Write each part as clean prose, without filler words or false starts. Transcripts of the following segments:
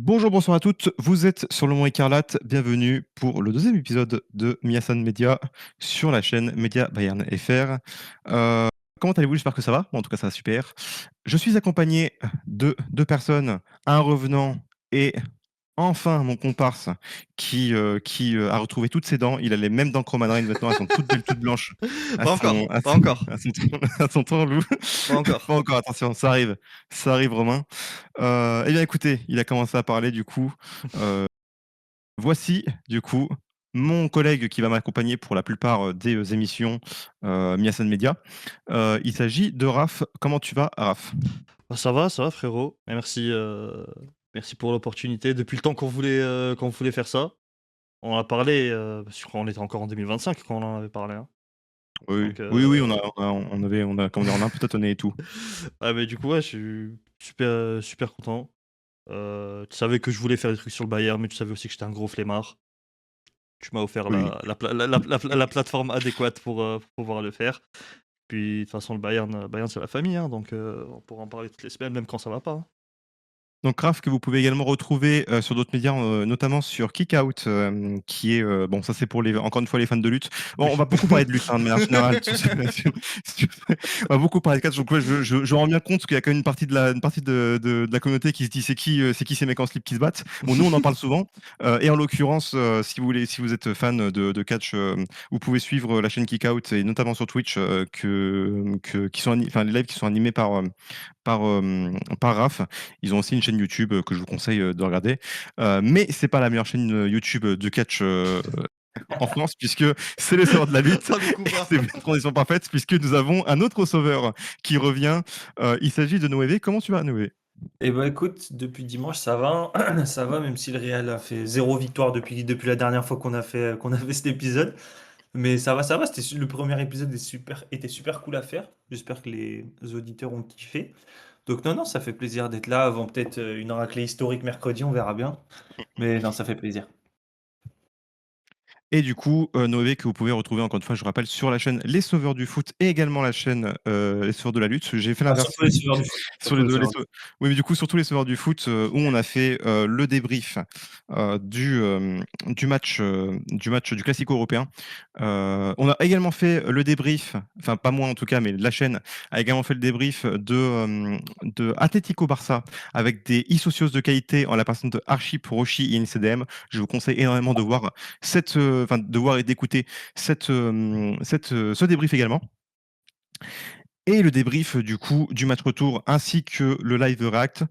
Bonjour, bonsoir à toutes. Vous êtes sur Le Mont Écarlate. Bienvenue pour le deuxième épisode de Miasan Media sur la chaîne Média Bayern FR. Comment allez-vous? J'espère que ça va. Bon, en tout cas, ça va super. Je suis accompagné de deux personnes, un revenant et enfin mon comparse qui a retrouvé toutes ses dents. Il a les mêmes dents que Roman Reigns maintenant. Elles sont toutes belles, toutes blanches. À Pas son, encore, à pas son, encore, à son tour, à son tour, Lou. pas Pas encore. encore, attention, ça arrive. Ça arrive, Romain. Eh bien, écoutez, il a commencé à parler du coup. Euh, Voici du coup mon collègue qui va m'accompagner pour la plupart des émissions Miasan Media. Il s'agit de Raph. Comment tu vas, Raph? Bah, ça va frérot. Et merci pour l'opportunité. Depuis le temps qu'on voulait faire ça, on en a parlé, parce qu'on était encore en 2025 quand on en avait parlé, hein. Oui, Donc, oui, oui, on a un peu tâtonné et tout. ah mais du coup ouais, je suis super content. Tu savais que je voulais faire des trucs sur le Bayern, mais tu savais aussi que j'étais un gros flemmard. Tu m'as offert Oui. la plateforme adéquate pour pouvoir le faire. Puis de toute façon le Bayern c'est la famille, hein, donc on pourra en parler toutes les semaines, même quand ça va pas, hein. Donc Raph que vous pouvez également retrouver sur d'autres médias, notamment sur Kickout, qui est bon, ça c'est pour les encore une fois les fans de lutte. Bon, on Oui. va beaucoup parler de lutte hein, de manière générale. On va beaucoup parler de catch. Donc ouais, je rends bien compte qu'il y a quand même une partie de la communauté qui se dit c'est qui ces mecs en slip qui se battent. Bon, nous on en parle souvent. Et en l'occurrence, si vous êtes fan de catch, vous pouvez suivre la chaîne Kickout et notamment sur Twitch qui sont enfin les lives qui sont animés par Raph. Ils ont aussi une chaîne YouTube que je vous conseille de regarder. Mais c'est pas la meilleure chaîne YouTube de catch en France, puisque c'est le sauveur de la lutte. Pas le coup Et bas. c'est une transition parfaite, puisque nous avons un autre sauveur qui revient. Il s'agit de Noévé. Comment tu vas, Noévé? Eh ben écoute, depuis dimanche, ça va, ça va, même si le Real a fait zéro victoire depuis la dernière fois qu'on a fait cet épisode. Mais ça va, le premier épisode était super cool à faire. J'espère que les auditeurs ont kiffé. Donc non, non, ça fait plaisir d'être là avant peut-être une raclée historique mercredi, on verra bien. Mais non, ça fait plaisir. Et du coup, Noé, que vous pouvez retrouver encore une fois, je vous rappelle, sur la chaîne Les Sauveurs du Foot et également la chaîne Les Sauveurs de la Lutte. J'ai fait Ah, l'inverse. surtout les suiveurs du foot. Sur Surtout les les deux, suiveurs. oui, mais du coup, surtout les Sauveurs du Foot, où on a fait le débrief du match du Classico européen. On a également fait le débrief, enfin pas moi en tout cas, mais la chaîne a également fait le débrief de Atlético Barça avec des e-socios de qualité en la personne de Archip, Roshi et NCDM. Je vous conseille énormément de voir de voir et d'écouter ce débrief également. Et le débrief du coup du match retour ainsi que le live react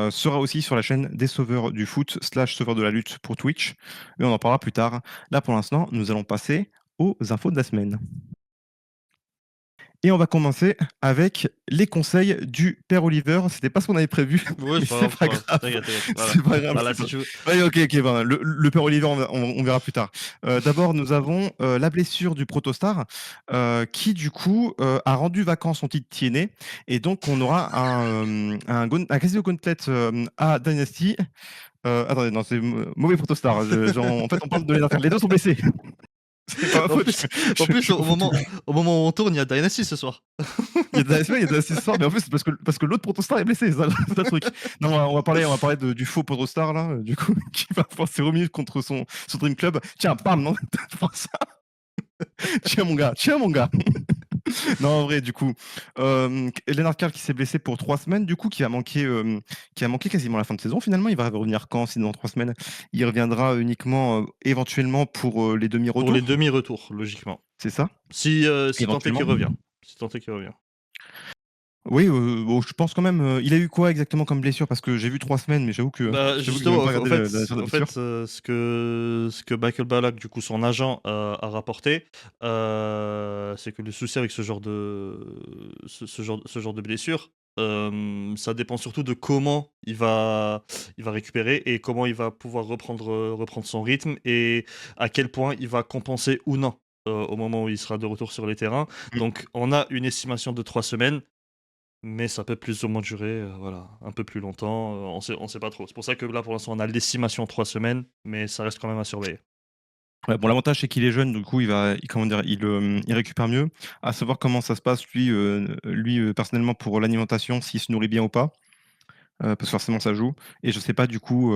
sera aussi sur la chaîne des sauveurs du foot slash sauveurs de la lutte pour Twitch. Mais on en parlera plus tard. Là pour l'instant, nous allons passer aux infos de la semaine. Et on va commencer avec les conseils du père Oliver. C'était pas ce qu'on avait prévu, Ouais, mais c'est c'est pas pas grave. grave. T'inquiète. Voilà. C'est pas grave. Voilà, si tu veux. Ouais, ok, ok. Ben, le père Oliver, on verra plus tard. D'abord, nous avons la blessure du Protostar qui, du coup, a rendu vacant son titre TNA. Et donc, on aura un Casino Gauntlet à Dynasty. Attendez, non, c'est mauvais Protostar. En fait, on parle de les internes. Les deux sont blessés. C'est pas ma En faute. plus, en plus Je confonds tout. au moment où on tourne, il y a Dynasty ce soir. Il y a de la ce mais en plus, c'est parce que l'autre protostar est blessé, c'est ça, c'est ça le truc. Non, on va parler du faux protostar, là, du coup, qui va faire ses remises contre son Dream Club. Tiens, bam, non, prends ça. Tiens, mon gars, tiens, mon gars. Non, en vrai, du coup, Lennart Karl qui s'est blessé pour 3 semaines, du coup, qui a manqué quasiment la fin de saison, finalement. Il va revenir quand, si dans 3 semaines? Il reviendra uniquement, éventuellement, pour les Pour les demi-retours, demi-retours, logiquement. c'est ça? Si tant est qu'il Éventuellement. revient. Si tant est qu'il revient. Oui, bon, je pense quand même. Il a eu quoi exactement comme blessure? Parce que j'ai vu 3 semaines, mais Bah, j'avoue que j'ai même justement, pas regardé la nature de la blessure. ce que Michael Ballack, du coup, son agent, a rapporté, c'est que le souci avec ce genre de blessure, ça dépend surtout de comment il va récupérer et comment il va pouvoir reprendre son rythme et à quel point il va compenser ou non, au moment où il sera de retour sur les terrains. Mmh. Donc on a une estimation de 3 semaines. Mais ça peut plus ou moins durer, voilà, un peu plus longtemps, on sait pas trop. C'est pour ça que là, pour l'instant, on a l'estimation 3 semaines, mais ça reste quand même à surveiller. Ouais, bon, l'avantage, c'est qu'il est jeune, du coup, comment dire? Il récupère mieux. À savoir comment ça se passe, lui, personnellement, pour l'alimentation, s'il se nourrit bien ou pas. parce que forcément ça joue et je sais pas du coup,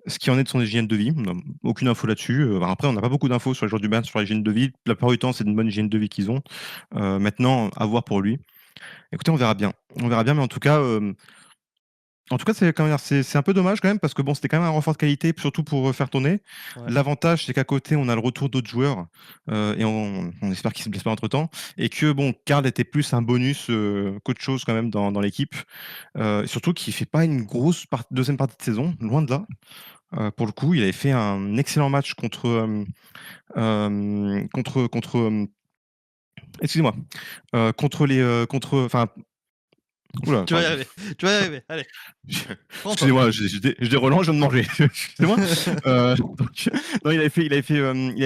ce qu'il en est de son hygiène de vie. On n'a aucune info là-dessus, après on n'a pas beaucoup d'infos sur les joueurs du Bayern sur l'hygiène de vie. La plupart du temps, c'est une bonne hygiène de vie qu'ils ont. Maintenant, à voir pour lui. Écoutez, on verra bien. On verra bien, mais en tout cas, c'est un peu dommage quand même parce que bon, c'était quand même un renfort de qualité, surtout pour faire tourner. Ouais. L'avantage, c'est qu'à côté, on a le retour d'autres joueurs et on espère qu'ils se blessent pas entre temps et que bon, Karl était plus un bonus qu'autre chose quand même dans l'équipe. Surtout qu'il fait pas une grosse deuxième partie de saison, loin de là. Pour le coup, il avait fait un excellent match excusez-moi, contre les contre enfin oula, Tu vas y arriver. Tu vas y arriver. Allez. Prends ton excusez-moi, je relance, je viens de manger. Excusez-moi. Donc, non, il avait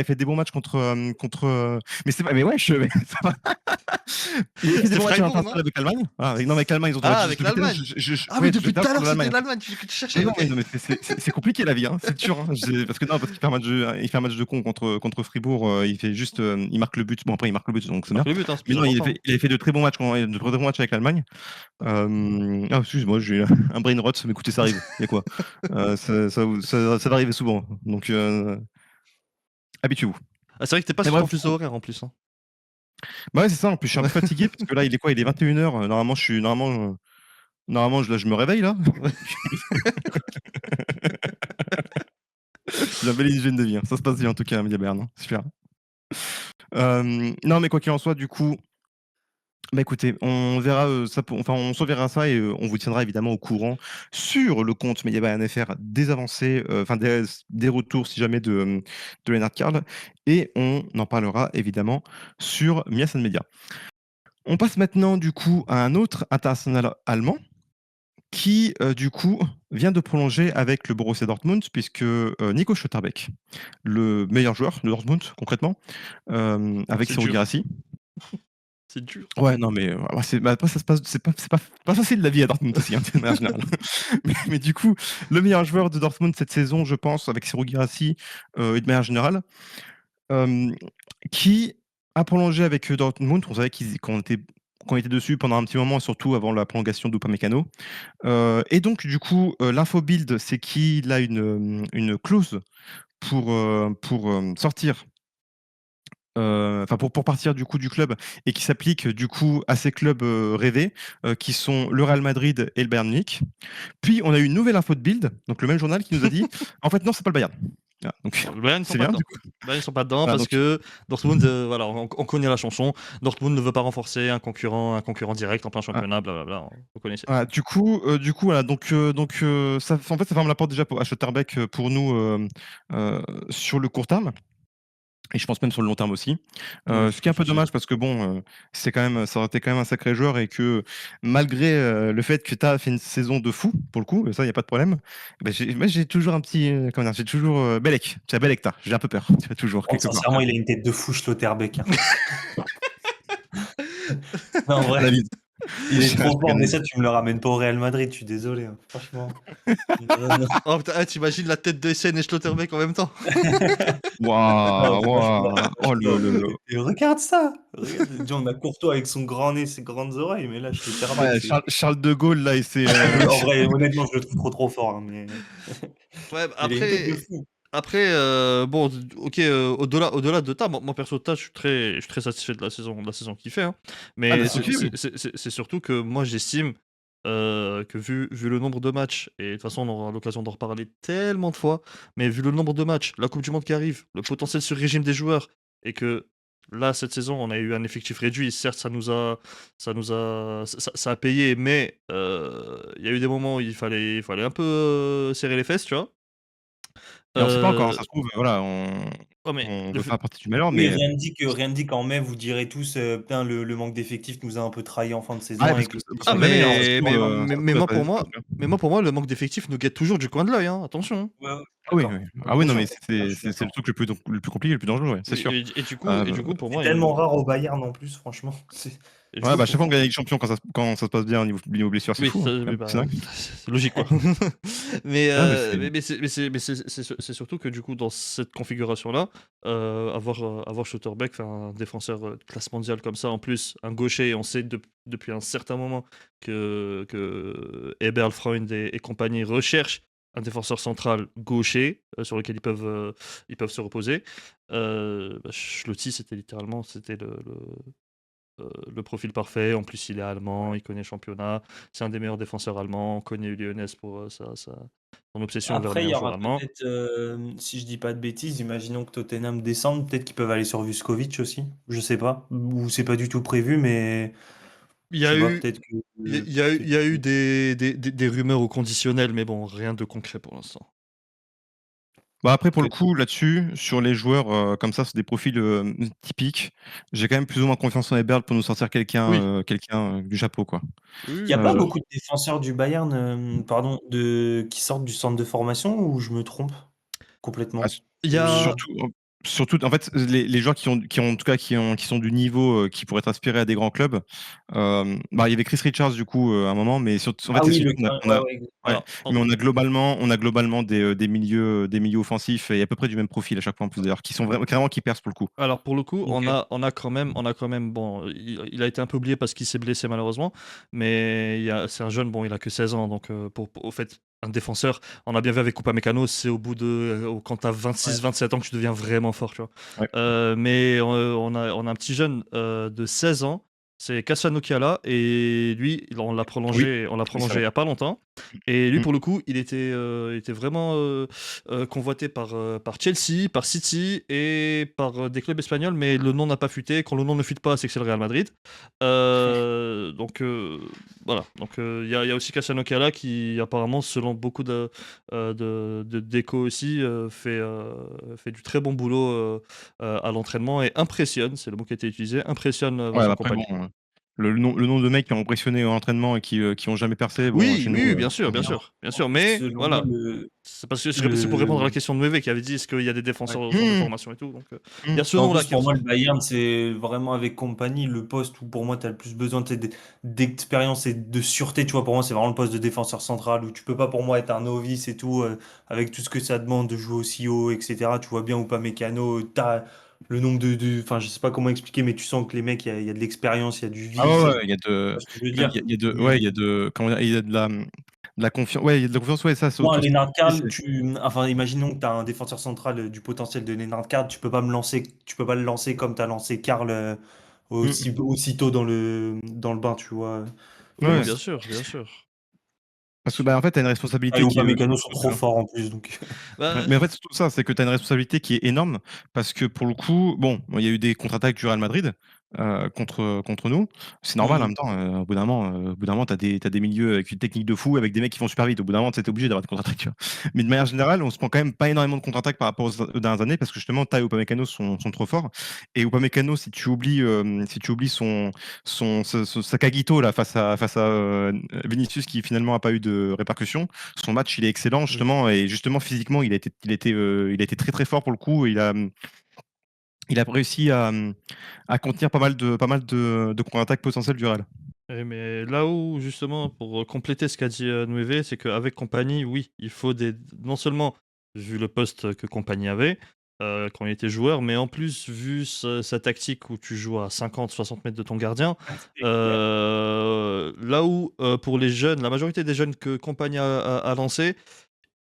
fait des bons matchs mais c'est pas, mais ouais, mais ça va. Il avait fait des C'était bons matchs Freiburg, non? internationaux avec l'Allemagne. Non, avec l'Allemagne, ils ont Ah, je- avec depuis tout à l'heure, l'Allemagne. Ah oui, ouais, depuis je tout à tape l'heure, sur c'était l'Allemagne. l'Allemagne que tu cherchais. Non, Ok. mais c'est compliqué la vie, hein, c'est dur. Hein. Parce qu'il fait un match de con contre Fribourg. Il fait juste, il marque le but. Bon après il marque le but, donc c'est bien. Marque le but, hein, c'est Mais plus non, important. il avait fait de très bons matchs, de très bons matchs avec l'Allemagne. Excuse-moi, j'ai un brain rot, mais écoutez, ça arrive. Il y a quoi ça va arriver souvent. Donc habituez-vous. Ah, c'est vrai que t'es pas Mais sur ton bref, fuseau horaire en plus. Hein. bah ouais, c'est ça. En plus, je suis un peu fatigué parce que là, il est quoi? Il est 21h. Normalement, là, je me réveille là. J'ai une belle hygiène de vie. Hein. Ça se passe bien en tout cas à Mediabern. Hein. Super. Non, mais quoi qu'il en soit, du coup, bah écoutez, on verra ça, on surveillera ça et on vous tiendra évidemment au courant sur le compte Mediabern FR des avancées, des retours si jamais de Lennart Karl et on en parlera évidemment sur Mias Media. On passe maintenant du coup à un autre international allemand qui du coup vient de prolonger avec le Borussia Dortmund puisque Nico Schlotterbeck, le meilleur joueur de Dortmund concrètement, avec C'est Serhou dur. Guirassy. C'est dur. Ouais, non, mais après, ça se passe, c'est pas facile la vie à Dortmund aussi, hein, de manière générale. Mais du coup, le meilleur joueur de Dortmund cette saison, je pense, avec Serhou Guirassy et de manière générale, qui a prolongé avec Dortmund. On savait qu'on était dessus pendant un petit moment, surtout avant la prolongation d'Upamecano. Et donc, du coup, l'info build, c'est qu'il a une clause pour sortir pour partir du coup du club et qui s'applique du coup à ces clubs rêvés qui sont le Real Madrid et le Bayern Munich. Puis on a eu une nouvelle info de Bild, donc le même journal qui nous a dit en fait non c'est pas le Bayern. Voilà, donc Le Bayern, ils sont c'est pas bien dedans. du coup. Le Bayern, ils sont pas dedans Voilà, parce que Dortmund, voilà, on connaît la chanson. Dortmund ne veut pas renforcer un concurrent direct en plein championnat, blablabla. Vous connaissez. voilà, du coup voilà ça en fait ça ferme la porte déjà à Schlotterbeck pour nous sur le court terme. Et je pense même sur le long terme aussi. Oui, Ce qui est un peu dommage parce que bon, ça aurait été quand même un sacré joueur et que malgré le fait que tu as fait une saison de fou, pour le coup, ça, il n'y a pas de problème. Moi, j'ai toujours un petit. Comment dire, j'ai toujours. Belek. Tu as Belek, j'ai un peu peur. Tu as toujours quelque part. Sincèrement, il a une tête de fou, Schlotterbeck. Hein. Non, en vrai, David. il est trop fort, mais ça, tu me le ramènes pas au Real Madrid, je suis désolé, hein, franchement. Oh putain, t'imagines la tête de Sen et Schlotterbeck en même temps. Waouh, waouh. Oh Et regarde ça! Regarde, on a Courtois avec son grand nez, ses grandes oreilles, mais là, Schlotterbeck, Ouais, c'est... Charles de Gaulle, là, et c'est. En vrai, honnêtement, je le trouve trop fort, hein, mais... Ouais, Il a une tête de fou. après, bon, ok, au-delà de ça, moi perso, je suis très satisfait de la saison qu'il fait. Hein. Ah, Mais bah, ok, oui. c'est surtout que moi j'estime que vu le nombre de matchs, et de toute façon on aura l'occasion d'en reparler tellement de fois, mais vu le nombre de matchs, la Coupe du Monde qui arrive, le potentiel sur régime des joueurs, et que là cette saison on a eu un effectif réduit, certes ça a payé, mais il y a eu des moments où il fallait un peu serrer les fesses, tu vois. Et on sait pas encore, Euh, ça se trouve, voilà, oh mais on le veut fait- faire partie du malheur, Oui, mais. rien ne dit qu'en mai, vous direz tous, putain, le manque d'effectifs nous a un peu trahi en fin de Ah ouais, saison parce et que que parce Ah qu'on jamais, hein, ça se mais, trouve, mais, ça mais, se mais trouve, il va moi pas pour des moi, trucs, hein. mais moi pour moi le manque d'effectifs nous guette toujours du coin de l'œil, hein, attention. ouais, Ah oui, d'accord. oui. Ah oui, non, mais Je suis c'est le d'accord. truc le plus compliqué, le plus dangereux, ouais, c'est sûr. Et du coup Euh, pour C'est moi tellement rare au Bayern en plus, franchement. Et du Ouais, coup, bah, à chaque fois on gagne la Ligue des Champions quand ça se passe bien au niveau blessure, c'est oui, fou, ça, hein, quand oui, même. bah, C'est dingue. c'est logique, quoi. Mais, Ouais, mais c'est c'est surtout que du coup, dans cette configuration-là, avoir Schlotterbeck, enfin, un défenseur de classe mondiale comme ça, en plus, un gaucher, on sait depuis un certain moment que Eberl, et compagnie recherchent un défenseur central gaucher sur lequel ils peuvent se reposer. Bah, Schlotti, c'était le profil parfait. En plus, il est allemand, il connaît le championnat. C'est un des meilleurs défenseurs allemands. On connaît Lyonès pour son obsession vers les Après, il y meilleurs joueurs aura allemands. peut-être, si je dis pas de bêtises, imaginons que Tottenham descende, peut-être qu'ils peuvent aller sur Vuskovic aussi. Je sais pas. Ou c'est pas du tout prévu, mais Il y tu a vois, eu, peut-être que, il y a eu des rumeurs au conditionnel, mais bon, rien de concret pour l'instant. Bah, après pour le que- coup là-dessus, sur les joueurs, comme ça, c'est des profils, typiques. J'ai quand même plus ou moins confiance en Eberl pour nous sortir Oui, quelqu'un du chapeau, quoi. oui, Il y oui, a bien pas Heu, sûr. beaucoup de défenseurs du Bayern, pardon, qui sortent du centre de formation ou je me trompe bah, complètement? Il y a, Ou surtout en fait, les joueurs qui ont en tout cas qui sont du niveau, qui pourraient être aspirés à des grands clubs, bah, il y avait Chris Richards du coup, à un moment, mais en ah fait, c'est oui, surtout le qu'on a ouais, ouais, ouais, alors, mais on a globalement des milieux offensifs et à peu près du même profil à chaque fois en plus d'ailleurs, qui sont vraiment carrément qui percent pour le coup. Alors pour le coup, OK. on a quand même, bon, il a été un peu oublié parce qu'il s'est blessé malheureusement, mais c'est un jeune, bon, il a que 16 ans, donc au fait, un défenseur, on a bien vu avec Upamecano, c'est au bout de, quand t'as Ouais. 26-27 ans que tu deviens vraiment fort, tu vois. Ouais. Mais on a un petit jeune de 16 ans, c'est Cassano Kiala, et lui, Oui, on l'a oui, c'est prolongé il vrai. y a pas longtemps, et lui Mmh. pour le coup, il était vraiment convoité par Chelsea, par City et par des clubs espagnols, mais le nom n'a pas fuité. Quand le nom ne fuite pas, c'est que c'est le Real Madrid. Donc voilà. Donc il y a aussi Cassiano Cala qui apparemment, selon beaucoup d'échos aussi, fait du très bon boulot à l'entraînement et impressionne, c'est le mot qui a été utilisé, impressionne Ouais, Vincent après bon, Kompany. le nombre de mecs qui ont impressionné à l'entraînement et qui ont jamais percé, bon, Oui, chez nous, oui, oui, bien sûr, on bien verra. sûr, bien sûr. Mais Selon moi, voilà, c'est pour répondre à la le question de Nueve qui avait dit est-ce qu'il y a des ouais. défenseurs au centre de Mmh, formation et tout. Donc il y mmh. a ce En nom-là plus, qui pour moi, le ressort. Bayern, c'est vraiment avec compagnie le poste où pour moi, tu as le plus besoin d'expérience et de sûreté. Tu vois, pour moi, c'est vraiment le poste de défenseur central où tu peux pas, pour moi, être un novice et tout, avec tout ce que ça demande de jouer aussi haut, etc. Tu vois bien ou pas Mécano, t'as le nombre enfin, je sais pas comment expliquer, mais tu sens que les mecs, il y a de l'expérience, il y a du Ah ouais, vice. Tu ouais, il y a de vois ce que je veux il dire? y a il y a de Mais ouais, il y a de comment dire? Il y a de la confiance, ouais, il y a de la confiance, ouais, ça sur moi, un sur Lennart Karl, c'est enfin, imaginons que tu as un défenseur central du potentiel de Lennart Karl, tu peux pas le lancer comme tu as lancé Karl mmh, aussitôt dans le bain, tu vois. Pour Oui, moi, ouais, bien c'est sûr, bien sûr. parce que, bah, en fait, tu as une ah, et responsabilité Upamecano sont trop heu forts en plus, donc Ouais, Bah, mais en fait, c'est tout ça, c'est que tu as une responsabilité qui est énorme parce que pour le coup, bon, il y a eu des contre-attaques du Real Madrid, contre nous. C'est normal en Mhm. même temps, au bout d'un moment, tu as des milieux avec une technique de fou, avec des mecs qui vont super vite. Au bout d'un moment, tu es obligé d'avoir des contre-attaques, tu vois? Mais de manière générale, on se prend quand même pas énormément de contre-attaques par rapport aux dernières années parce que justement, Thaï et Upamecano sont trop forts et Upamecano, si tu oublies sa cagito là face à, Vinicius qui finalement a pas eu de répercussions, son match, il est excellent oui. justement et justement physiquement, il a été très, très fort pour le coup. Il a réussi à contenir pas mal de contre-attaques potentielles du Real. Mais là où justement, pour compléter ce qu'a dit Nueve, c'est qu'avec Compagnie, oui, il faut non seulement vu le poste que Compagnie avait quand il était joueur, mais en plus vu sa tactique où tu joues à 50-60 mètres de ton gardien, ah, c'est clair. là où pour les jeunes, la majorité des jeunes que Compagnie a lancé,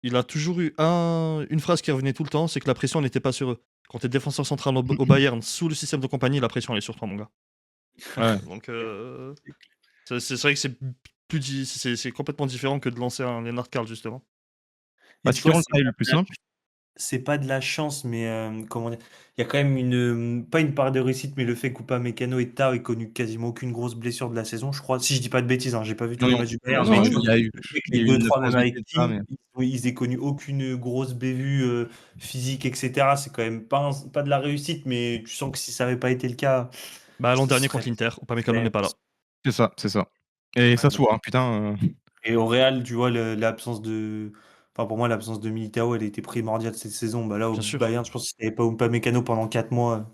il a toujours eu une phrase qui revenait tout le temps, c'est que la pression n'était pas sur eux. Quand tu es défenseur central au Bayern, sous le système de Compagnie, la pression elle est sur toi, mon gars. Ouais. Donc c'est vrai que c'est complètement différent que de lancer un Lennart Karl, justement. Et Bah, tu ce qui vois, rend le travail le plus simple. c'est pas de la chance, mais comment dire? Il y a quand même pas une part de réussite, mais le fait qu'Upamecano et Tah aient connu quasiment aucune grosse blessure de la saison, je crois. Si je dis pas de bêtises, hein, j'ai pas vu tous Non, les non, matchs du non, Bayern, mais non, tu il vois, y a eu je sais que il y les a eu deux une trois même nephrosité avec de ça, Team, mais ils aient connu aucune grosse bévue physique, etc. C'est quand même pas de la réussite, mais tu sens que si ça avait pas été le cas, Bah, l'an ce dernier serait, contre l'Inter, ce Upamecano n'est serait- pas là. c'est ça, c'est ça et ça ouais, se donc. voit, hein, putain, Et au Real, tu vois, l'absence de. Enfin, pour moi, l'absence de Militao, elle était primordiale cette saison. Bah, là, au Bien sûr. Bayern, je pense que si t'avais pas Upamecano pendant 4 mois.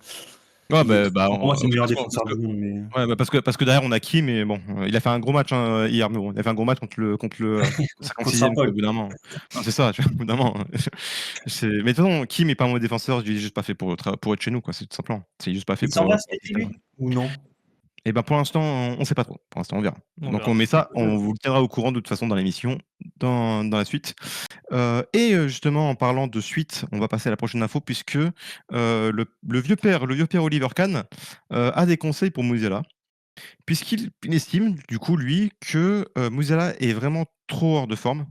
Ouais, Il est bah, pour moi, c'est le oui, meilleur parce défenseur que du monde, mais ouais, bah, parce que derrière on a Kim et bon, il a fait un gros match, hein, hier, mais bon, il a fait un gros match contre le contre 56e quoi, Saint-Paul. au bout d'un moment. Non, c'est ça, tu vois? Au bout d'un moment, mais de toute façon, Kim est pas un mauvais défenseur, il est juste pas fait pour être chez nous, quoi, c'est tout simplement. C'est juste pas fait Il s'en va cet pour été, exister, quoi. lui? Ou non? Et ben, pour l'instant, on sait pas trop. Pour l'instant, on verra. On Donc on verra. met ça, on vous le tiendra au courant de toute façon dans l'émission, dans la suite. Justement en parlant de suite, on va passer à la prochaine info puisque, le vieux père Oliver Kahn, a des conseils pour Musiala. Puisqu'il estime, du coup, lui, que, Musiala est vraiment trop hors de forme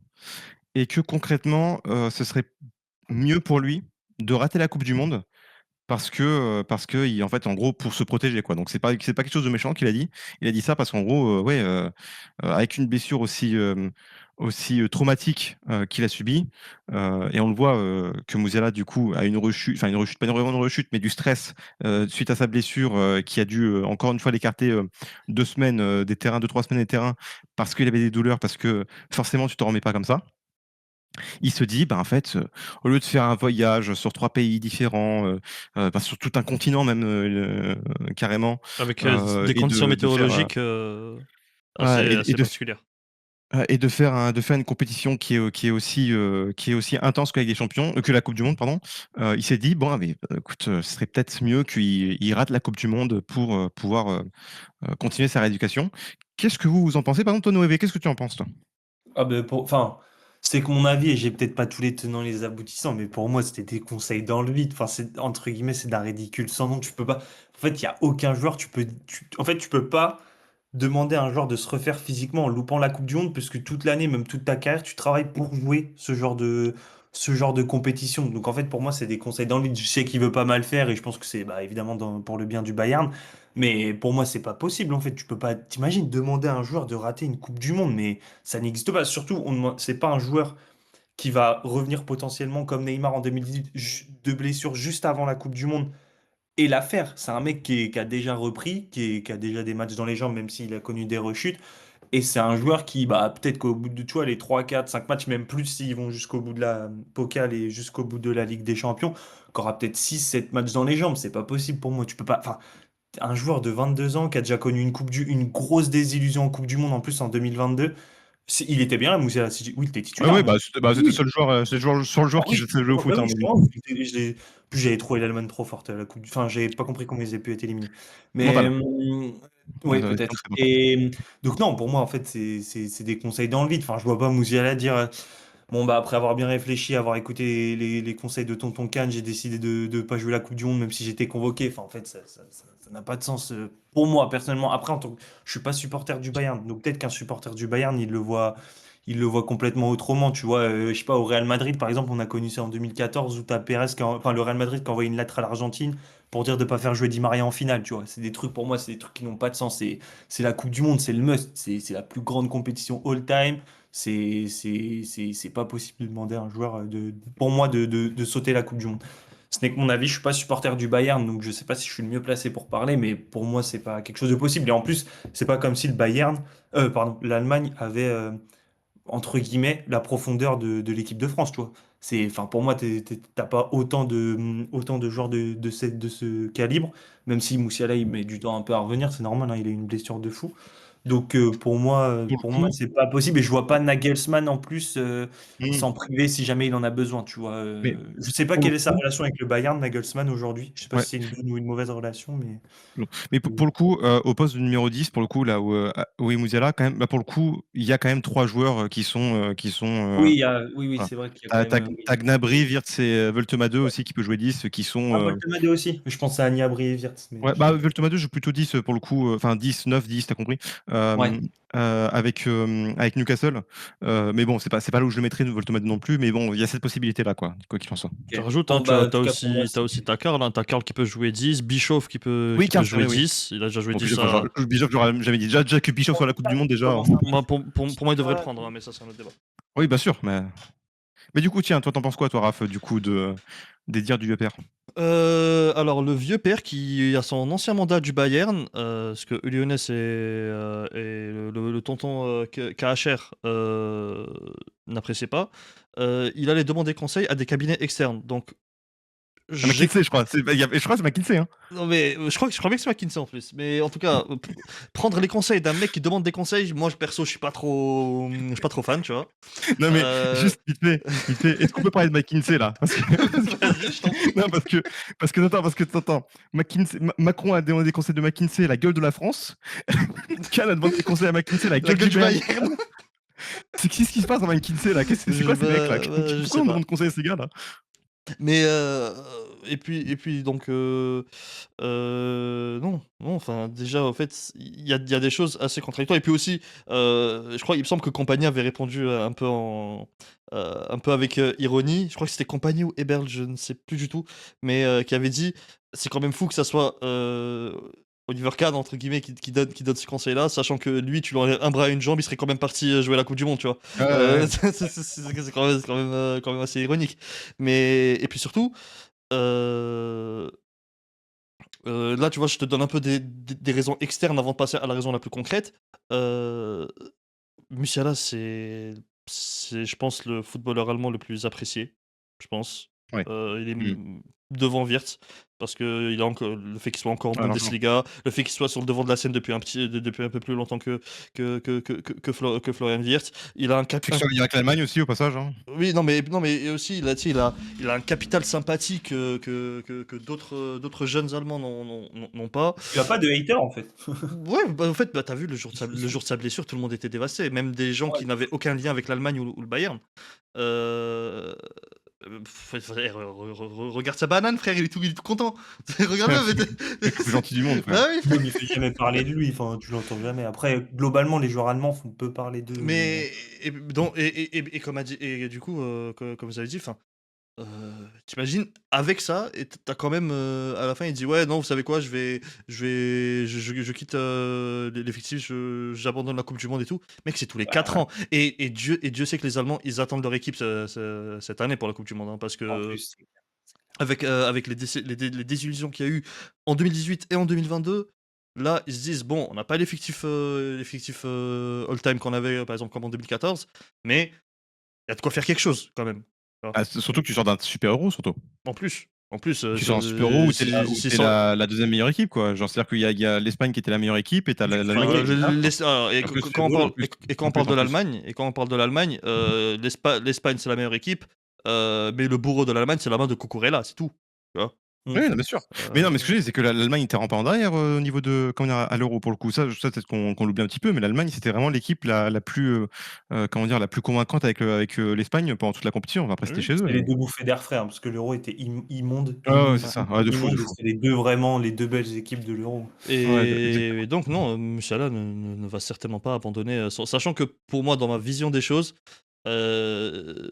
et que concrètement, ce serait mieux pour lui de rater la coupe du monde parce que il en fait, en gros, pour se protéger, quoi. Donc c'est pas quelque chose de méchant qu'il a dit. Il a dit ça parce qu'en gros, ouais, avec une blessure aussi traumatique, qu'il a subie, et on le voit, que Musiala, du coup, a une rechute, pas vraiment une rechute, mais du stress, suite à sa blessure, qui a dû, encore une fois l'écarter, 2 semaines, des terrains, 2-3 semaines des terrains parce qu'il avait des douleurs, parce que forcément tu t'en remets pas comme ça. Il se dit, bah, en fait, au lieu de faire un voyage sur 3 pays différents, bah, sur tout un continent même, carrément, Avec des et conditions de faire, météorologiques voilà, assez particulières. de faire une compétition qui est aussi intense que la Ligue des champions, que la coupe du monde, pardon. Il s'est dit: «Bon, ah, mais écoute, ce serait peut-être mieux qu'il rate la coupe du monde pour, pouvoir, continuer sa rééducation». Qu'est-ce que vous en pensez? Par exemple, toi, Noévé, qu'est-ce que tu en penses, toi? Ah ben enfin, c'est que mon avis et j'ai peut-être pas tous les tenants et les aboutissants, mais pour moi, c'était des conseils dans le vide. Enfin, c'est entre guillemets, c'est d'un ridicule sans nom. Tu peux pas. En fait, il y a aucun joueur. En fait, tu peux pas demander à un joueur de se refaire physiquement en loupant la Coupe du Monde, parce que toute l'année, même toute ta carrière, tu travailles pour jouer ce genre de compétition. Donc en fait, pour moi, c'est des conseils dans le vide. Je sais qu'il veut pas mal faire et je pense que c'est bah, évidemment pour le bien du Bayern. Mais pour moi, c'est pas possible. En fait, tu peux pas. T'imagines demander à un joueur de rater une Coupe du Monde, mais ça n'existe pas. Surtout, c'est pas un joueur qui va revenir potentiellement comme Neymar en 2018 de blessure juste avant la Coupe du Monde et la faire. C'est un mec qui a déjà repris, qui a déjà des matchs dans les jambes, même s'il a connu des rechutes. Et c'est un joueur qui, bah, peut-être qu'au bout de, tu vois, les 3 4 5 matchs, même plus s'ils vont jusqu'au bout de la Pokal et jusqu'au bout de la Ligue des Champions, qu'aura peut-être 6 7 matchs dans les jambes. C'est pas possible pour moi. Tu peux pas. Enfin, un joueur de 22 ans qui a déjà connu une grosse désillusion en Coupe du Monde en plus en 2022. Il était bien là, Moussa. Oui, il était Ouais, titulaire ouais, même. c'était le Oui, seul joueur, c'est le seul ah joueur qui oui, sait jouer au foot, bah hein, oui, mais bon. justement, plus j'avais trouvé l'Allemagne trop forte à la Coupe Enfin, j'avais pas compris comment ils avaient pu être éliminés. Mais Mental. Ouais, oui, ça sinon peut-être. c'est mental. Et donc non, pour moi, en fait, c'est des conseils dans le vide. Enfin, je vois pas Mouziala dire bon, bah, après avoir bien réfléchi, avoir écouté les conseils de Tonton Khan, j'ai décidé de ne pas jouer la Coupe du Monde, même si j'étais convoqué. Enfin, en fait, ça n'a pas de sens pour moi, personnellement. Après, je suis pas supporter du Bayern. Donc, peut-être qu'un supporter du Bayern, il le voit complètement autrement. Tu vois, je sais pas, au Real Madrid, par exemple, on a connu ça en 2014 où t'as Pérez, enfin, le Real Madrid qui a envoyé une lettre à l'Argentine pour dire de pas faire jouer Di Maria en finale. Tu vois, c'est des trucs, pour moi, c'est des trucs qui n'ont pas de sens. C'est la Coupe du Monde, c'est le must. C'est la plus grande compétition all-time. C'est pas possible de demander à un joueur, pour moi, de sauter la Coupe du Monde. Ce n'est que mon avis, je suis pas supporter du Bayern, donc je sais pas si je suis le mieux placé pour parler, mais pour moi, c'est pas quelque chose de possible. Et en plus, c'est pas comme si l'Allemagne avait, entre guillemets, la profondeur de l'équipe de France, tu vois. Enfin, pour moi, t'as pas autant de joueurs de ce calibre, même si Moussiala, il met du temps un peu à revenir, c'est normal, hein, il a une blessure de fou. Donc Pour le pour moi, coup, c'est pas possible et je vois pas Nagelsmann en plus mmh, s'en priver si jamais il en a besoin, tu vois. mais Je sais pas pour le quelle est sa coup, relation avec le Bayern, Nagelsmann aujourd'hui. Je sais pas ouais. si c'est une bonne ou une mauvaise relation, mais Non. Mais pour le coup, au poste de numéro 10, pour le coup, là où est Musiala, quand même, bah, pour le coup, il y a quand même 3 joueurs, oui, oui, voilà. c'est vrai qu'il y a Tu quand as même. tu Gnabry, Wirtz et Woltemade aussi qui peut jouer 10, qui sont, Ah, Voltemade aussi. Je pense à Gnabry et Wirtz, mais ouais, je sais bah, pas. Woltemade joue plutôt 10, pour le coup, enfin 10, 9, 10, tu compris? Ouais, Hem, avec Newcastle, mais bon, c'est pas là où je le mettrais Woltemade non plus, mais bon, il y a cette possibilité-là, quoi qu'il en soit. Tu ok. rajoutes, hein, Bon, tu as, bah, en tout cas, pour moi, t'as aussi ta Karl, hein, t'as Karl qui peut jouer 10, Bischoff Oui, qui peut Karl, c'est jouer vrai, oui. 10, il a déjà joué Bon, 10 Bischoff, à... Bischoff, j'aurais jamais dit. Déjà que Bischoff soit à la coupe du monde, déjà, commence à Moi, pour moi, il devrait le prendre, hein, mais ça, c'est un autre débat. oui, bien sûr, mais du coup, tiens, toi, t'en penses quoi, toi, Raph, du coup, des dires du vieux père? Alors, le vieux père qui a son ancien mandat du Bayern, parce que Uli Hoeneß et le tonton KHR n'appréciaient pas, il allait demander conseil à des cabinets externes. Donc, C'est McKinsey, je crois. Je crois que c'est McKinsey. Hein. Non mais je crois bien que c'est McKinsey en plus. Mais en tout cas, prendre les conseils d'un mec qui demande des conseils, moi perso, je suis pas trop fan, tu vois. Non, mais Euh, juste vite fait. Est-ce qu'on peut parler de McKinsey là? Vas-y, je t'en prie. Non, parce que attends, Macron a demandé des conseils de McKinsey, la gueule de la France. Khan a demandé des conseils à McKinsey, la La gueule gueule du du Bayern. Bayern. C'est qu'est-ce qui se passe dans McKinsey là? C'est quoi ces mecs là? Je Pourquoi sais on pas. demande conseil à ces gars là? Mais et puis donc non, enfin déjà en fait il y a des choses assez contradictoires et puis aussi je crois il me semble que Compagnie avait répondu un peu avec ironie. Je crois que c'était Compagnie ou Eberl, je ne sais plus du tout, mais qui avait dit c'est quand même fou que ça soit Oliver Kahn entre guillemets qui donne ce conseil-là, sachant que lui tu lui enlèves un bras et une jambe, il serait quand même parti jouer la Coupe du Monde, tu vois. Ouais. C'est quand même assez ironique. Mais et puis surtout Heu là, tu vois, je te donne un peu des raisons externes avant de passer à la raison la plus concrète. Heu, Musiala, c'est je pense le footballeur allemand le plus apprécié, je pense. Ouais. Il est Mmh. devant Wirtz parce qu'il a encore le fait qu'il soit encore en Ah, largement. Bundesliga, le fait qu'il soit sur le devant de la scène depuis depuis un peu plus longtemps que Florian Wirtz. Il a un cap Fait que il y a avec l'Allemagne aussi au passage. Hein. Oui, non mais aussi il a, tu sais, il a un capital sympathique que d'autres jeunes Allemands n'ont pas. Tu as pas de hater en fait. Ouais, bah, en fait, bah, tu vu le jour de sa blessure, tout le monde était dévasté, même des gens Ouais. qui n'avaient aucun lien avec l'Allemagne ou le Bayern. Heu, frère, regarde sa banane, frère, il est tout content. Regarde-le, mais C'est le plus gentil du monde, frère. bah oui, Même il fait jamais parler de lui, enfin tu l'entends jamais. Après, globalement, les joueurs allemands font peu parler d'eux, mais et comme a dit et du coup, comme vous avez dit, enfin, Heu, tu avec ça et tu quand même, à la fin il dit: «Ouais, non, vous savez quoi? Je quitte, l'effectif, j'abandonne la coupe du monde et tout». Mec, c'est tous les 4 bah, ans et Dieu sait que les Allemands, ils attendent leur équipe cette année pour la coupe du monde, hein, parce en que plus, avec les désillusions qu'il y a eu en 2018 et en 2022, là, ils se disent: «Bon, on n'a pas l'effectif, all-time qu'on avait, par exemple, comme en 2014, mais il y a de quoi faire quelque chose quand même». Tu vois? Ah, surtout que tu sors d'un super euro, surtout. En plus, Tu sors d'un super euro où t'es la, c'est sans la deuxième meilleure équipe, quoi. Genre, c'est-à-dire qu'il y a l'Espagne qui était la meilleure équipe et t'as l'Allemagne qui enfin, était. alors et En plus, quand on football, parle en plus. et quand En on parle plus, de en plus. l'Allemagne, l'Espagne, c'est la meilleure équipe, mais le bourreau de l'Allemagne, c'est la main de Cucurella, c'est tout, tu vois? mmh. Oui, non, bien sûr. Mais non, mais ce que je dis, c'est que l'Allemagne était vraiment pas en derrière au niveau de, comment dire, à l'euro pour le coup. Ça peut-être qu'on l'oublie un petit peu, mais l'Allemagne, c'était vraiment l'équipe la plus, comment dire, la plus convaincante avec l'Espagne pendant toute la compétition. Enfin, après, c'était Oui. chez eux, C'était les mais. 2 bouffées d'air frais, hein, parce que l'Euro était immonde, Ah ouais, c'est immonde, ça. Ouais, de fou, de immonde et fou. c'est les 2 vraiment les 2 belles équipes de l'Euro. Ouais, Et donc non, Musiala ne va certainement pas abandonner, sachant que pour moi, dans ma vision des choses, heu,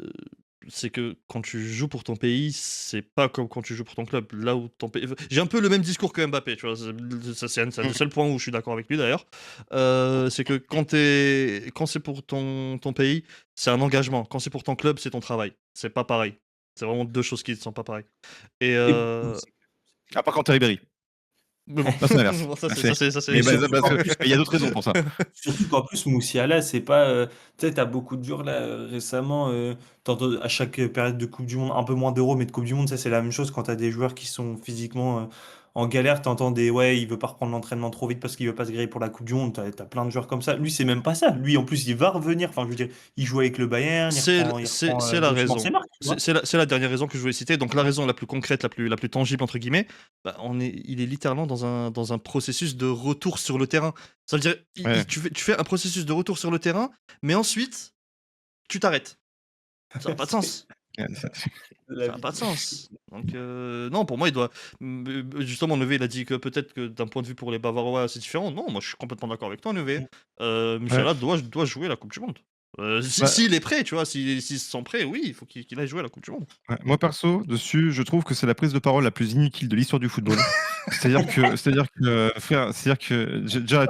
c'est que quand tu joues pour ton pays, c'est pas comme quand tu joues pour ton club. Là où ton pays j'ai un peu le même discours que Mbappé, tu vois? C'est un des Mmh. seuls points où je suis d'accord avec lui d'ailleurs. C'est que quand c'est pour ton pays, c'est un engagement. Quand c'est pour ton club, c'est ton travail. C'est pas pareil. C'est vraiment 2 choses qui ne sont pas pareilles et Et À part quand t'es Ribéry. mais bon, Là, c'est l'inverse. bon ça Ah, c'est ça c'est c'est ça mais c'est surtout parce qu'en que plus il y a d'autres raisons pour ça. surtout qu'en plus Musiala, c'est pas, tu sais, tu as beaucoup de joueurs là, récemment, tu à chaque, période de coupe du monde, un peu moins d'Euro, mais de coupe du monde, ça c'est la même chose quand tu as des joueurs qui sont physiquement, en galère, tu entends des: «Ouais, il veut pas reprendre l'entraînement trop vite parce qu'il veut pas se griller pour la coupe du monde». Tu as plein de joueurs comme ça. Lui, c'est même pas ça. Lui, en plus, il va revenir, enfin je veux dire, il joue avec le Bayern, il reprend, C'est la doucement raison. ses marques, tu vois? C'est la dernière raison que je voulais citer. Donc la raison la plus concrète, la plus «tangible» entre guillemets, bah, il est littéralement dans un processus de retour sur le terrain. Ça veut dire, Ouais. tu fais un processus de retour sur le terrain, mais ensuite, tu t'arrêtes. Ça a pas de C'est sens. Ouais, ça la Ça a vie. pas de sens. Donc non, pour moi, il doit justement, Neuvé, il a dit que peut-être que d'un point de vue pour les Bavarois, c'est différent. Non, moi, je suis complètement d'accord avec toi, Neuvé. ouais. Musiala doit jouer la coupe du monde. Bah, S'il est prêt, tu vois? S'il se sent prêt, oui, il faut qu'il aille jouer la coupe du monde. ouais, moi perso, dessus, je trouve que c'est la prise de parole la plus inutile de l'histoire du football. Frère, c'est-à-dire que déjà,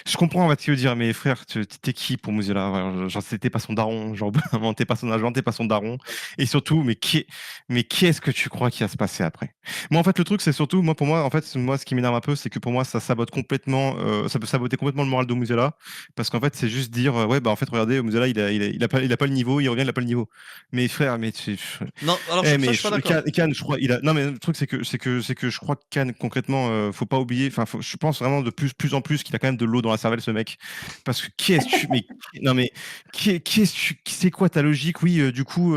je comprends ce qu'il veut dire, mais frère, t'es qui pour Musiala? Genre, c'était pas son daron, genre, vraiment, t'es pas son agent, t'es pas son daron. Et surtout, mais qu'est-ce que tu crois qu'il va se passer après? Moi, en fait, le truc, c'est surtout, moi, pour moi, en fait, moi, ce qui m'énerve un peu, c'est que pour moi, ça peut saboter complètement le moral de Musiala, parce qu'en fait, c'est juste dire, ouais, bah, en fait, regardez, regardez, Musiala, il a pas le niveau, il revient, il a pas le niveau. Mais frère, mais Non, alors eh, ça, mais je suis pas d'accord. Cannes, je crois, non, mais le truc, c'est que je crois que Cannes, concrètement, faut pas oublier, enfin, je pense vraiment de plus en plus qu'il a quand même de l'eau dans la cervelle, ce mec. Parce que non, mais, c'est quoi ta logique? Oui, du coup,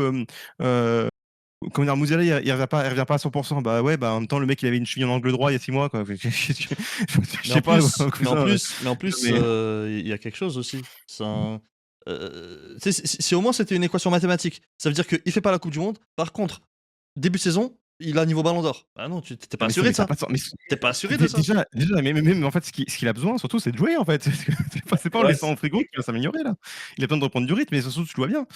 comment dire, Musiala, il revient pas à 100%. Bah ouais, bah en même temps, le mec, il avait une cheville en angle droit il y a 6 mois, quoi. Je Mais en sais pas, plus, mais en cousin, plus, mais en plus, mais il y a quelque chose aussi. Tu sais, si au moins c'était une équation mathématique, ça veut dire qu'il fait pas la Coupe du Monde. Par contre, début de saison, il a niveau Ballon d'Or. Ah non, tu t'es pas assuré mais de ça a ça. pas de sens. T'es pas assuré de ça. Déjà, mais en fait, ce qu'il a besoin, surtout, c'est de jouer, en fait. C'est pas en le Ouais, laissant au frigo qu'il va s'améliorer, là. Il a besoin de reprendre du rythme, mais surtout, tu vois bien.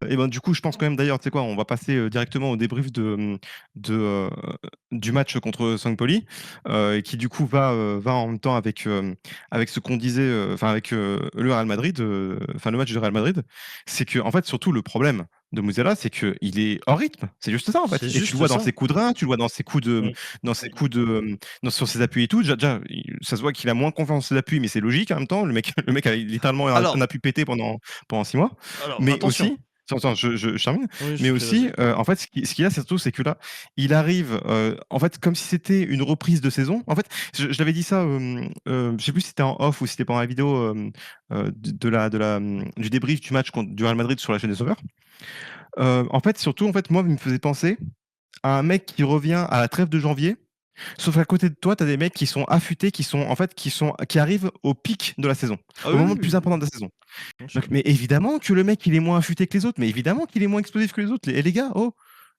Et ben, du coup, je pense quand même, d'ailleurs, tu sais quoi, on va passer directement au débrief de, euh, du match contre Saint-Pauli, et qui, du coup, va en même temps avec ce qu'on disait, enfin, avec le Real Madrid, enfin, le match du Real Madrid. C'est que, en fait, surtout, le problème de Musiala, c'est qu'il est hors rythme. C'est juste ça, en fait. C'est Et tu le juste vois dans ça. ses coups de rein, tu le vois dans ses coups de, mm. dans ses coups de, sur ses appuis et tout. Déjà, ça se voit qu'il a moins confiance en ses appuis, mais c'est logique en même temps. Le mec a littéralement un Alors, appui pété pendant 6 mois. alors, Mais attention. aussi, attends, je termine. Oui, je Mais t'en prie, aussi, vas-y. en fait, ce qu'il y a surtout, c'est que là, il arrive, en fait, comme si c'était une reprise de saison. En fait, je l'avais dit ça, je sais plus si c'était en off ou si c'était pendant la vidéo du débrief du match du Real Madrid sur la chaîne des Sauveurs. En fait, surtout, en fait, moi, il me faisait penser à un mec qui revient à la trêve de janvier. Sauf qu'à côté de toi, tu as des mecs qui sont affûtés, qui arrivent au pic de la saison, Ah au oui, moment oui, le plus oui. important de la saison. Non, je suis Donc, mais évidemment que le mec, il est moins affûté que les autres, mais évidemment qu'il est moins explosif que les autres. Les gars, oh,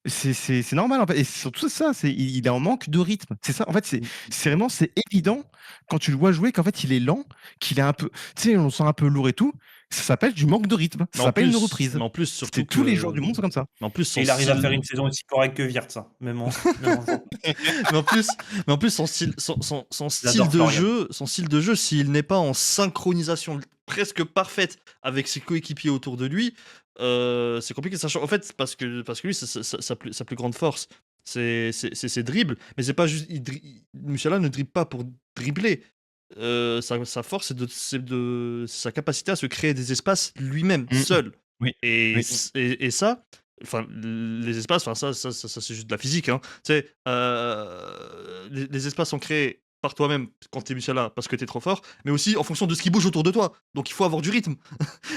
c'est normal en fait. Et surtout c'est ça, il est en manque de rythme. C'est ça, en fait, c'est évident quand tu le vois jouer qu'en fait il est lent, qu'il est un peu, tu sais, on le sent un peu lourd et tout. Ça s'appelle du manque de rythme. Ça s'appelle une reprise. Mais en plus, surtout C'est tous les joueurs que. du monde sont comme ça. Mais en plus, Et son il arrive à style. faire une saison aussi correcte que Wirtz, hein, même en jouant. mais en plus, mais en plus son style J'adore de Florian. jeu, s'il n'est pas en synchronisation presque parfaite avec ses coéquipiers autour de lui, c'est compliqué. En fait, parce que lui, sa plus grande force, c'est ses dribbles. Mais c'est pas juste. Musiala ne dribble pas pour dribbler. Sa force, c'est sa capacité à se créer des espaces lui-même, Mm. seul. Oui, Et, oui. et ça, enfin, les espaces, enfin, ça c'est juste de la physique. Hein. Tu sais, les espaces sont créés par toi-même quand t'es Musiala parce que t'es trop fort, mais aussi en fonction de ce qui bouge autour de toi. Donc il faut avoir du rythme.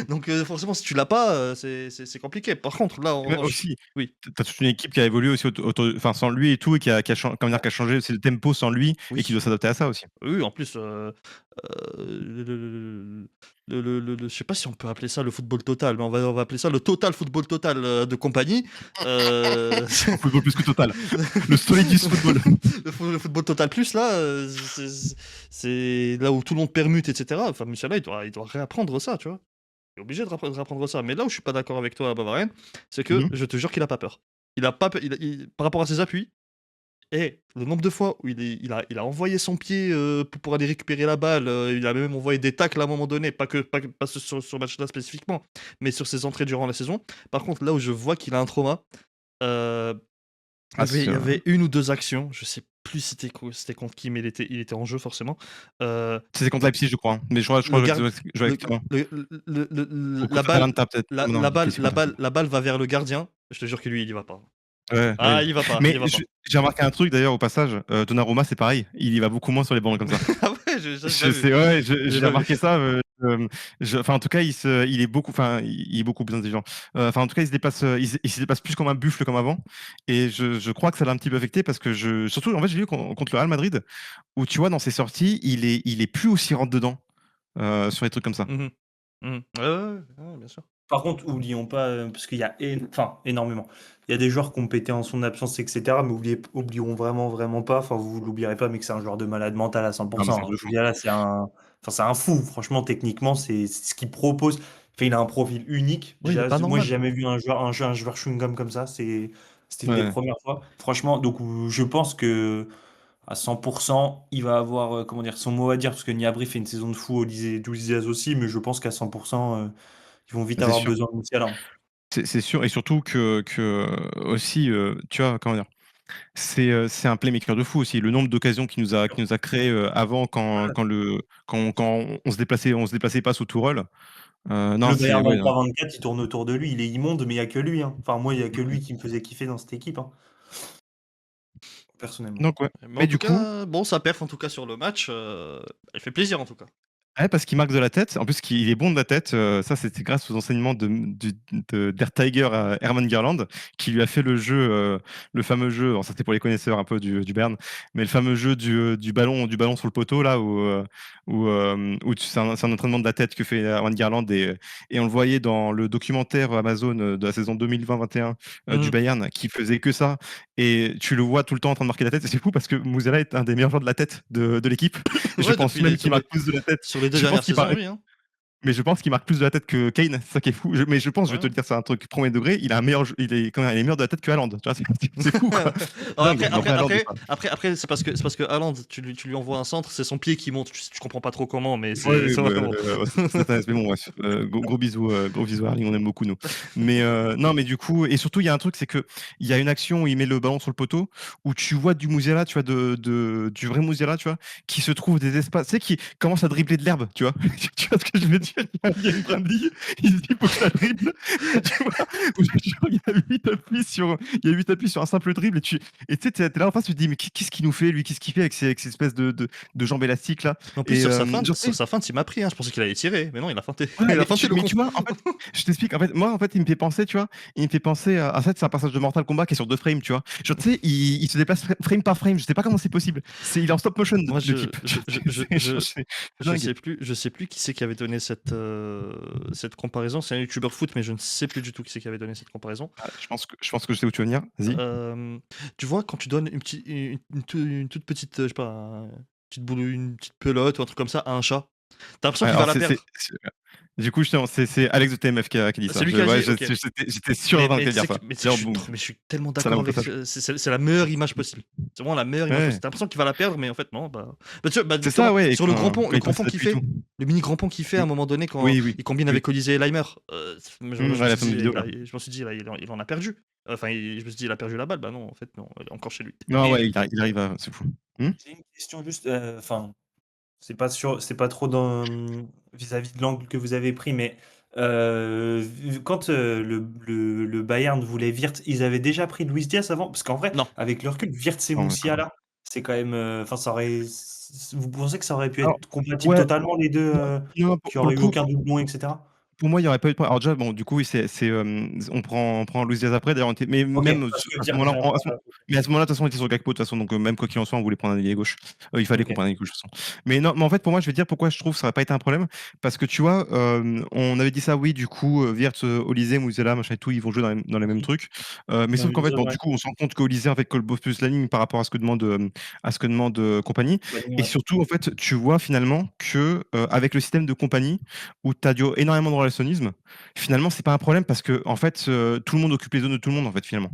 Donc forcément, si tu l'as pas, c'est compliqué. Par contre, là, Mais aussi, oui, tu as toute une équipe qui a évolué aussi enfin, sans lui et tout, et comment dire, qui a changé aussi le tempo sans lui, et qui oui. doit s'adapter à ça aussi. Oui, en plus, je sais pas si on peut appeler ça le football total, mais on va appeler ça le total football total de compagnie. Football plus que total. Le Solidus football. Le football total plus, là, c'est là où tout le monde permute, etc. Enfin, Musiala, il doit réapprendre ça, tu vois. Il est obligé de réapprendre ça. Mais là où je suis pas d'accord avec toi, Bavarian, c'est que Mhm. je te jure qu'il a pas peur. Il a pas peur, par rapport à ses appuis, et le nombre de fois où il a envoyé son pied pour aller récupérer la balle, il a même envoyé des tacles à un moment donné, pas sur ce match-là spécifiquement, mais sur ses entrées durant la saison. Par contre, là où je vois qu'il a un trauma, euh, Ah, il y avait une ou deux actions, je sais plus c'était contre qui, mais il était en jeu forcément. Euh, c'était contre Leipzig, je crois, hein. Mais je crois le que garde, je vois le, exactement. le- Ou la contre balle, Atalanta, peut-être. la, Non, la balle, c'est la contre. balle, la balle va vers le gardien. Je te jure que lui, il y va pas. Ouais, Ah, ouais. il va pas, Mais il va pas. j'ai remarqué un truc d'ailleurs au passage. Donnarumma, c'est pareil. Il y va beaucoup moins sur les ballons comme ça. Ah ouais, j'ai pas vu. Ouais, J'ai j'ai pas vu. remarqué ça. Enfin, en tout cas, il est beaucoup, enfin, il est beaucoup plus intelligent. Enfin, en tout cas, il se déplace plus comme un buffle comme avant. Et je crois que ça l'a un petit peu affecté parce que surtout, en fait, j'ai vu contre le Real Madrid où tu vois dans ses sorties, il est plus aussi rentre dedans sur les trucs comme ça. Mhm. Mhm. Ouais, bien sûr. Par contre, oublions pas, parce qu'il y a enfin, énormément. Il y a des joueurs qui ont pété en son absence, etc. Mais oublions vraiment, vraiment pas, enfin, vous l'oublierez pas, mais que c'est un joueur de malade mental à Ah, mais c'est un 100%. truc de fou. Là, c'est un fou. Franchement, techniquement, c'est ce qu'il propose. Enfin, il a un profil unique. Oui, il est pas Moi, j'ai normal. jamais vu un joueur chewing-gum comme ça. C'était une des Ouais. premières fois. Franchement, donc, je pense que à 100%, il va avoir, comment dire, son mot à dire, parce que Niabri fait une saison de fou, Diaz aussi, mais je pense qu'à 100%, ils vont vite C'est avoir sûr. besoin de Musiala. C'est sûr. Et surtout que aussi, tu vois, comment dire. C'est un playmaker de fou aussi. Le nombre d'occasions qu'il nous a créé avant quand on se déplaçait pas sous Tourelle. Non, Le c'est Bayern ouais, non. 23-24, il tourne autour de lui. Il est immonde, mais il n'y a que lui, hein. Enfin, moi, il n'y a que Mmh. lui qui me faisait kiffer dans cette équipe, hein, personnellement. Donc ouais. Mais en Mais tout du coup, cas, bon, sa perf en tout cas sur le match, elle fait plaisir en tout cas. ouais, parce qu'il marque de la tête. En plus, qu'il est bon de la tête. Ça, c'était grâce aux enseignements d'Air Tiger à Herman Garland, qui lui a fait le jeu, le fameux jeu. Alors, ça, c'était pour les connaisseurs un peu du Bern, mais le fameux jeu du ballon sur le poteau, là, c'est un entraînement de la tête que fait Herman Garland. Et on le voyait dans le documentaire Amazon de la saison 2020-21 du Mmh. Bayern, qui faisait que ça. Et tu le vois tout le temps en train de marquer la tête. Et c'est fou parce que Musiala est un des meilleurs joueurs de la tête de l'équipe. Et je Ouais, pense depuis même les qu'il marque plus de la tête. sur les 2 Je pense dernières qu'il saisons, marque, oui, hein. mais je pense qu'il marque plus de la tête que Kane, c'est ça qui est fou. Mais je pense, je vais te Ouais. le dire, c'est un truc premier degré. Il a un meilleur, il est quand même, il est meilleur de la tête que Haaland. Tu vois, c'est fou quoi. C'est Alors dingue. Mais après Haaland, après, c'est parce que Haaland, tu lui envoies un centre, c'est son pied qui monte. Tu comprends pas trop comment, mais ouais, c'est vraiment. mais bon, bref. Gros bisous à Erling, on aime beaucoup nous. Mais non, mais du coup, et surtout, il y a un truc, c'est que il y a une action où il met le ballon sur le poteau, où tu vois du Musiala, tu vois, du vrai Musiala, tu vois, qui se trouve des espaces, tu sais, qui commence à dribbler de l'herbe, tu vois. Tu vois ce que je veux dire? Il y a une brindille, il se dit, faut que je la dribble, tu vois. Où genre, il y a 8 appuis sur un simple dribble, et tu sais, t'es là en face, tu te dis, mais qu'est-ce qu'il nous fait, lui, qu'est-ce qu'il fait avec ces espèces de jambes élastiques là? En plus, Et sur genre, tu sais, sa feinte, il m'a pris, hein. Je pensais qu'il allait tirer, mais non, il a feinté. ouais, Il a feinté le mais con. tu vois, en fait, je t'explique. En fait, moi, en fait, il me fait penser, tu vois, il me fait penser à, en fait, c'est un passage de Mortal Kombat qui est sur 2 frames, tu vois. Genre, tu sais, il se déplace frame par frame. Je sais pas comment c'est possible. Il est en stop motion, Moi, le type. je sais plus qui c'est qui avait donné cette comparaison. C'est un youtubeur foot, mais je ne sais plus du tout qui c'est qui avait donné cette comparaison. Je pense que je sais où tu veux venir. Vas-y. Tu vois, quand tu donnes une toute petite, je sais pas, petite boule, une petite pelote ou un truc comme ça à un chat, t'as l'impression qu'il va Alors, la perdre. du coup, justement, c'est Alex de TMF qui a dit ça. C'est lui qui a dit, ok. J'étais sûr Mais, d'entendre mais, qu'il tu allait sais dire que, ça. mais, tu sais que D'ailleurs, boum. mais je suis tellement Ça l'a d'accord mon avec passage. c'est la meilleure image possible. C'est vraiment la meilleure image Ouais. possible. T'as l'impression qu'il va la perdre, mais en fait, non. Tu vois, C'est justement, ça, ouais. Et sur le grand pont, quand le il grand passe pont la qu'il pluie et fait, tout. le mini grand pont qu'il fait à un moment donné quand Oui, oui. il combine Oui. avec Colisée et Leimer, je me Ouais, la suis fin de dit, vidéo, là. je me suis dit, là, il en a perdu. Enfin, je me suis dit, il a perdu la balle. Bah non, en fait, non, elle est encore chez lui. Non, Et ouais, il arrive à. C'est fou. j'ai une question juste, enfin, c'est pas trop vis-à-vis de l'angle que vous avez pris, mais quand le Bayern voulait Wirtz, ils avaient déjà pris Luis Diaz avant? Parce qu'en vrai, Non. avec le recul, Wirtz et Non, d'accord. Musiala, c'est quand même. Enfin, vous pensez que ça aurait pu Alors, être compatible ouais, totalement, les deux, non, non, qu'il n'y pour le aurait eu coup, aucun doublon, etc.? pour moi, il y aurait pas eu de problème. Alors déjà, bon, du coup, oui, on prend Luis Diaz après. D'ailleurs, mais Ok, même parce que à ce dire moment-là, déjà. mais à ce moment-là, de toute façon, on était sur Gakpo, de toute façon, donc même quoi qu'il en soit, on voulait prendre un ailier gauche. Il fallait qu'on Ok. prenne un ailier gauche, de toute façon. Mais non, mais en fait, pour moi, je vais te dire pourquoi je trouve que ça n'aurait pas été un problème. Parce que tu vois, on avait dit ça, oui, du coup, Wirtz, Olysée, Musiala, machin et tout, ils vont jouer dans les mêmes trucs. Mais Dans sauf les qu'en fait, zones, bon, ouais. du coup, on se rend compte qu'Olysée, avec Colbo plus la ligne par rapport à ce que demande compagnie. Compagnie, Et ouais. surtout, en fait, tu vois finalement que avec le système de compagnie, où tu as énormément de relationnisme, finalement, c'est pas un problème parce que en fait, tout le monde occupe les zones de tout le monde en fait finalement.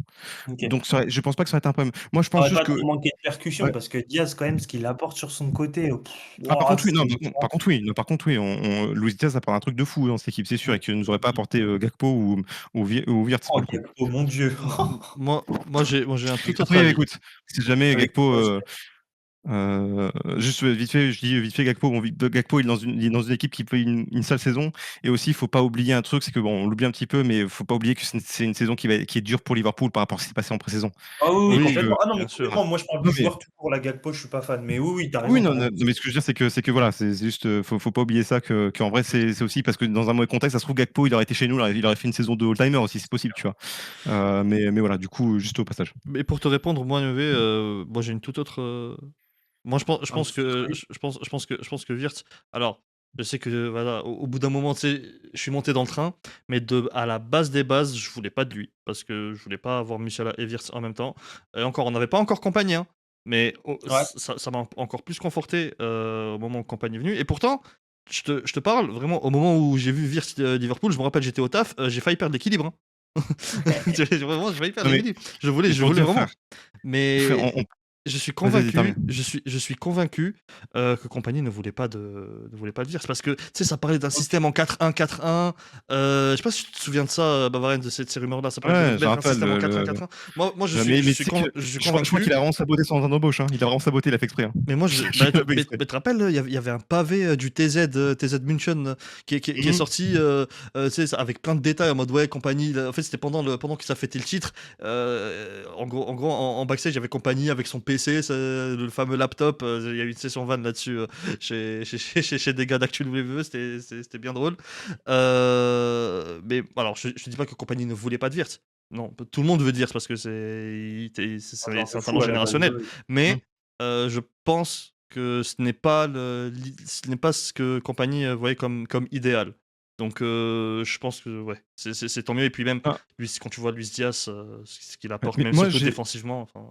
Ok. Donc je pense pas que ça va être un problème. Moi, je Ça pense aurait juste pas que trop manqué de percussion ouais. parce que Diaz, quand même, ce qu'il apporte sur son côté, Par ouah, contre oui, non, c'est. par contre oui, Luis Diaz apporte un truc de fou dans cette équipe, c'est sûr, et qu'il nous aurait pas apporté Gakpo ou Wirtz Oh, pour le coup. oh mon Dieu. Moi, j'ai un tout autre Après, avis. écoute, si jamais Avec Gakpo juste vite fait, je dis vite fait Gakpo. Bon, Gakpo, il est dans une équipe qui fait une seule saison. Et aussi, il faut pas oublier un truc, c'est que bon, on l'oublie un petit peu, mais il faut pas oublier que c'est une saison qui est dure pour Liverpool par rapport à ce qui s'est passé en pré-saison. Ah oui, oui, Donc, Oui, complètement. Ah non, mais bien sûr. complètement. Moi, je parle non, du mais joueur tout court, la Gakpo, je suis pas fan. Mais oui, oui, t'as oui, raison, non, t'as non, raison. mais ce que je veux dire, c'est que voilà, c'est juste, faut pas oublier ça, qu'en vrai, c'est aussi parce que dans un mauvais contexte, ça se trouve, Gakpo, il aurait été chez nous, il aurait fait une saison de all-timer aussi, c'est possible, tu vois. Mais voilà, du coup, juste au passage. Mais pour te répondre, moi j'ai une toute autre. Moi, je Un pense petit autre que avis. je pense que Wirtz. Alors, je sais que voilà, au bout d'un moment, tu sais, je suis monté dans le train, mais à la base des bases, je voulais pas de lui parce que je voulais pas avoir Musiala et Wirtz en même temps. Et encore, on n'avait pas encore Compagnie, hein, mais Ouais. ça m'a encore plus conforté au moment où Compagnie est venu. Et pourtant, je te parle vraiment au moment où j'ai vu Wirtz Liverpool, je me rappelle, j'étais au taf, j'ai failli perdre l'équilibre, hein. Vraiment, j'ai failli perdre Non, mais l'équilibre. Je voulais pour dire, vraiment, frère, mais on Je suis Vas-y, termine. convaincu, je suis convaincu que Compagnie ne voulait pas le dire. C'est parce que, tu sais, ça parlait d'un système en 4-1-4-1. Je sais pas si tu te souviens de ça, Bavarian, de ces rumeurs-là. Ça parlait Ouais, de je mettre un rappelle système en 4-1-4-1. Moi, mais tu sais que je suis je crois qu'il convaincu. a vraiment saboté son embauche, hein. Il a vraiment saboté, il a fait exprès, hein. Mais moi, Il a fait exprès. mais tu te rappelles, il y avait un pavé du TZ München qui est Mmh. sorti, tu sais, avec plein de détails en mode ouais, Compagnie. En fait, c'était pendant que ça fêtait le titre. En backstage, il y avait Compagnie avec son PC, le fameux laptop. Il y a eu une session van là-dessus chez des gars d'Actu WWE. C'était bien drôle. Mais alors, je dis pas que Compagnie ne voulait pas de Wirtz. Non, tout le monde veut dire parce que c'est un talent Fou à la base, générationnel. ouais. Mmh. Mais je pense que ce n'est pas ce que Compagnie voyait comme idéal. Donc je pense que ouais, c'est tant mieux. Et puis même, Ah, quand tu vois Luis Diaz, ce qu'il apporte, mais même surtout défensivement. Enfin,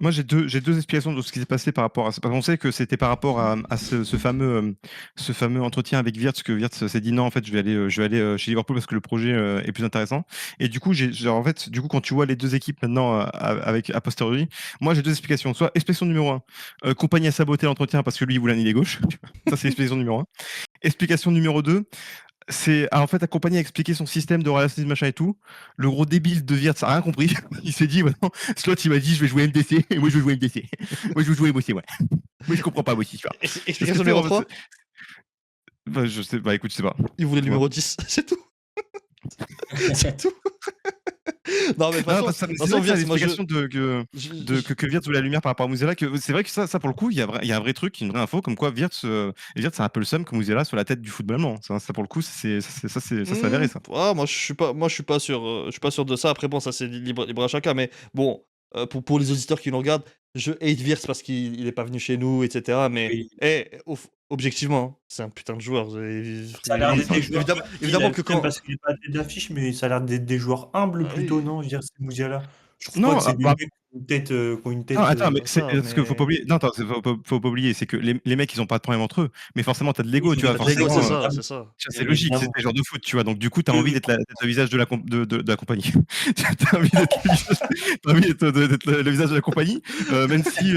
moi, j'ai 2 explications de ce qui s'est passé par rapport à ça. Parce qu'on sait que c'était par rapport à ce fameux entretien avec Wirtz, que Wirtz s'est dit: «Non, en fait, je vais aller, chez Liverpool parce que le projet, est plus intéressant» et du coup, en fait, du coup, quand tu vois les 2 équipes maintenant, avec a posteriori, moi, j'ai 2 explications. Soit explication numéro 1, Compagnie a saboté l'entretien parce que lui, il voulait un ailier gauche. Ça, c'est l'explication numéro 1. Explication numéro 2, en fait, accompagné à expliquer son système de racisme, machin et tout. Le gros débile de Wirtz a rien compris. Il s'est dit, ouais, non, Slot, il m'a dit, je vais jouer MDC. Et moi, je vais jouer MDC. Moi, je veux jouer MDC, ouais. Moi, je comprends pas, moi aussi, tu vois. Parce que, explication tu sais, numéro en fait, 3, bah, je sais, bah, écoute, je sais pas. il voulait le Dis-moi. numéro 10, c'est tout. C'est tout. Non, mais de toute Non, façon, parce que de toute c'est vrai façon, que ça, Wirtz, moi l'explication que Wirtz voulait la lumière par rapport à Mouziela, que c'est vrai que ça, pour le coup, il y a un vrai truc, une vraie info, comme quoi Wirtz a un peu le seum que Mouziela soit la tête du football allemand. Ça, pour le coup, ça s'est avéré, ça. moi je suis pas sûr, je suis pas sûr de ça. Après bon, ça c'est libre à chacun, mais bon, pour les auditeurs qui nous regardent, je hate Wirtz parce qu'il est pas venu chez nous, et cetera. Mais Oui. objectivement, hein, c'est un putain de joueur. Ça a l'air d'être des joueurs Évidemment que même quand, parce qu'il est pas tête d'affiche, mais ça a l'air d'être des joueurs humbles ah plutôt, oui, non? Je veux dire, ces Musiala. Je trouve pas Non, que c'est des mecs qui ont une non, tête, attends, mais c'est c'est ça, ce qu'il faut pas mais oublier. Non, attends, faut pas oublier, c'est que les mecs, ils ont pas de problème entre eux, mais forcément, tu as de oui, l'ego, tu mais vois? parce que Lego, c'est c'est Forcément, ça, évidemment, c'est ça. c'est logique, c'est évidemment. des joueurs de foot, tu vois? Donc du coup, tu as Oui, envie oui, d'être le visage de la compagnie. Tu as envie d'être le visage tu envie d'être le visage de la compagnie, même si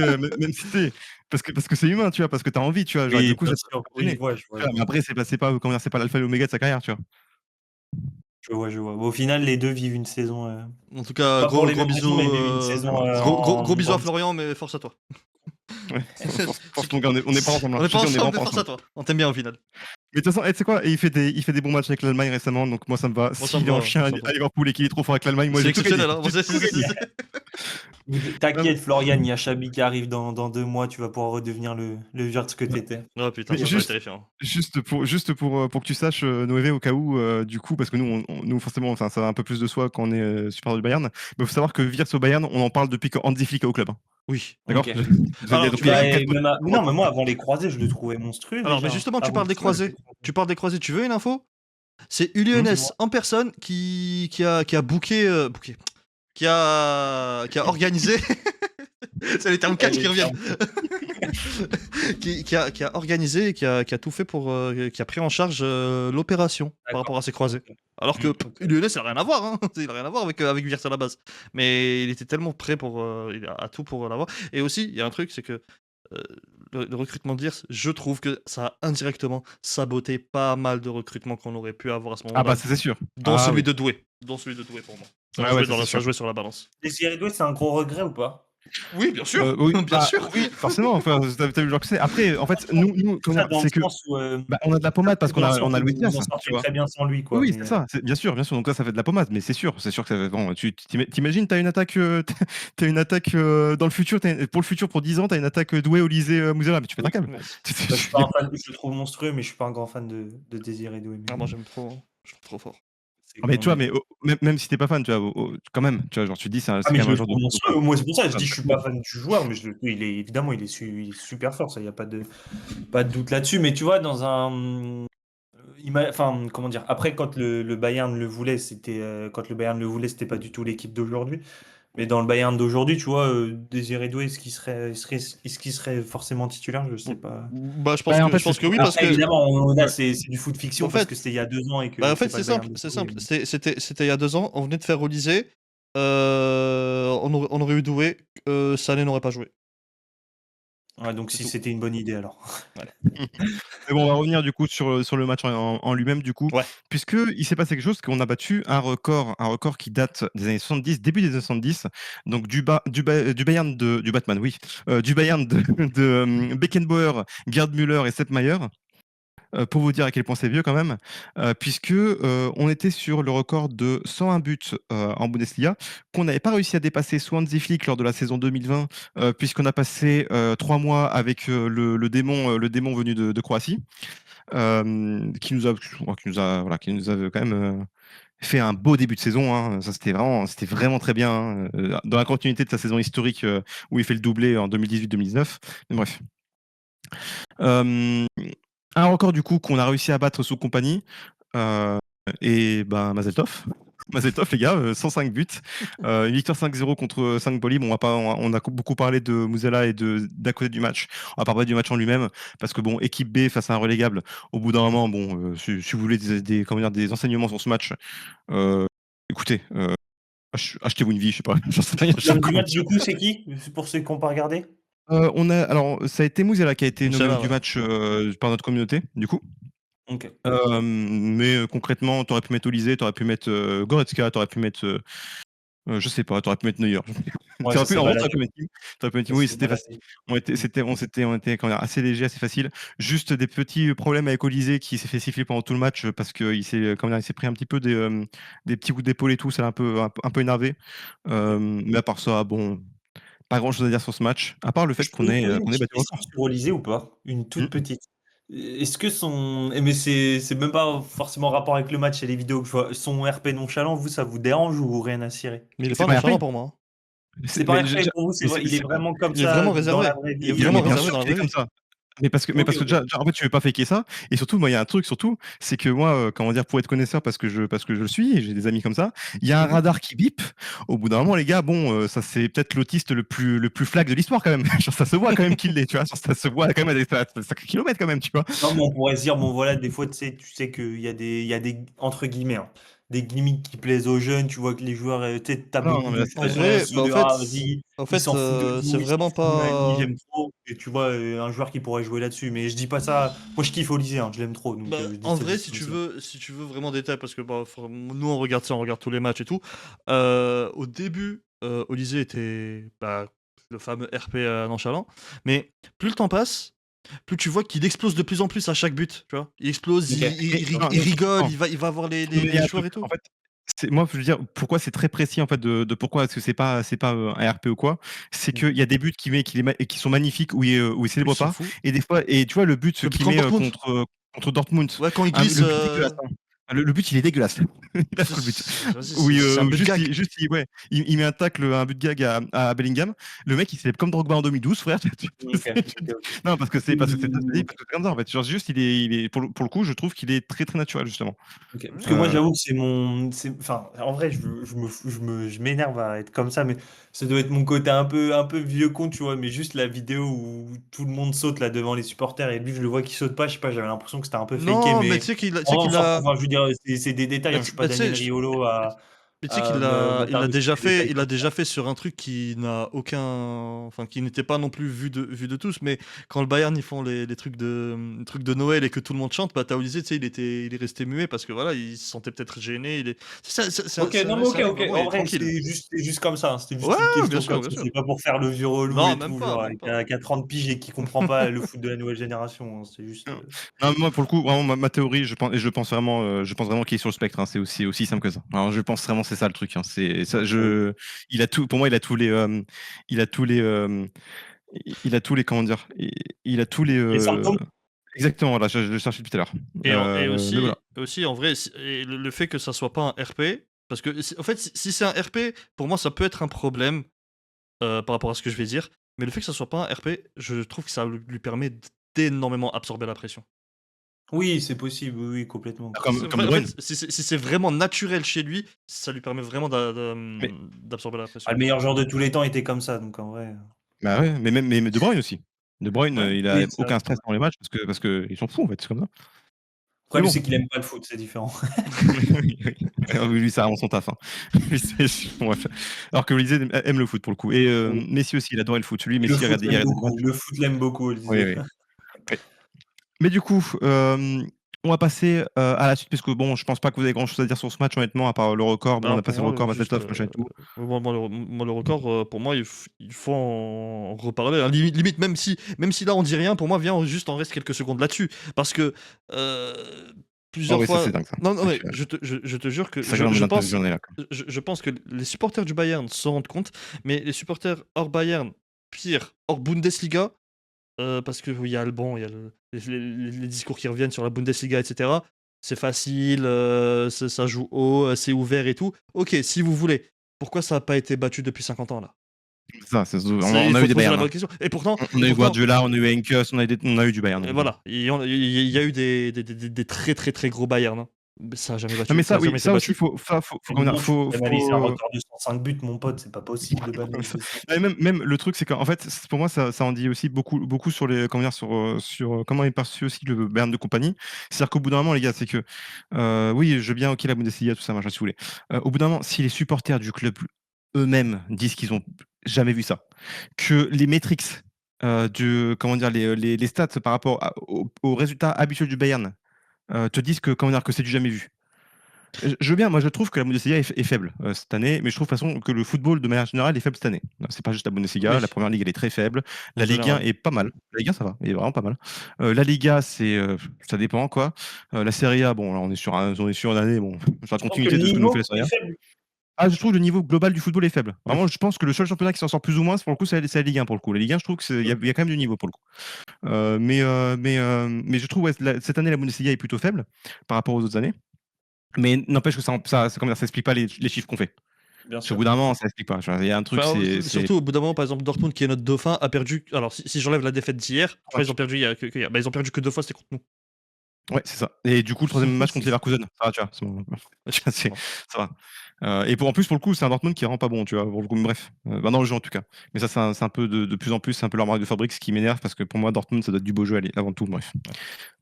tu parce que c'est humain, tu vois? Parce que tu as envie, tu vois? Genre, du oui, coup, bien ça te sûr. fait Oui, gêner, je vois, tu vois? Mais après, comment dire? C'est pas l'alpha et l'oméga de sa carrière, tu vois? je vois, je vois. Au final, les 2 vivent une saison, En tout cas, pas pour les gros mêmes raisons, bisous, mais vivent une saison, gros bisous en à Florian, mais force à toi. Ouais, force mon gars, on est pas ensemble, hein. On est Je te pas dis, on est ensemble, vraiment mais pas force à ensemble. toi. On t'aime bien au final. Mais de toute façon, tu sais quoi? Et il fait des bons matchs avec l'Allemagne récemment, donc moi ça me va. Moi ça me S'il est va, en chien moi ça me va. à Liverpool et qu'il est trop fort avec l'Allemagne, moi C'est j'ai tout gagné. exceptionnel, hein. J'ai tout gagné. Non, T'inquiète, Florian, il y a Chabi qui arrive dans 2 mois, tu vas pouvoir redevenir le Wirtz que tu étais. Oh putain, mais ça serait terrifiant. juste pour que tu saches, Noévé, au cas où, du coup, parce que nous forcément, enfin, ça va un peu plus de soi quand on est supporter du Bayern. Mais faut savoir que Wirtz au Bayern, on en parle depuis que Hansi Flick est au club, hein. Oui. D'accord? OK. Donc Alors, il y a Bah, quand même 4 même mais non, mais moi, avant les croisés, je le trouvais monstrueux mais déjà. justement, Avant qu'il soit avec les croisés. Tu parles des croisés, tu veux une info? C'est Uli Hoeneß Dis-moi. en personne qui a booké, qui a organisé. C'est les termes catch qui reviennent. Qui a organisé et qui a tout fait pour, qui a pris en charge l'opération par D'accord. rapport à ces croisés. Alors que OK. Lyonnais, ça n'a rien à voir, hein. Il n'a rien à voir avec Wirtz à la base. Mais il était tellement prêt il a tout pour l'avoir. Et aussi, il y a un truc, c'est que le recrutement de Wirtz, je trouve que ça a indirectement saboté pas mal de recrutements qu'on aurait pu avoir à ce Ah moment-là, bah ça c'est sûr. dont Ah celui oui. de Doué. Dont celui de Doué pour moi. Ouais, ouais, ça c'est Ça a sûr. joué sur la balance. Désiré Doué, c'est un gros regret ou pas? Oui, bien sûr, Oui, bien sûr. oui, forcément, enfin, tu vu le genre que c'est. Après, en fait, nous, comment Ça dire? dans le C'est que, sens où, bah, on a de la pommade parce qu'on dans le a sens où Luis vous vous Diaz, en tu sortez vois? très bien sans lui, Oui, quoi, oui, mais c'est ça, bien sûr, donc là, ça fait de la pommade, mais c'est sûr que ça fait bon, tu imagines, tu as une attaque, tu une attaque, dans le futur, pour le futur, pour 10 ans, tu as une attaque, Doué, Olysée, Musiala, mais tu pètes un câble. Ouais. bah, je suis pas un fan, je le trouve monstrueux, mais je suis pas un grand fan de Désiré Doué, mais Ah, moi j'aime trop, hein. Je trouve trop fort. c'est Ah mais quand tu vois, même mais même si tu es pas fan, tu vois, quand même, tu vois, genre, tu te dis, ah c'est mais quand je même un le joueur trouve de fou. monstrueux. Moi, c'est pour ça que je dis je suis pas fan du joueur, mais je le il est évidemment, il est super fort, ça, il y a pas de doute là-dessus, mais tu vois, dans un enfin, comment dire? Après, quand le Bayern le voulait, quand le Bayern le voulait, c'était pas du tout l'équipe d'aujourd'hui. Mais dans le Bayern d'aujourd'hui, tu vois, Désiré Doué, est-ce qu'il serait forcément titulaire? Je sais pas. Bah, Bah, en fait, je pense c'est que oui, parce Après, que évidemment, ouais. c'est du foot en fiction parce que fait, c'était il y a 2 ans et bah, que en fait, c'est pas le Bayern c'est d'aujourd'hui. simple. C'était il y a 2 ans, on venait de faire Olysée, on aurait eu Doué, Sané n'aurait pas joué. Ouais, donc C'est si tout. c'était une bonne idée alors. Mais bon, on va revenir du coup sur le match en lui-même du coup, Ouais. puisque il s'est passé quelque chose, qu'on a battu un record qui date des années 70, début des années 70, donc du Bayern du Batman, oui, du Bayern Beckenbauer, Gerd Müller et Sepp Maier. Pour vous dire à quel point c'est vieux quand même, puisque on était sur le record de 101 buts en Bundesliga, qu'on n'avait pas réussi à dépasser sous Hansi Flick lors de la saison 2020, puisqu'on a passé 3 mois avec le démon venu de Croatie, qui nous a quand même fait un beau début de saison, hein. Ça, c'était vraiment très bien, hein, dans la continuité de sa saison historique où il fait le doublé en 2018-2019. Mais bref. Euh, un record du coup qu'on a réussi à battre sous compagnie. Et ben Mazel Tov. Mazel Tov les gars, 105 buts. Une victoire 5-0 contre 5 Boli. Bon, on a beaucoup parlé de Mouzela et d'à côté du match. On va pas parler du match en lui-même parce que bon, équipe B face à un relégable, au bout d'un moment, bon, si vous voulez comment dire, des enseignements sur ce match, écoutez, achetez-vous une vie, je sais pas. J'en sais rien, je sais L'homme pas du comment match, dire. du coup, c'est qui? Pour ceux qui n'ont pas regardé? Alors, ça a été Mouzela qui a été nommé homme Moussala, du ouais. match par notre communauté, du coup. Ok. Mais concrètement, t'aurais pu mettre Olysée, t'aurais pu mettre Goretzka, t'aurais pu mettre, je sais pas, t'aurais pu mettre Neuer. Ouais, ça s'est En vrai, baladé. t'aurais pu mettre, Ça oui, s'est c'était facile. baladé. On était comment dire, assez léger, assez facile. Juste des petits problèmes avec Olysée qui s'est fait siffler pendant tout le match parce qu'il s'est, comment dire, il s'est pris un petit peu des petits coups d'épaule et tout, ça l'a un peu énervé. Ok. Mais à part ça, bon, pas grand chose à dire sur ce match, à part le fait Je peux vous poser une qu'on ait petite battu le question record. sur Olysée ou pas? Une toute Hmm. petite. Est-ce que son. Mais c'est même pas forcément rapport avec le match et les vidéos que je vois. Son RP nonchalant, vous, ça vous dérange ou rien à cirer? Mais il est C'est pas pas nonchalant RP. pour moi, hein. C'est pas Mais, RP pour vous, c'est mais vrai, il est vraiment comme Il est ça vraiment dans la réservé. vraie Il est vie. vraiment mais bien réservé sûr dans la qu'il est vraie comme vie. ça. Mais Ok, parce que ok. déjà, en fait, tu veux pas faker ça. Et surtout, moi, il y a un truc, surtout, c'est que moi, comment dire, pour être connaisseur, parce que je le suis, et j'ai des amis comme ça, il y a un Mhm. radar qui bip. Au bout d'un moment, les gars, bon, ça, c'est peut-être l'autiste le plus flag de l'histoire, quand même. Genre, ça se voit quand même qu'il l'est, tu vois. Genre, ça se voit quand même à des sacrés kilomètres, quand même, tu vois. Non, mais on pourrait se dire, bon voilà, des fois, tu sais qu'il y a entre guillemets, hein, des gimmicks qui plaisent aux jeunes, tu vois que les joueurs, tu sais, t'as Non, beaucoup non, mais de là, En pression vrai, là-dessus, de ah, vas-y, il s'en fout de c'est nous, il s'en vraiment fout de ma vie, pas. j'aime trop. Et tu vois, un joueur qui pourrait jouer là-dessus, mais je dis pas ça, moi je kiffe Olysée, hein, je l'aime trop, donc Bah, je dis en ça vrai, juste comme ça. si tu veux vraiment détail, parce que bah, nous on regarde ça, on regarde tous les matchs et tout. Au début, Olysée était bah, le fameux RP nonchalant, mais plus le temps passe, plus tu vois qu'il explose de plus en plus à chaque but, tu vois. Il explose, Ok. non, il rigole, non, il va voir non, mais il y les a un joueurs truc, et tout. en fait, moi, je veux dire, pourquoi c'est très précis, en fait, de pourquoi est-ce que c'est pas un RP ou quoi. C'est Mm. qu'il y a des buts qu'il met, qui sont magnifiques, où il Où il célèbre s'en pas. fout. Et des fois, et tu vois, le but Le but qu'il contre met Dortmund. contre Dortmund, Ouais, quand il glisse, le but dégueulasse, hein. Le but, il est dégueulasse. Il a le but. vas-y, Oui, c'est un but de gag. ouais, il met un tacle, un but de gag à Bellingham. Le mec, il célèbre comme Drogba en 2012, frère. Ok, ok, ok. Non, parce que c'est parce que c'est Mm. parce que c'est comme ça, en fait. Genre, juste, il est pour le coup, je trouve qu'il est très très naturel, justement. Ok. Parce que moi, Euh, j'avoue que enfin, en vrai, je m'énerve à être comme ça, mais ça doit être mon côté un peu vieux con, tu vois. Mais juste la vidéo où tout le monde saute là devant les supporters et lui, je le vois qui saute pas, je sais pas, j'avais l'impression que c'était un peu faké, Non, mais mais tu sais en qu'il sorte, a. enfin, je veux dire, c'est des détails, hein, je suis pas Tu sais, Daniel Riolo mais tu sais à il l'a m'attarder sur déjà des détails fait, comme ça. sur un truc qui n'a aucun, enfin qui n'était pas non plus vu de tous. Mais quand le Bayern ils font les trucs de Noël et que tout le monde chante, bah t'as Olysée, tu sais, il est resté muet parce que voilà, il se sentait peut-être gêné. Ok, non, mais ok, c'est un mec ok. vraiment, il En est vrai, tranquille. c'était juste comme ça, hein. C'était Ouais, juste une bien question sûr, comme bien ça. sûr. C'est pas pour faire le vieux relou Non, et tout, genre, même pas. qui a 30 piges et qui comprend pas le foot de la nouvelle génération, hein. C'est juste. Non, non, moi, pour le coup, vraiment, ma théorie, je pense vraiment qu'il est sur le spectre, hein. C'est aussi simple que ça. Alors, je pense vraiment que c'est ça le truc, hein. C'est ça, Ok. il a tout, pour moi, il a tous les, il a tous les, comment dire, il a tous les, Les symptômes? exactement, là, je le cherchais depuis tout à l'heure. Mais voilà. Aussi, en vrai, et le fait que ça soit pas un RP, parce que en fait, si c'est un RP, pour moi, ça peut être un problème par rapport à ce que je vais dire. Mais le fait que ça soit pas un RP, je trouve que ça lui permet d'énormément absorber la pression. Oui, c'est possible, oui, oui, complètement. Comme De En Bruyne. fait, si c'est vraiment naturel chez lui, ça lui permet vraiment Mais, d'absorber la Ah, pression. le meilleur joueur de tous les temps était comme ça, donc en vrai. bah ouais, mais De Bruyne aussi. De Bruyne, Ouais, il a oui, c'est vrai, aucun c'est stress vrai. dans les matchs parce que ils sont fous, en fait, c'est comme ça. Après, Mais lui, bon. c'est qu'il aime pas le foot, c'est différent. Oui, lui, ça vraiment son taf. Hein. Lui, bon, bref. Alors que Olysée aime le foot pour le coup. Et Oui. Messi aussi, il adorait le foot. Lui, Le Messi, foot il l'aime regardait des beaucoup. matchs. Le foot l'aime beaucoup, Oui, Olysée. oui. Oui. Mais du coup, on va passer à la suite, parce que bon, je pense pas que vous avez grand chose à dire sur ce match, honnêtement, à part le record. Bon, on Alors a pour passé le moi, record, juste, Mazeltov, machin et tout. moi, le record, pour moi, il faut en reparler. Hein. Limite, même si là on dit rien, pour moi, viens, juste en reste quelques secondes là-dessus. Parce que euh, Oh plusieurs oui, ça fois. c'est dingue ça. Non, non, Ouais, mais je te jure que c'est ça que je l'interview pense, j'en ai là. je pense que les supporters du Bayern s'en rendent compte, mais les supporters hors Bayern, pire, hors Bundesliga, parce que oui, il y a le bon, il y a les discours qui reviennent sur la Bundesliga, etc. C'est facile, ça joue haut, c'est ouvert et tout. Ok, si vous voulez. Pourquoi ça n'a pas été battu depuis 50 ans là? Ça, Il on a faut eu se des poser la Bayern. Hein. bonne question. Et pourtant, On a eu Guardiola, on a eu Henkes, on a eu du Bayern. Donc, voilà, il y a eu des très très très gros Bayern. Hein. Mais ça n'a jamais non, mais ça ça, a oui, jamais été ça aussi, battu. faut, À un comment dire, moment, tu peux banaliser un record de 105 buts, mon pote, c'est pas possible de banaliser ça. Et même le truc, c'est qu'en fait, pour moi, ça en dit aussi beaucoup sur les, comment dire, sur comment est perçu aussi le Bayern de compagnie. C'est-à-dire qu'au bout d'un moment, les gars, c'est que, oui, je veux bien, ok, la Bundesliga, tout ça, machin, si vous voulez. Au bout d'un moment, si les supporters du club eux-mêmes disent qu'ils ont jamais vu ça, que les metrics, comment dire, les stats par rapport aux résultats habituels du Bayern, te disent que, comment dire, que c'est du jamais vu. Je veux bien, moi je trouve que la Bundesliga est faible cette année, mais je trouve de toute façon que le football de manière générale est faible cette année. C'est pas juste la Bundesliga, la Oui, première ligue elle est très faible, en la Ligue 1 général. est pas mal, la Ligue 1 ça va, elle est vraiment pas mal. La Liga ça dépend quoi. La Serie A, bon là on est sur une année, bon, sur la Je pense que continuité le de ce que nous fait la niveau Serie est A. faible. Ah, je trouve que le niveau global du football est faible. Oui. Vraiment, je pense que le seul championnat qui s'en sort plus ou moins, pour le coup, c'est la Ligue 1 pour le coup. La Ligue 1, je trouve qu'il y a quand même du niveau pour le coup. Mais je trouve ouais, cette année la Bundesliga est plutôt faible par rapport aux autres années. Mais n'empêche que comment dire, ça explique pas les chiffres qu'on fait. Bien Parce qu'au sûr. bout d'un moment, ça explique pas. Il y a un truc, Enfin, c'est. surtout au bout d'un moment, par exemple, Dortmund, qui est notre dauphin, a perdu. Alors, si j'enlève la défaite d'hier, je crois qu'ils ont perdu que hier. Bah, ils ont perdu que 2 fois, c'était contre nous. Ouais, c'est ça. Et du coup, le troisième match contre Leverkusen, ça va, tu vois. Tu vois, Bon. ça va. Et en plus, pour le coup, c'est un Dortmund qui est vraiment pas bon, tu vois. Pour le coup, bref. Dans le jeu, en tout cas. Mais ça, c'est un peu de plus en plus, c'est un peu leur marque de fabrique, ce qui m'énerve, parce que pour moi, Dortmund, ça doit être du beau jeu, allez, avant tout, bref.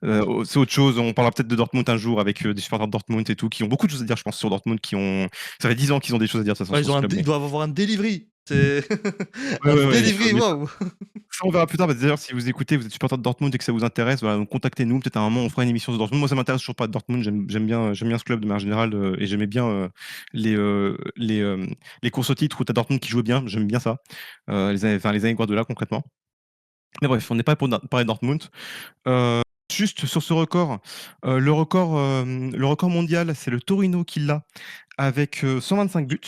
C'est autre chose. On parlera peut-être de Dortmund un jour avec des supporters de Dortmund et tout, qui ont beaucoup de choses à dire, je pense, sur Dortmund, Ça fait 10 ans qu'ils ont des choses à dire, de toute façon, Ouais, sur ce club. ils doivent avoir un delivery. C'est Ouais, un ouais, ouais, delivery, mais waouh! ça, on verra plus tard. D'ailleurs, si vous écoutez, vous êtes supporter de Dortmund et que ça vous intéresse, voilà, donc contactez-nous. Peut-être à un moment, on fera une émission sur Dortmund. Moi, ça m'intéresse toujours pas de Dortmund. J'aime bien ce club de manière générale et j'aimais bien les, euh, les, euh, les courses au titre où tu as Dortmund qui jouait bien. J'aime bien ça. Les années Guardiola, concrètement. Mais bref, on n'est pas pour parler de Dortmund. Euh, Juste sur ce record, le record mondial, c'est le Torino qui l'a avec 125 buts.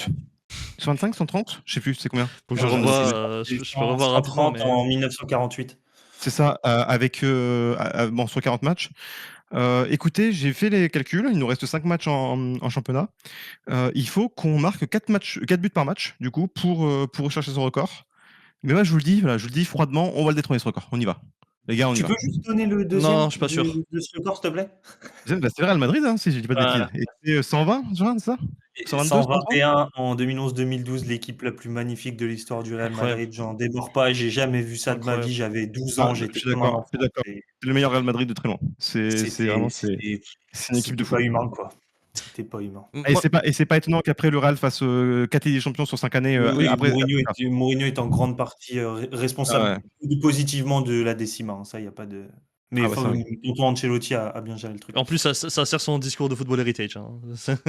125, 130? Je sais plus, c'est combien? Faut que je C'est revoie, je peux revoir rapidement, 130 mais. en 1948. C'est ça, avec bon, sur 40 matchs. Écoutez, j'ai fait les calculs. Il nous reste 5 matchs en championnat. Il faut qu'on marque 4 buts par match, du coup, pour rechercher ce record. Mais moi, je vous le dis, voilà, je vous le dis froidement, on va le détrôner ce record. On y va. Les gars, on y Tu va. peux juste donner le Non, deuxième je suis pas sûr. de ce record, s'il te plaît? Bah, c'est le Real Madrid, hein, si je dis pas de bêtises. Voilà. Et c'est 120, c'est ça? 122, 123? 121 en 2011-2012, l'équipe la plus magnifique de l'histoire du Real Incroyable. Madrid. J'en démords pas, j'ai jamais vu ça de ma vie. Incroyable. J'avais 12 Ah, ans, je j'étais suis comme un d'accord, je enfant. suis d'accord. C'est le meilleur Real Madrid de très loin. C'est C'était vraiment, c'était c'est une équipe de c'était fou. pas humain, quoi. C'était pas humain. Et Moi, c'est pas étonnant qu'après le Real fasse 4 Ligues des Champions sur 5 années. Oui, oui, Après, Mourinho est en grande partie ah responsable ouais, positivement de la décima. Hein, ça, il n'y a pas de. Mais ah ouais, ça oui. Tonton Ancelotti a bien géré le truc. en plus, ça sert son discours de football heritage. Hein.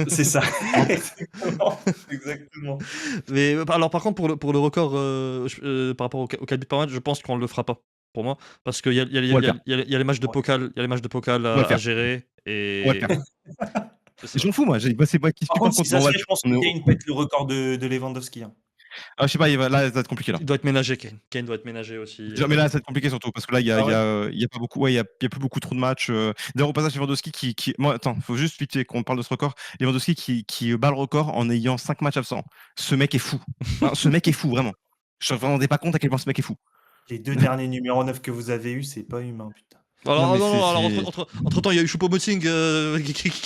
C'est ça. En- Exactement. Exactement. Mais alors, par contre, pour le record par rapport au 4 buts par match, je pense qu'on le fera pas. Pour moi, parce qu'il y a, On va le faire. il y a les matchs de Ouais. pokal, il y a les matchs de pokal On va le à faire. gérer On va le et faire. c'est ça. Je m'en fous, moi. C'est moi qui Par suis pas contre, si contre. ça On se va fait, le je faire. pense que Kane pète le record de Lewandowski. Hein. Je sais pas, là, ça va être compliqué là. Il doit être ménagé, Kane. Kane doit être ménagé aussi. Mais là, ça va être compliqué surtout parce que là, Ah ouais? il y a pas beaucoup, ouais, il y a plus beaucoup trop de matchs. D'ailleurs, au passage, Lewandowski moi, attends, faut juste vite qu'on parle de ce record. Lewandowski qui bat le record en ayant 5 matchs absents. Ce mec est fou. Hein, ce mec est fou, vraiment. Je ne me rendais pas compte à quel point ce mec est fou. Les 2 derniers numéros 9 que vous avez eus, c'est pas humain, putain. Alors, mais non, non, alors c'est entre-temps, il y a eu Choupo-Moting qui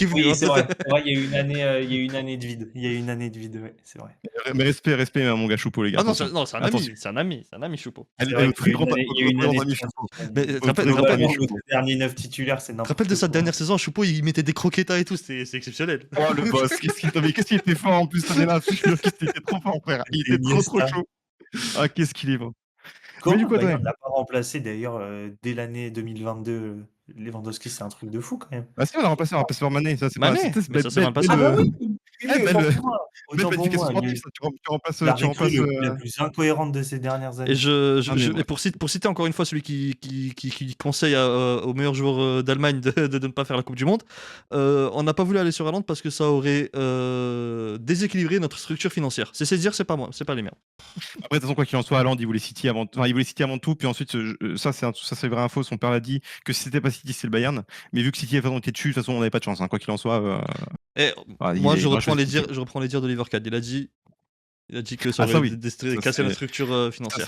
est venu. Oui, hein. c'est vrai. C'est vrai, il y a eu une année, il y a eu une année de vide. Il y a eu une année de vide, ouais, c'est vrai. mais respect à mon gars Choupo, les gars, Ah non, attention. non, c'est un Attention. ami, c'est un ami, Choupo. C'est Elle vrai nous qu'il y a eu une présente année, il y a eu une année de ami Choupo. transition. Mais On présente notre ami Globalement, Choupo. notre dernier 9 titulaire, c'est Tu te rappelles n'importe de sa quoi. dernière saison, Choupo, il mettait des croquetas et tout, c'est exceptionnel. Oh le boss, qu'est-ce qu'il était fort en plus cette année-là, je te jure qu'il était trop fort frère, il C'était était trop Iniesta. chaud. Ah qu'est-ce qu'il est bon. Mais Comment du le coup attendez, Bayern ne l'a pas remplacé d'ailleurs dès l'année 2022 Lewandowski, c'est un truc de fou quand même. bah si on l'a remplacé par Mané, ça c'est pas Mané, c'était mais ça s'est mal passé. Ah bah belle, oui, oui, oui, belle, autant pour planification moi. sportive ça, tu remplaces, La tu recrue remplaces, la plus incohérente de ces dernières Et, années. Ah mais et pour citer encore une fois celui qui conseille aux meilleurs joueurs d'Allemagne de ne pas faire la Coupe du Monde, on n'a pas voulu aller sur Haaland parce que ça aurait déséquilibré notre structure financière. C'est dire, c'est pas moi, c'est pas les miens. après de toute façon quoi qu'il en soit, Haaland il voulait City avant, enfin il voulait City avant tout, puis ensuite ça c'est vraie info, son père l'a dit que si c'était pas City c'est le Bayern, mais vu que City de toute façon était dessus, de toute façon on n'avait pas de chance, hein, quoi qu'il en soit. Et Voilà, moi, il aurait choisi City. je reprends les dires d'Oliver Kahn. Il a dit que ça Ah ça aurait oui, ça cassé la c'est structure ça, financière.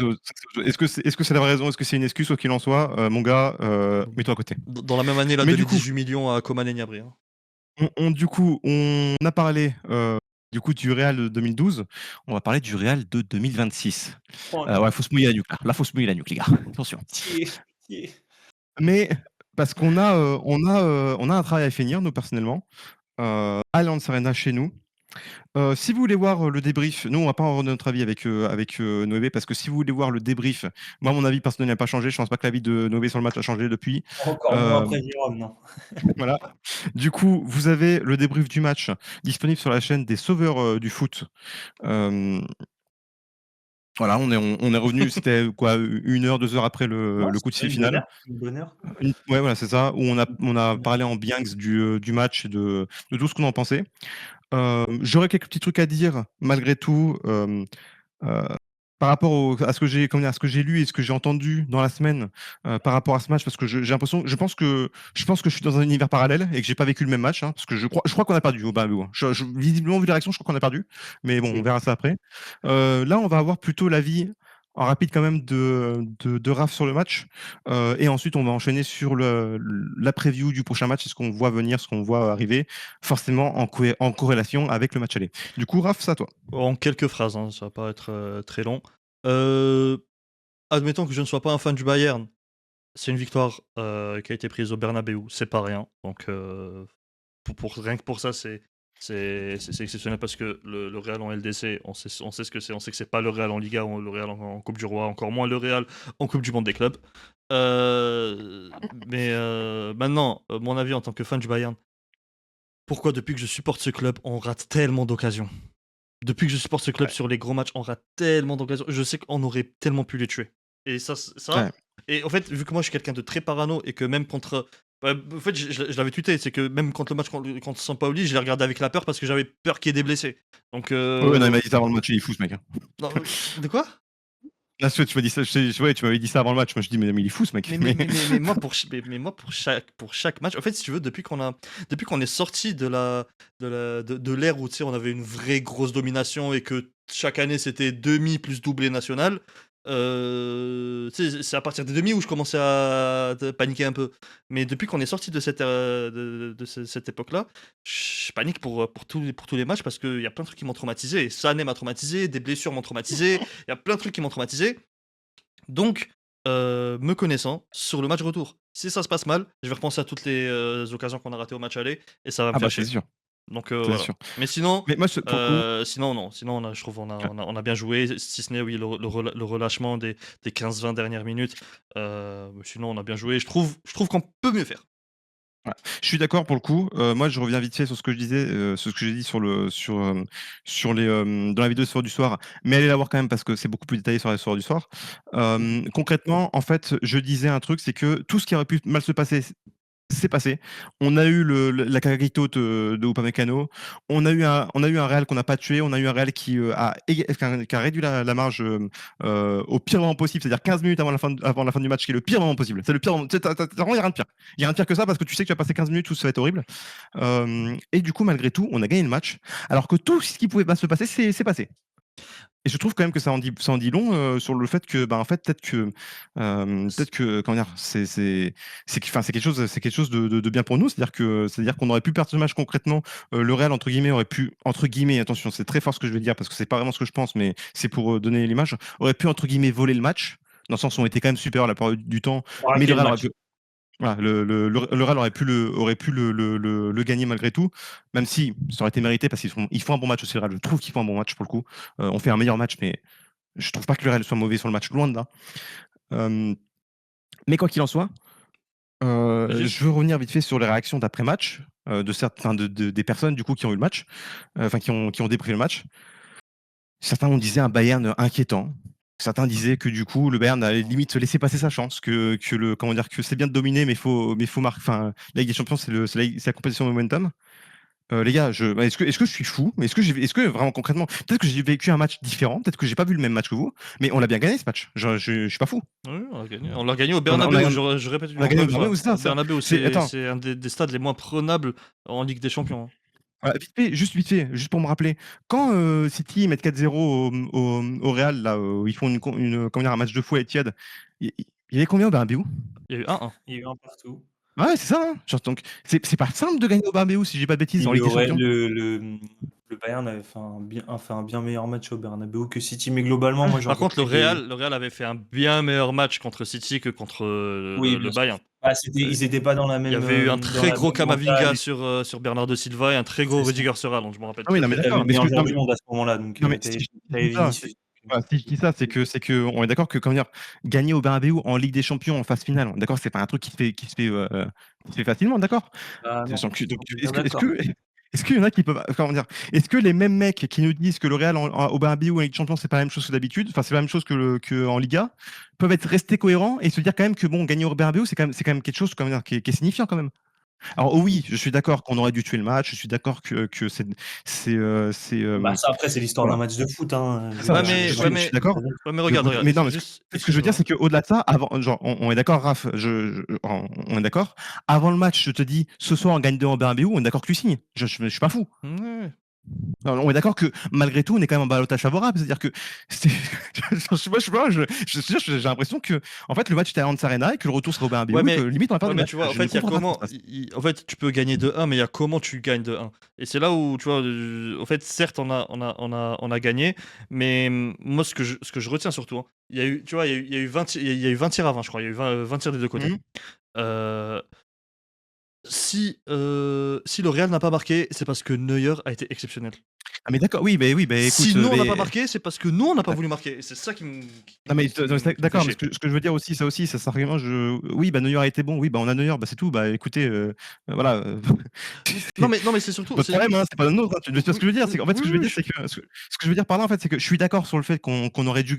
est-ce que c'est la vraie raison? Est-ce que c'est une excuse? Quoi qu'il en soit, mon gars, mets-toi à côté. Dans la même année, il a Mais donné du coup, 18 millions à Coman et Gnabry. Hein. on a parlé du coup du Real de 2012. On va parler du Real de 2026. Oh non, Ouais, faut se mouiller la nuque là. Là, faut se mouiller la nuque, les gars. Attention. pitié. Mais parce qu'on a, on a un travail à finir, nous personnellement, à Allianz Arena chez nous. Si vous voulez voir le débrief, nous on va pas en donner notre avis avec Noé, parce que si vous voulez voir le débrief, moi mon avis personnel n'a pas changé. Je pense pas que l'avis de Noé sur le match a changé depuis. Encore moins après Jérôme, non. Voilà. Du coup, vous avez le débrief du match disponible sur la chaîne des Sauveurs du foot. Euh, voilà, on est revenu, c'était quoi, 1 heure, 2 heures après le coup de sifflet final. Une bonne heure. Ouais, voilà, c'est ça, où on a parlé en bien du match et de tout ce qu'on en pensait. J'aurais quelques petits trucs à dire malgré tout. Heu, par rapport à ce que j'ai comment dire? À ce que j'ai lu et ce que j'ai entendu dans la semaine, par rapport à ce match, parce que j'ai l'impression je pense que je suis dans un univers parallèle et que j'ai pas vécu le même match, hein, parce que je crois qu'on a perdu au Bernabéu, hein. Je visiblement, vu les réactions, je crois qu'on a perdu, mais bon, on verra ça après. Là, on va avoir plutôt l'avis en rapide quand même de Raph sur le match, et ensuite on va enchaîner sur la preview du prochain match et ce qu'on voit venir, ce qu'on voit arriver, forcément en corrélation avec le match aller. Du coup, Raph, c'est à toi. En quelques phrases, hein, ça va pas être très long. Euh, Admettons que je ne sois pas un fan du Bayern. C'est une victoire qui a été prise au Bernabeu, c'est pas rien. Donc rien que pour ça, c'est exceptionnel parce que le Real en LDC, on sait ce que c'est. On sait que c'est pas le Real en Liga, le Real en Coupe du Roi, encore moins le Real en Coupe du Monde des clubs. Mais maintenant, mon avis en tant que fan du Bayern, pourquoi depuis que je supporte ce club, on rate tellement d'occasions? Depuis que je supporte ce club sur les gros matchs, on rate tellement d'occasions. Je sais qu'on aurait tellement pu les tuer. Et ça, Ouais. et en fait, vu que moi je suis quelqu'un de très parano et que même contre. En fait, je l'avais tweeté, c'est que même contre le match contre Sampaoli, je l'ai regardé avec la peur parce que j'avais peur qu'il y ait des blessés. Donc. Ouais, non, il m'a dit ça avant le match, il est fou ce mec, hein. Non, de quoi? Là, tu m'as dit ça, ouais, tu m'avais dit ça avant le match. Moi, je dis, mais il est fou ce mec. Mais moi, pour chaque match, en fait, si tu veux, depuis qu'on est sorti de l'ère où tu sais, on avait une vraie grosse domination et que chaque année c'était demi plus doublé national, tu sais, c'est à partir des demi où je commençais à paniquer un peu. Mais depuis qu'on est sorti de cette époque-là, je panique pour tous les matchs parce qu'il y a plein de trucs qui m'ont traumatisé. Sané m'a traumatisé, des blessures m'ont traumatisé, il y a plein de trucs qui m'ont traumatisé. Donc, me connaissant, sur le match retour, si ça se passe mal, je vais repenser à toutes les occasions qu'on a ratées au match aller et ça va me Ah bah, faire c'est chier. sûr, Donc c'est voilà. sûr. Mais sinon, Mais moi, pour le coup, sinon non. Sinon, je trouve on a bien joué, si ce n'est oui le relâchement des 15-20 dernières minutes. Sinon, on a bien joué. Je trouve qu'on peut mieux faire. ouais, je suis d'accord pour le coup. Moi, je reviens vite fait sur ce que je disais, sur ce que j'ai dit sur les, dans la vidéo du soir, mais allez la voir quand même parce que c'est beaucoup plus détaillé sur la soirée du soir. Concrètement, en fait, je disais un truc, c'est que tout ce qui aurait pu mal se passer c'est passé. On a eu la cagito de Upamecano. On a eu un Real qu'on n'a pas tué. On a eu un Real qui a réduit la marge au pire moment possible, c'est-à-dire 15 minutes avant la fin du match, qui est le pire moment possible. C'est le pire moment. Vraiment, il n'y a rien de pire. Il n'y a rien de pire que ça parce que tu sais que tu vas passer 15 minutes où ça va être horrible. Et du coup, malgré tout, on a gagné le match. Alors que tout ce qui pouvait pas se passer, c'est passé. Et je trouve quand même que ça en dit long sur le fait que, en fait, peut-être que, comment dire, enfin, c'est quelque chose de bien pour nous. C'est-à-dire qu'on aurait pu perdre ce match concrètement. Le Real, entre guillemets, aurait pu, entre guillemets, attention, c'est très fort ce que je vais dire parce que c'est pas vraiment ce que je pense, mais c'est pour donner l'image, aurait pu, entre guillemets, voler le match. Dans le sens où on était quand même supérieur la plupart du temps, mais le Braquer le Real aurait match. pu, voilà, le Real aurait pu le gagner malgré tout, même si ça aurait été mérité parce ils font un bon match aussi. Le Real, je trouve qu'ils font un bon match pour le coup. On fait un meilleur match, mais je trouve pas que le Real soit mauvais sur le match, loin de là. Mais quoi qu'il en soit, Régis? je veux revenir vite fait sur les réactions d'après-match des personnes du coup qui ont eu le match, enfin qui ont débriefé le match. Certains ont disait un Bayern inquiétant. Certains disaient que du coup le Bayern allait limite se laisser passer sa chance, comment dire, que c'est bien de dominer, mais faut marquer. Enfin, la Ligue des Champions, c'est la compétition de momentum. Les gars, est-ce que je suis fou? Mais est-ce que vraiment concrètement, peut-être que j'ai vécu un match différent, peut-être que j'ai pas vu le même match que vous, mais on l'a bien gagné ce match. Je suis pas fou. Oui, on l'a gagné. On l'a gagné au On a, on Bernabéu, a, je répète on a encore gagné au une fois. Bernabéu, c'est ça. Le Bernabéu, Attends, c'est un des stades les moins prenables en Ligue des Champions, hein. vite fait, juste pour me rappeler, quand City mettent 4-0 au Real, là, ils font comment dire, un match de fou à Etihad, il y avait combien au Bernabéu? Il y a eu 1-1. Il y a eu un partout. Ouais, c'est ça, hein. Genre, donc, c'est pas simple de gagner au Bernabéu, si j'ai pas de bêtises, Puis en Ligue des Champions. le Bayern avait fait un bien meilleur match au Bernabéu que City, mais globalement, moi j'ai Par encore contre, pris des. Le Real avait fait un bien meilleur match contre City que contre Oui, le bien sûr. Bayern. Ah, Euh, ils étaient pas dans la Il y même, avait eu un dans très la gros même mentale. Camavinga sur Bernardo Silva et un très gros C'est ça. Rudiger sur Haaland, je me rappelle Ah oui, très non, mais très T'avais bien. d'accord, le mais meilleur joueur du monde à ce moment-là, donc non, mais t'avais si je t'avais dis ça, Vinicius. voilà, si je dis ça, c'est que on est d'accord que, comment dire, gagner au Bernabéu en Ligue des Champions en phase finale, d'accord, c'est pas un truc qui se fait facilement, d'accord. Ah non, Donc, on est bien d'accord. est-ce qu'il y en a qui peuvent, comment dire, est-ce que les mêmes mecs qui nous disent que le Real au Bernabéu en Ligue des Champions c'est pas la même chose que d'habitude, enfin c'est pas la même chose que en Liga, peuvent être restés cohérents et se dire quand même que bon, gagner au Bernabéu c'est quand même quelque chose, comment dire, qui est signifiant quand même. Alors oui, je suis d'accord qu'on aurait dû tuer le match, je suis d'accord que Bah ça, après, c'est l'histoire d'un voilà. match de foot, hein. Je veux Ça, Ouais, dire, mais, je suis d'accord. ouais, mais regarde, regarde, Mais non, mais juste, ce que je veux dire, excuse-moi. c'est qu'au-delà de ça, avant, genre, on est d'accord, Raph, on est d'accord. Avant le match, je te dis, ce soir, on gagne 2 en Bernabéu, on est d'accord que tu signes. Je suis pas fou. Ouais. On est d'accord que malgré tout, on est quand même en ballottage favorable. C'est-à-dire que je sais pas, j'ai l'impression que en fait, le match était à Allianz Arena et que le retour serait au Bernabéu Ouais, et que mais, limite on va ouais, perdre le mais match. tu vois, en Je ne fait, il y a comprends pas ce qui se comment. passe. En fait, tu peux gagner 2-1, mais il y a comment tu gagnes 2-1. Et c'est là où, tu vois, en fait, certes, on a gagné, mais moi, ce que je retiens surtout, hein, il y a eu, tu vois, il y a eu 20, il y a eu 20 tirs à 20, je crois. Il y a eu 20 tirs des deux côtés. Mhm. Euh, si le Real n'a pas marqué, c'est parce que Neuer a été exceptionnel. Ah mais d'accord, oui, bah écoute, Si nous, on n'a pas marqué, c'est parce que nous, on n'a pas voulu marquer. Et c'est ça non mais qui me fait d'accord, mais chier. ce que je veux dire aussi, ça s'argumente. Oui, bah Neuer a été bon. Oui, bah on a Neuer, bah c'est tout. Bah écoutez, voilà. Non, mais c'est surtout. Votre problème, hein, c'est pas le nôtre. Hein. Tu vois ce que je veux dire? C'est qu'en fait, ce que je veux Oui, dire, c'est que ce que je veux dire par là, en fait, c'est que je suis d'accord sur le fait qu'on aurait dû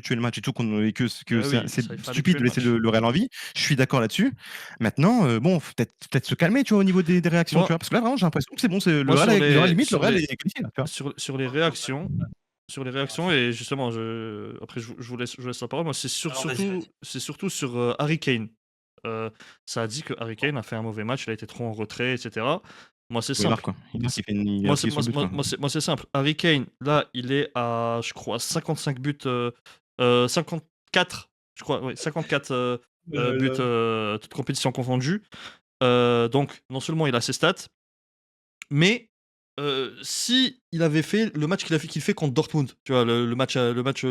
tuer le match et tout, et que bah oui, c'est ça, il fallait stupide tuer de le laisser match. le Real en vie. Je suis d'accord là-dessus. Maintenant, bon, faut peut-être se calmer, tu vois, au niveau des réactions, tu Moi, vois, parce que là, vraiment, j'ai l'impression que c'est bon, c'est moi limite, le Real est qualifié, là, tu vois. sur les réactions, et justement, après, je vous laisse la parole. Moi, Alors, vas-y, vas-y. c'est surtout sur Harry Kane. Ça a dit que Harry Kane a fait un mauvais match, il a été trop en retrait, etc. Moi, c'est Il marque, simple. quoi. Il marque, il a Moi, c'est appuyé sur le but, quoi. moi, c'est simple. Harry Kane, là, il est à, je crois, 55 buts, 54, je crois, ouais, 54 buts, toutes compétitions confondues. Donc, non seulement il a ses stats, mais si il avait fait le match qu'il fait contre Dortmund, tu vois, le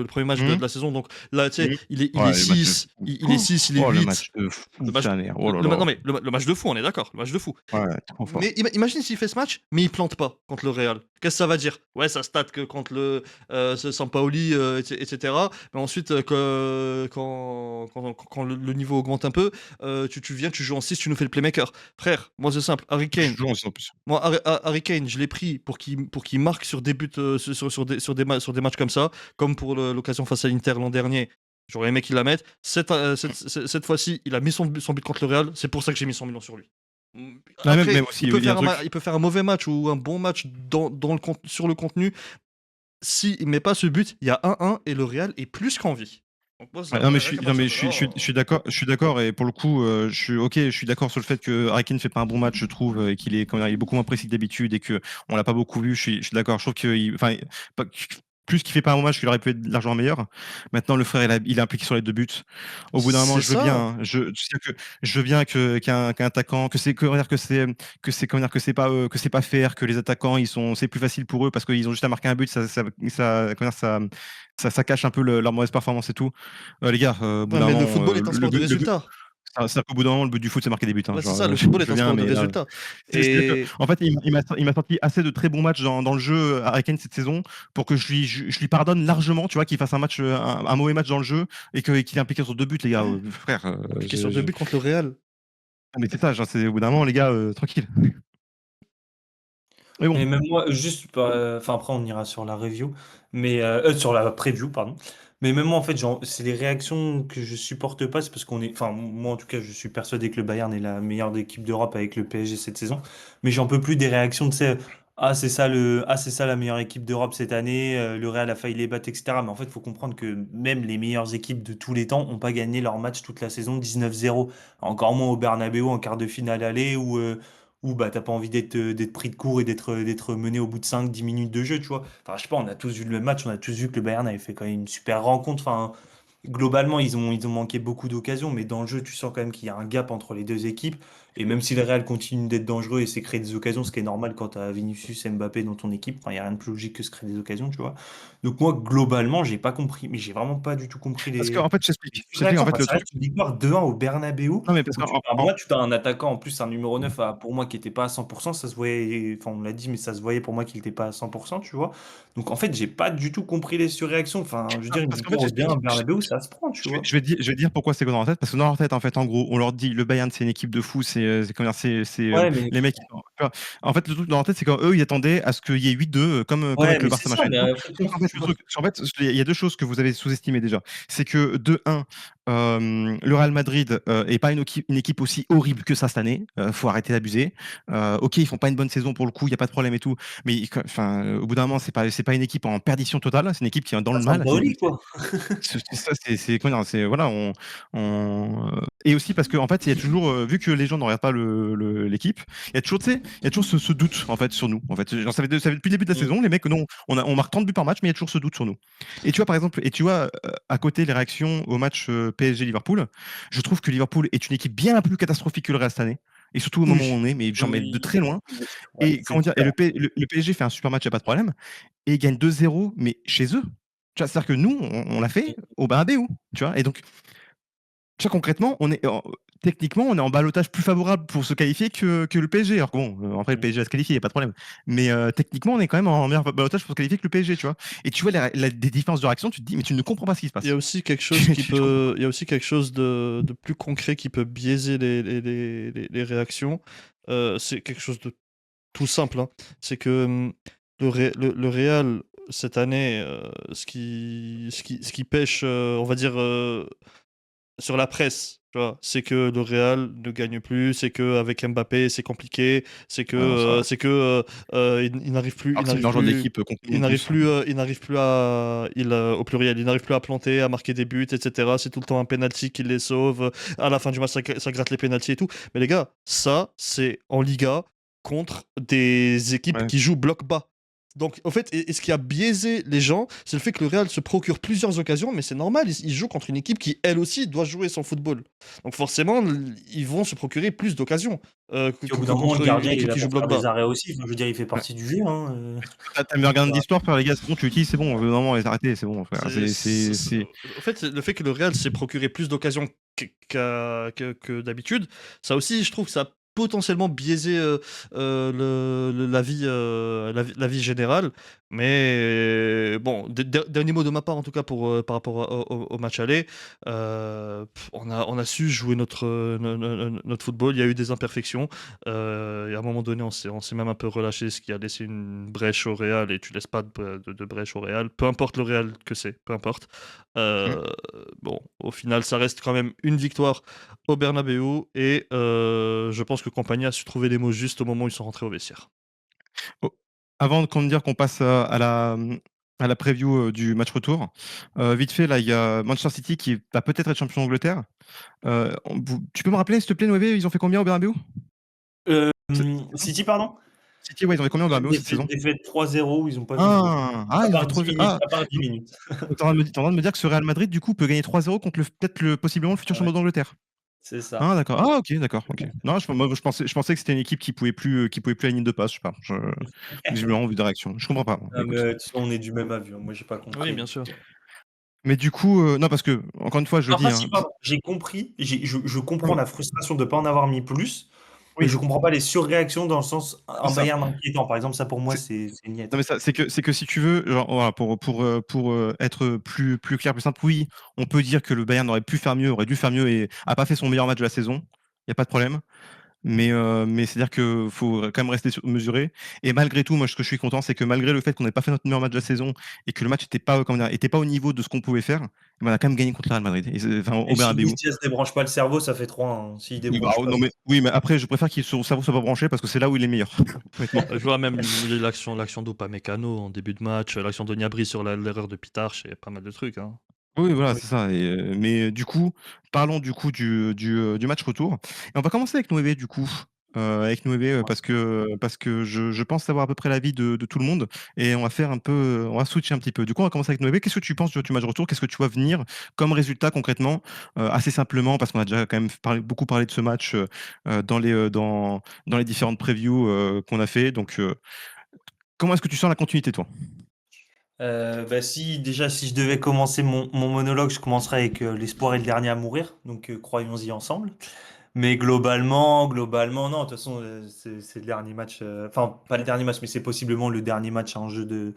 premier match de Mmh. la saison, donc là, tu sais, Mmh. il est Ouais, le match de 6, fou. il est 6, il est Oh, le 8. match de fou, Le match, sa mère. Oh là là. non, mais le match de fou, on est d'accord, le match de fou. Ouais, trop fort. Mais imagine s'il fait ce match, mais il plante pas contre le Real. Qu'est-ce que ça va dire? Ouais, ça stat que contre le Sampaoli, etc. Mais ensuite, quand le niveau augmente un peu, tu viens, tu joues en 6, tu nous fais le playmaker. Frère, moi c'est simple, Harry Je Kane. joue en plus. Moi, Harry Kane, je l'ai pris pour qu'il marque sur des buts, sur des matchs comme ça, comme pour l'occasion face à l'Inter l'an dernier. J'aurais aimé qu'il la mette. Cette fois-ci, il a mis son but contre le Real. C'est pour ça que j'ai mis 100 millions sur lui. Ah, Après, même aussi, il y a un truc. il peut faire un mauvais match ou un bon match sur le contenu. S'il met pas ce but, il y a 1-1 et le Real est plus qu'envie. Donc moi, Ouais, non, mais je suis d'accord, et pour le coup, je suis d'accord sur le fait que Harry Kane ne fait pas un bon match, je trouve, et qu'il est, comment dire, il est beaucoup moins précis que d'habitude et que on l'a pas beaucoup vu. Je suis d'accord. Je trouve que, enfin, plus qu'il fait pas un bon match, qu'il aurait pu être largement meilleur. Maintenant, le frère, il est impliqué sur les 2 buts. Au bout d'un moment, C'est je veux ça. bien, hein, je veux bien qu'un attaquant, que c'est pas, que c'est pas fair, que les attaquants, c'est plus facile pour eux parce qu'ils ont juste à marquer un but, ça cache un peu leur mauvaise performance et tout. Les gars, au bout Ouais, d'un mais le moment, football est un sport de le but, résultats. c'est-à-dire qu'au bout d'un moment, le but du foot, c'est marquer des buts, hein. Ouais, c'est Genre, ça, le football est je veux un bien, sport de mais là, résultats. c'est-à-dire Et qu'en fait, il m'a sorti assez de très bons matchs dans le jeu, Harry Kane, cette saison, pour que je lui pardonne largement, tu vois, qu'il fasse un match, un mauvais match dans le jeu qu'il est impliqué sur 2 buts, les gars. Frère, impliqué sur 2 buts contre le Real. mais c'est ça, genre, c'est au bout d'un moment, les gars, tranquille. Mais bon. Mais même moi, juste, enfin après on ira sur la review, mais sur la preview, pardon. Mais même moi en fait, c'est les réactions que je supporte pas, c'est parce qu'on est, enfin moi en tout cas, je suis persuadé que le Bayern est la meilleure équipe d'Europe avec le PSG cette saison. Mais j'en peux plus des réactions, tu sais, ah c'est ça la meilleure équipe d'Europe cette année, le Real a failli les battre, etc. Mais en fait, il faut comprendre que même les meilleures équipes de tous les temps ont pas gagné leur match toute la saison 19-0. Encore moins au Bernabeu en quart de finale aller ou bah t'as pas envie d'être pris de court et d'être mené au bout de 5-10 minutes de jeu, tu vois. Enfin, je sais pas, on a tous vu le même match, on a tous vu que le Bayern avait fait quand même une super rencontre. Enfin, globalement, ils ont manqué beaucoup d'occasions, mais dans le jeu, tu sens quand même qu'il y a un gap entre les deux équipes. Et même si le Real continue d'être dangereux et s'est créé des occasions, ce qui est normal quand tu as Vinicius et Mbappé dans ton équipe, enfin, il n'y a rien de plus logique que se créer des occasions, tu vois. Donc moi, globalement, j'ai pas compris, mais j'ai vraiment pas du tout compris Parce qu'en fait, je t'explique. les En réactions. fait, Enfin, le ça truc. reste une victoire 2-1 au Bernabeu, Non, mais parce où moi, tu as un attaquant, en plus un numéro 9 pour moi qui était pas à 100%, ça se voyait, enfin on l'a dit, mais ça se voyait pour moi qu'il était pas à 100%, tu vois. Donc en fait, j'ai pas du tout compris les surréactions. Enfin, je veux dire, une parce qu'en fait, victoire au bien au Bernabeu, ça se prend, tu vois. je vais te dire pourquoi c'est que dans leur tête. Parce que dans leur tête, en fait, en gros, on leur dit le Bayern, c'est une équipe de fous, Ouais, mais les mecs. Tu vois. En fait, le truc dans leur tête, c'est qu'eux, ils attendaient à ce qu'il y ait 8-2, comme ouais, avec le mais c'est Barça ça, machin et mais tout. après, Sauf qu'en fait, le truc, en fait, il y a 2 choses que vous avez sous-estimées déjà. C'est que, de un, le Real Madrid est pas une équipe aussi horrible que ça cette année. Faut arrêter d'abuser. Ok, ils font pas une bonne saison pour le coup, il y a pas de problème et tout. Mais enfin, au bout d'un moment, c'est pas une équipe en perdition totale. C'est une équipe qui est dans le ça mal. Sampaoli, quoi. Comment dire, voilà, et aussi parce que en fait, il y a toujours, vu que les gens ne regardent pas l'équipe, il y a toujours, tu sais, il y a toujours ce doute en fait sur nous. En fait, genre, ça fait depuis le début de la Mm. saison, les mecs, non, on marque 30 buts par match, mais il y a toujours ce doute sur nous. Et tu vois, par exemple, à côté les réactions au match PSG Liverpool, je trouve que Liverpool est une équipe bien plus catastrophique que le Real cette année. Et surtout au moment où Oui. on est, mais genre mais de Oui, très loin. ouais, Et c'est comment dire, différent. le PSG fait un super match, il n'y a pas de problème, et ils gagnent 2-0, mais chez eux. Tu vois, c'est-à-dire que nous, on l'a fait au Bernabéu, tu vois. Et donc, tu vois, concrètement, techniquement, on est en ballottage plus favorable pour se qualifier que le PSG. Alors que bon, après, le Mm. PSG va se qualifier, il n'y a pas de problème. Mais techniquement, on est quand même en meilleur ballottage pour se qualifier que le PSG, tu vois. Et tu vois des différences de réaction, tu te dis, mais tu ne comprends pas ce qui se il y a passe. aussi quelque chose qui Tu comprends peut, il y a aussi quelque chose de plus concret qui peut biaiser les réactions. C'est quelque chose de tout simple, hein. C'est que le Real, cette année, ce qui pêche, on va dire, sur la presse, tu vois, c'est que le Real ne gagne plus, c'est que avec Mbappé c'est compliqué, c'est que pas. Ah non, ça, il n'arrive plus, alors que c'est le meilleur joueur de l'équipe contre nous en plus. il n'arrive plus au pluriel, il n'arrive plus à planter, à marquer des buts, etc. C'est tout le temps un penalty qui les sauve. À la fin du match, ça gratte les penalties et tout. Mais les gars, ça c'est en Liga contre des équipes Ouais. qui jouent bloc bas. Donc, en fait, et ce qui a biaisé les gens, c'est le fait que le Real se procure plusieurs occasions, mais c'est normal, ils jouent contre une équipe qui, elle aussi, doit jouer son football. Donc, forcément, ils vont se procurer plus d'occasions Puis au bout d'un moment, le contre une gardien, il est équipe là qui joue pour bloc faire des bas. arrêts aussi. Enfin, je veux dire, il fait Ouais. partie du jeu, hein. T'as mis un regain Bah, d'histoire, frère, les gars, c'est bon, tu utilises, c'est bon, vraiment, arrêtez, c'est bon, frère. En fait, le fait que le Real s'est procuré plus d'occasions que d'habitude, ça aussi, je trouve que ça a potentiellement biaisé la vie générale. Mais bon, dernier mot de ma part, en tout cas, par rapport au match aller. On a su jouer notre football. Il y a eu des imperfections. Et à un moment donné, on s'est même un peu relâché, ce qui a laissé une brèche au Real. Et tu laisses pas de brèche au Real. Peu importe le Real que c'est, peu importe. Mm. Bon, au final, ça reste quand même une victoire au Bernabeu. Et je pense que Compagnie a su trouver les mots justes au moment où ils sont rentrés au vestiaire. Oh, avant qu'on dire qu'on passe à la preview du match retour, vite fait, là, il y a Manchester City qui va peut-être être champion d'Angleterre. Tu peux me rappeler, s'il te plaît, Noé, ils ont fait combien au Bernabeu? City, pardon? City, ouais, ils ont fait combien en Bernabéu cette saison? Défaite 3-0, ils ont pas vu le jour. Ah, ils ont fait 3 ah, À part 10 donc minutes. tu en train de me dire que ce Real Madrid, du coup, peut gagner 3-0 contre peut-être possiblement le futur Ouais, champion d'Angleterre? c'est ça. Ah d'accord. Ah OK, d'accord, OK. Non, moi je pensais que c'était une équipe qui pouvait plus aligner de passe, je sais pas. J'ai vraiment envie de réaction. Je comprends pas, moi. Ah, mais Écoute. de toute façon, on est du même avis, hein. Moi, j'ai pas Oui, compris, bien donc sûr. Mais du coup, non parce que encore une fois, je le dis, enfin si, hein. pardon, j'ai compris, je Non comprends mais la frustration de pas en avoir mis plus, mais oui, je comprends pas les surréactions dans le sens c'est un ça. Bayern inquiétant. Par exemple, ça pour moi, C'est c'est Non niet. mais ça, c'est que si tu veux, genre, voilà, pour être plus clair, plus simple, oui, on peut dire que le Bayern aurait pu faire mieux, aurait dû faire mieux et a pas fait son meilleur match de la saison. Il y a pas de problème. Mais c'est-à-dire que faut quand même rester mesuré. Et malgré tout, moi, ce que je suis content, c'est que malgré le fait qu'on n'ait pas fait notre meilleur match de la saison et que le match n'était pas, comment dire, était pas au niveau de ce qu'on pouvait faire, on a quand même gagné contre le Real Madrid. Enfin, au Et Chimie, Bernabéu. si elle se débranche pas le cerveau, ça fait 3-1, hein. S'il Oui, bah, débranche pas non, mais, oui, mais après, je préfère qu'il son cerveau soit pas branché parce que c'est là où il est meilleur, honnêtement. Je vois même l'action d'Upamecano en début de match, l'action de Gnabry sur l'erreur de Pitarch et pas mal de trucs, hein. Oui, voilà, Oui. c'est ça. Mais du coup, parlons du coup du match retour. Et on va commencer avec Noévé, du coup. Avec Noévé, parce que je pense savoir à peu près l'avis de tout le monde. Et on va faire un peu, on va switcher un petit peu. Du coup, on va commencer avec Noévé. Qu'est-ce que tu penses du match retour? Qu'est-ce que tu vois venir comme résultat concrètement? Assez simplement, parce qu'on a déjà quand même beaucoup parlé de ce match dans les différentes previews qu'on a fait. Donc, comment est-ce que tu sens la continuité, toi? Bah si, déjà, si je devais commencer mon monologue, je commencerais avec l'espoir est le dernier à mourir, donc croyons-y ensemble. Mais globalement, non, de toute façon, c'est le dernier match, enfin, pas le dernier match, mais c'est possiblement le dernier match en jeu de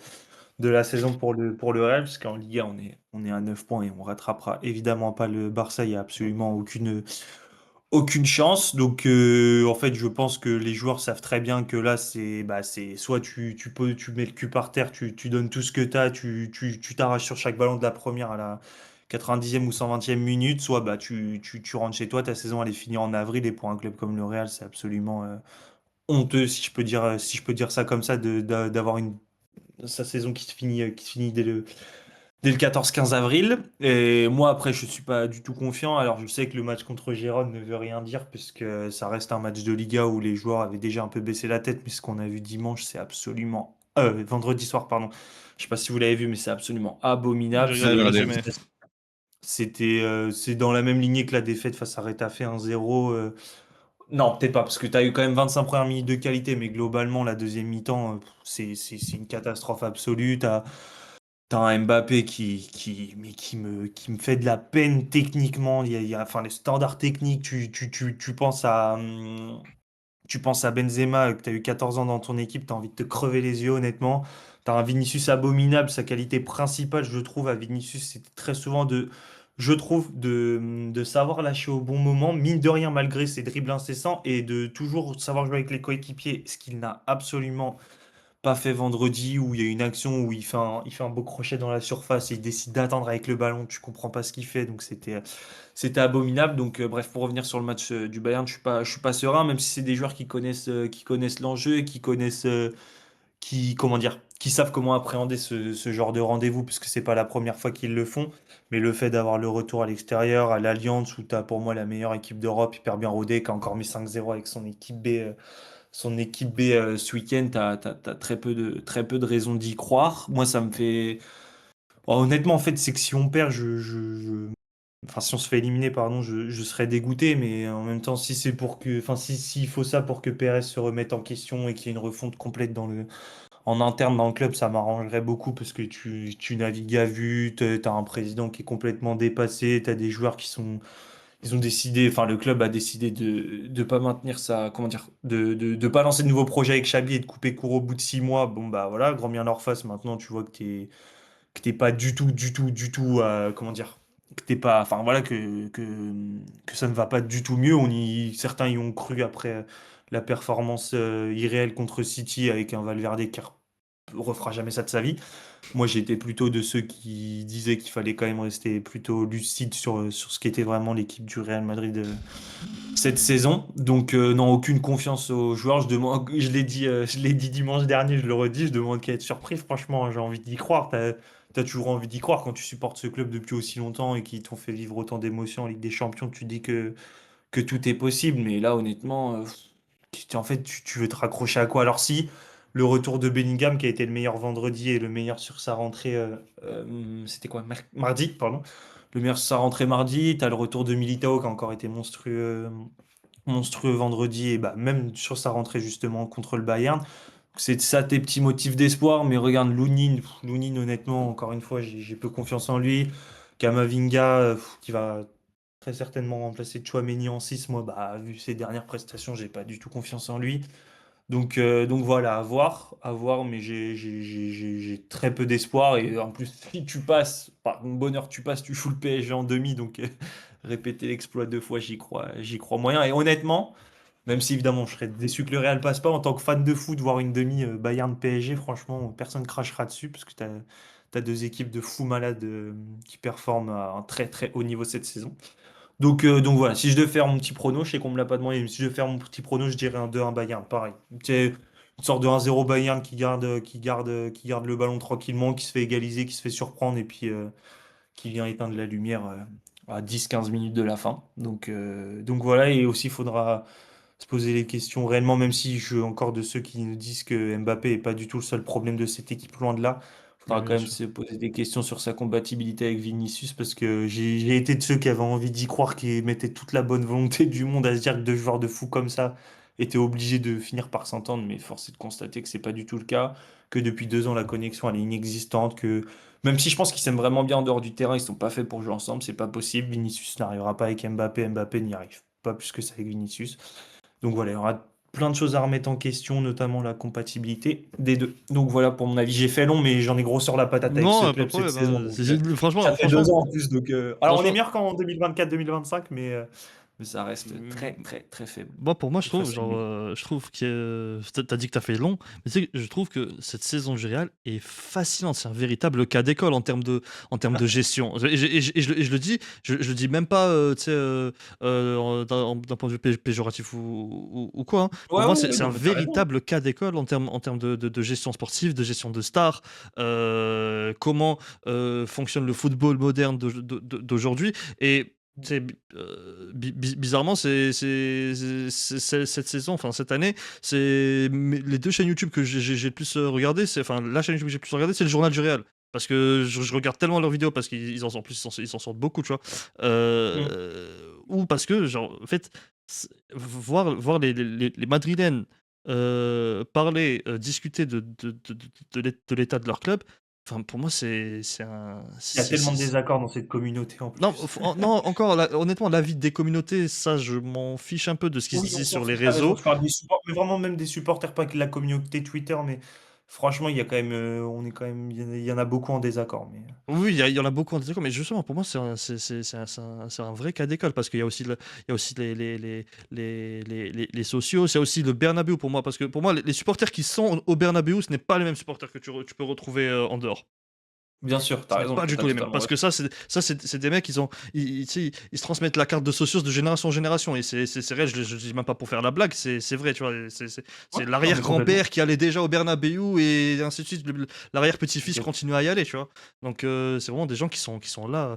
la saison pour le Real, parce qu'en Liga, on est à 9 points et on rattrapera évidemment pas le Barça, il n'y a absolument aucune chance. Donc, en fait, je pense que les joueurs savent très bien que là, c'est soit tu mets le cul par terre, tu donnes tout ce que tu as, tu t'arraches sur chaque ballon de la première à la 90e ou 120e minute, soit tu rentres chez toi, ta saison elle est finie en avril, et pour un club comme le Real, c'est absolument honteux, si je peux dire ça comme ça, d'avoir sa saison qui se finit dès le 14-15 avril. Et moi, après, je suis pas du tout confiant. Alors, je sais que le match contre Gérone ne veut rien dire, puisque ça reste un match de Liga où les joueurs avaient déjà un peu baissé la tête, mais ce qu'on a vu dimanche, c'est absolument... vendredi soir, pardon. Je sais pas si vous l'avez vu, mais c'est absolument J'ai abominable. regardé Ouais, le regardez. résumé. C'est dans la même lignée que la défaite face à Retafe 1-0. Non, peut-être pas, parce que tu as eu quand même 25 premières minutes de qualité, mais globalement, la deuxième mi-temps, c'est une catastrophe absolue. T'as un Mbappé qui me fait de la peine techniquement. Enfin, les standards techniques, tu penses à Benzema, que tu as eu 14 ans dans ton équipe, tu as envie de te crever les yeux, honnêtement. Tu as un Vinicius abominable. Sa qualité principale, je trouve, à Vinicius, c'est très souvent je trouve, de savoir lâcher au bon moment, mine de rien, malgré ses dribbles incessants, et de toujours savoir jouer avec les coéquipiers, ce qu'il n'a absolument pas fait vendredi, où il y a une action où il fait un beau crochet dans la surface et il décide d'attendre avec le ballon. Tu comprends pas ce qu'il fait, donc c'était abominable. Donc bref, pour revenir sur le match du Bayern, je suis pas serein, même si c'est des joueurs qui connaissent l'enjeu et comment dire, qui savent comment appréhender ce genre de rendez-vous, puisque c'est pas la première fois qu'ils le font. Mais le fait d'avoir le retour à l'extérieur, à l'Alliance, où tu as pour moi la meilleure équipe d'Europe, hyper bien rodée, qui a encore mis 5-0 avec son équipe B ce week-end, t'as très peu de raisons d'y croire. Moi, ça me fait. Oh, honnêtement, en fait, c'est que si on perd, enfin, si on se fait éliminer, pardon, je serais dégoûté, mais en même temps, si c'est pour que. Enfin, s'il faut ça pour que Perez se remette en question et qu'il y ait une refonte complète en interne dans le club, ça m'arrangerait beaucoup parce que tu navigues à vue, t'as un président qui est complètement dépassé, t'as des joueurs ils ont décidé, enfin le club a décidé de pas maintenir ça, comment dire, de pas lancer de nouveaux projets avec Xabi et de couper court au bout de 6 mois. Bon bah voilà, grand bien leur face. Maintenant tu vois que t'es pas du tout, du tout, du tout, comment dire, que t'es pas, enfin voilà que ça ne va pas du tout mieux. Certains y ont cru après la performance irréelle contre City avec un Valverde qui refera jamais ça de sa vie. Moi, j'étais plutôt de ceux qui disaient qu'il fallait quand même rester plutôt lucide sur ce qu'était vraiment l'équipe du Real Madrid cette saison. Donc, non, aucune confiance aux joueurs. Je l'ai dit dimanche dernier, je le redis, je demande qu'à être surpris. Franchement, j'ai envie d'y croire. T'as toujours envie d'y croire quand tu supportes ce club depuis aussi longtemps et qu'ils t'ont fait vivre autant d'émotions en Ligue des Champions. Tu dis que tout est possible. Mais là, honnêtement, en fait, tu veux te raccrocher à quoi? Alors si le retour de Bellingham, qui a été le meilleur vendredi et le meilleur sur sa rentrée, c'était quoi? Mardi, pardon. Le meilleur sur sa rentrée mardi. Tu as le retour de Militao qui a encore été monstrueux vendredi et bah, même sur sa rentrée justement contre le Bayern. C'est ça tes petits motifs d'espoir, mais regarde Lounine, Lounine honnêtement, encore une fois, j'ai peu confiance en lui. Kamavinga, qui va très certainement remplacer Tchouaméni en 6, moi, bah, vu ses dernières prestations, j'ai pas du tout confiance en lui. Donc voilà, à voir, mais j'ai très peu d'espoir. Et en plus, si tu passes, par bonheur, tu passes, tu joues le PSG en demi, donc répéter l'exploit 2 fois, j'y crois moyen. Et honnêtement, même si évidemment je serais déçu que le Real passe pas, en tant que fan de foot, voir une demi Bayern-PSG, franchement, personne crachera dessus, parce que tu as deux équipes de fous malades qui performent à un très très haut niveau cette saison. Donc voilà, si je devais faire mon petit prono, je sais qu'on me l'a pas demandé, mais si je devais faire mon petit prono, je dirais un 2-1 Bayern, pareil. C'est une sorte de 1-0 Bayern qui garde le ballon tranquillement, qui se fait égaliser, qui se fait surprendre et puis qui vient éteindre la lumière à 10-15 minutes de la fin. Donc voilà, et aussi il faudra se poser les questions réellement, même si je suis encore de ceux qui nous disent que Mbappé est pas du tout le seul problème de cette équipe, loin de là. Il Oui, faudra quand bien même sûr. se poser des questions sur sa compatibilité avec Vinicius, parce que j'ai été de ceux qui avaient envie d'y croire, qui mettaient toute la bonne volonté du monde à se dire que deux joueurs de fou comme ça étaient obligés de finir par s'entendre, mais force est de constater que c'est pas du tout le cas, que depuis 2 ans la connexion elle est inexistante, que même si je pense qu'ils s'aiment vraiment bien en dehors du terrain, ils sont pas faits pour jouer ensemble, c'est pas possible. Vinicius n'arrivera pas avec Mbappé, Mbappé n'y arrive pas plus que ça avec Vinicius. Donc voilà, il y aura plein de choses à remettre en question, notamment la compatibilité des deux. Donc voilà, pour mon avis, j'ai fait long, mais j'en ai gros sur la patate avec ce Non, pas de club cette problème, saison. hein. Donc, Franchement, ça fait franchement, 2 ans en plus. Alors on est franchement. meilleur qu'en 2024-2025, mais ça reste très très très faible. Moi, pour moi, je Et trouve, face à genre, lui. je trouve que t'as dit que t'as fait long, mais tu sais, je trouve que cette saison du Real est fascinante. C'est un véritable cas d'école en termes de gestion. Et je le dis, je le dis même pas, tu sais, d'un point de vue péjoratif ou quoi, hein. Pour Ouais, moi, ouais, c'est ouais, un non, mais t'as raison. véritable cas d'école en termes de gestion sportive, de gestion de stars, comment fonctionne le football moderne d'aujourd'hui. Et c'est bizarrement, cette saison, enfin cette année, les deux chaînes YouTube que j'ai le plus regardé, enfin la chaîne YouTube que j'ai le plus regardé, c'est le Journal du Real. Parce que je regarde tellement leurs vidéos, parce qu'ils en sortent, en plus, ils s'en sortent beaucoup, tu vois. Mm. Ou parce que, genre, en fait, voir les Madrilènes parler, discuter de l'état de leur club, enfin, pour moi, c'est un. Il y a tellement de désaccords dans cette communauté en Non, plus. non, encore, honnêtement, l'avis des communautés, ça, je m'en fiche un peu de ce qui se Oui, dit on s'en sur les fout, t'as raison. réseaux. Je parle des supporters, mais vraiment même des supporters, pas que de la communauté Twitter, mais franchement, il y a quand même, on est quand même, il y en a beaucoup en désaccord. Mais Oui, il y en a beaucoup en désaccord, mais justement, pour moi, c'est un vrai cas d'école, parce qu'il y a aussi, il y a aussi les socios, il y a aussi le Bernabéu pour moi, parce que pour moi, les supporters qui sont au Bernabéu, ce n'est pas les mêmes supporters que tu peux retrouver en dehors. bien sûr, t'as Ce n'est raison, pas du t'as tout les mêmes. totalement Parce que raison. c'est des mecs, tu sais, ils se transmettent la carte de socios de génération en génération. Et c'est vrai, je le dis même pas pour faire la blague, c'est vrai, tu vois. Ouais, C'est non, mais complètement. l'arrière-grand-père qui allait déjà au Bernabéu et ainsi de suite. L'arrière-petit-fils Ok. continue à y aller, tu vois. Donc, c'est vraiment des gens qui sont là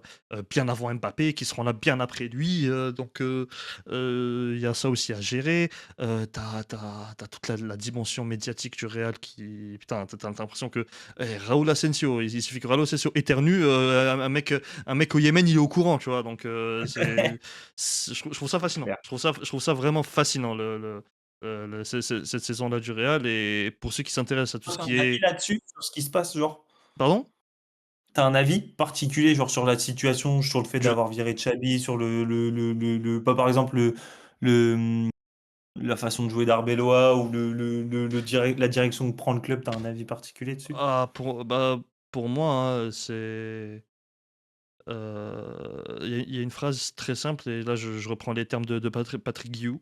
bien avant Mbappé, qui seront là bien après lui. Donc, il y a ça aussi à gérer. T'as toute la dimension médiatique du Real qui. Putain, t'as l'impression que Raúl Asensio, il suffit que Raúl Asensio éternue, un mec au Yémen, il est au courant, tu vois. Donc, je trouve ça fascinant. Clair. Je trouve ça vraiment fascinant, cette saison-là du Real. Et pour ceux qui s'intéressent à tout Toi, ce t'as qui un avis est. là-dessus, sur ce qui se passe, genre? Pardon? T'as un avis particulier, genre sur la situation, sur le fait Je- d'avoir viré Xabi, sur pas par exemple le, la façon de jouer d'Arbeloa ou la direction que prend le club, t'as un avis particulier dessus? pour moi, hein, c'est. Il y a une phrase très simple, et là, je reprends les termes de Patrick Guiou.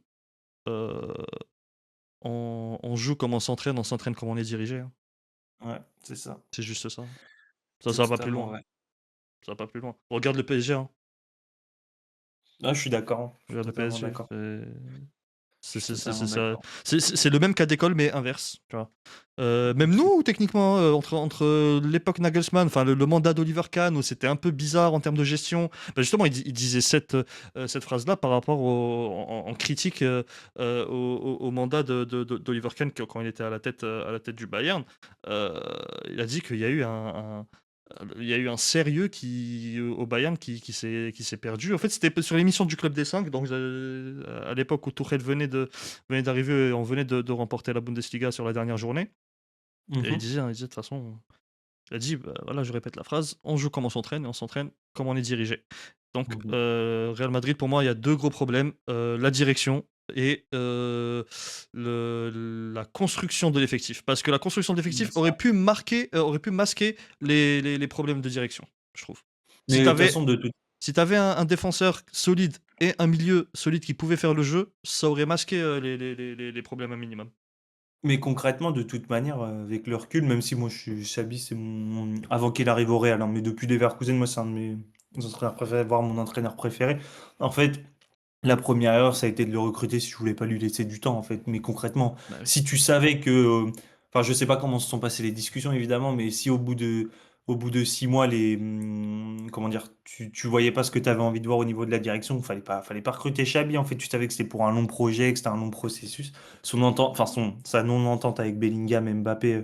euh, on joue comme on s'entraîne comme on est dirigé, hein. Ouais, c'est ça. C'est juste ça. C'est Ça va pas plus totalement loin. vrai. Ça va pas plus loin. Regarde le PSG, hein. Ah, je suis d'accord, hein. Je suis Regarde le totalement PSG. d'accord. Je suis C'est totalement ça. d'accord. C'est le même cas d'école, mais inverse, tu vois. Même nous, techniquement, entre l'époque Nagelsmann, enfin le mandat d'Oliver Kahn, où c'était un peu bizarre en termes de gestion, bah, justement, il disait cette phrase-là par rapport en critique au mandat d'Oliver Kahn quand il était à la tête du Bayern. Euh, il a dit qu'il y a eu il y a eu un sérieux au Bayern qui s'est perdu. En fait, c'était sur l'émission du Club des 5, donc à l'époque où Tuchel venait d'arriver, et on venait de remporter la Bundesliga sur la dernière journée. Et Mmh. il disait de toute façon, il a dit, bah, voilà, je répète la phrase, on joue comme on s'entraîne et on s'entraîne comme on est dirigé. Donc, Mmh. Real Madrid, pour moi, il y a deux gros problèmes, la direction et la construction de l'effectif. Parce que la construction de l'effectif aurait pu masquer les problèmes de direction, je trouve. Si Mais tu de toute avais façon, de toute si t'avais un défenseur solide et un milieu solide qui pouvait faire le jeu, ça aurait masqué les problèmes un minimum. mais concrètement, de toute manière, avec le recul, même si moi je suis Xabi, c'est mon avant qu'il arrive au Real, hein, mais depuis Leverkusen, moi c'est un de mes entraîneurs préférés, voire mon entraîneur préféré. En fait, la première erreur, ça a été de le recruter si je voulais pas lui laisser du temps, en fait. Mais concrètement, Bah oui. si tu savais que, enfin, je sais pas comment se sont passées les discussions, évidemment, mais si au bout de 6 mois, comment dire, tu voyais pas ce que tu avais envie de voir au niveau de la direction, fallait pas recruter Xabi, en fait. Tu savais que c'était pour un long projet, que c'était un long processus. Sa non-entente avec Bellingham, Mbappé,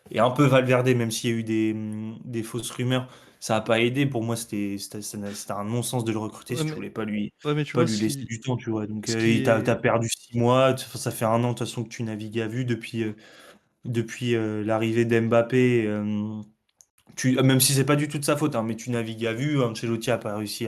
et un peu Valverde, même s'il y a eu des fausses rumeurs, ça a pas aidé. Pour moi, c'était un non-sens de le recruter Ouais, si tu mais, voulais ouais, mais tu pas vois, lui laisser du temps, tu vois. Donc, ce qui t'as est. perdu 6 mois. Enfin, ça fait un an, de toute façon, que tu navigues à vue depuis l'arrivée d'Mbappé. Même si c'est pas du tout de sa faute, hein, mais tu navigues à vue. Ancelotti a pas réussi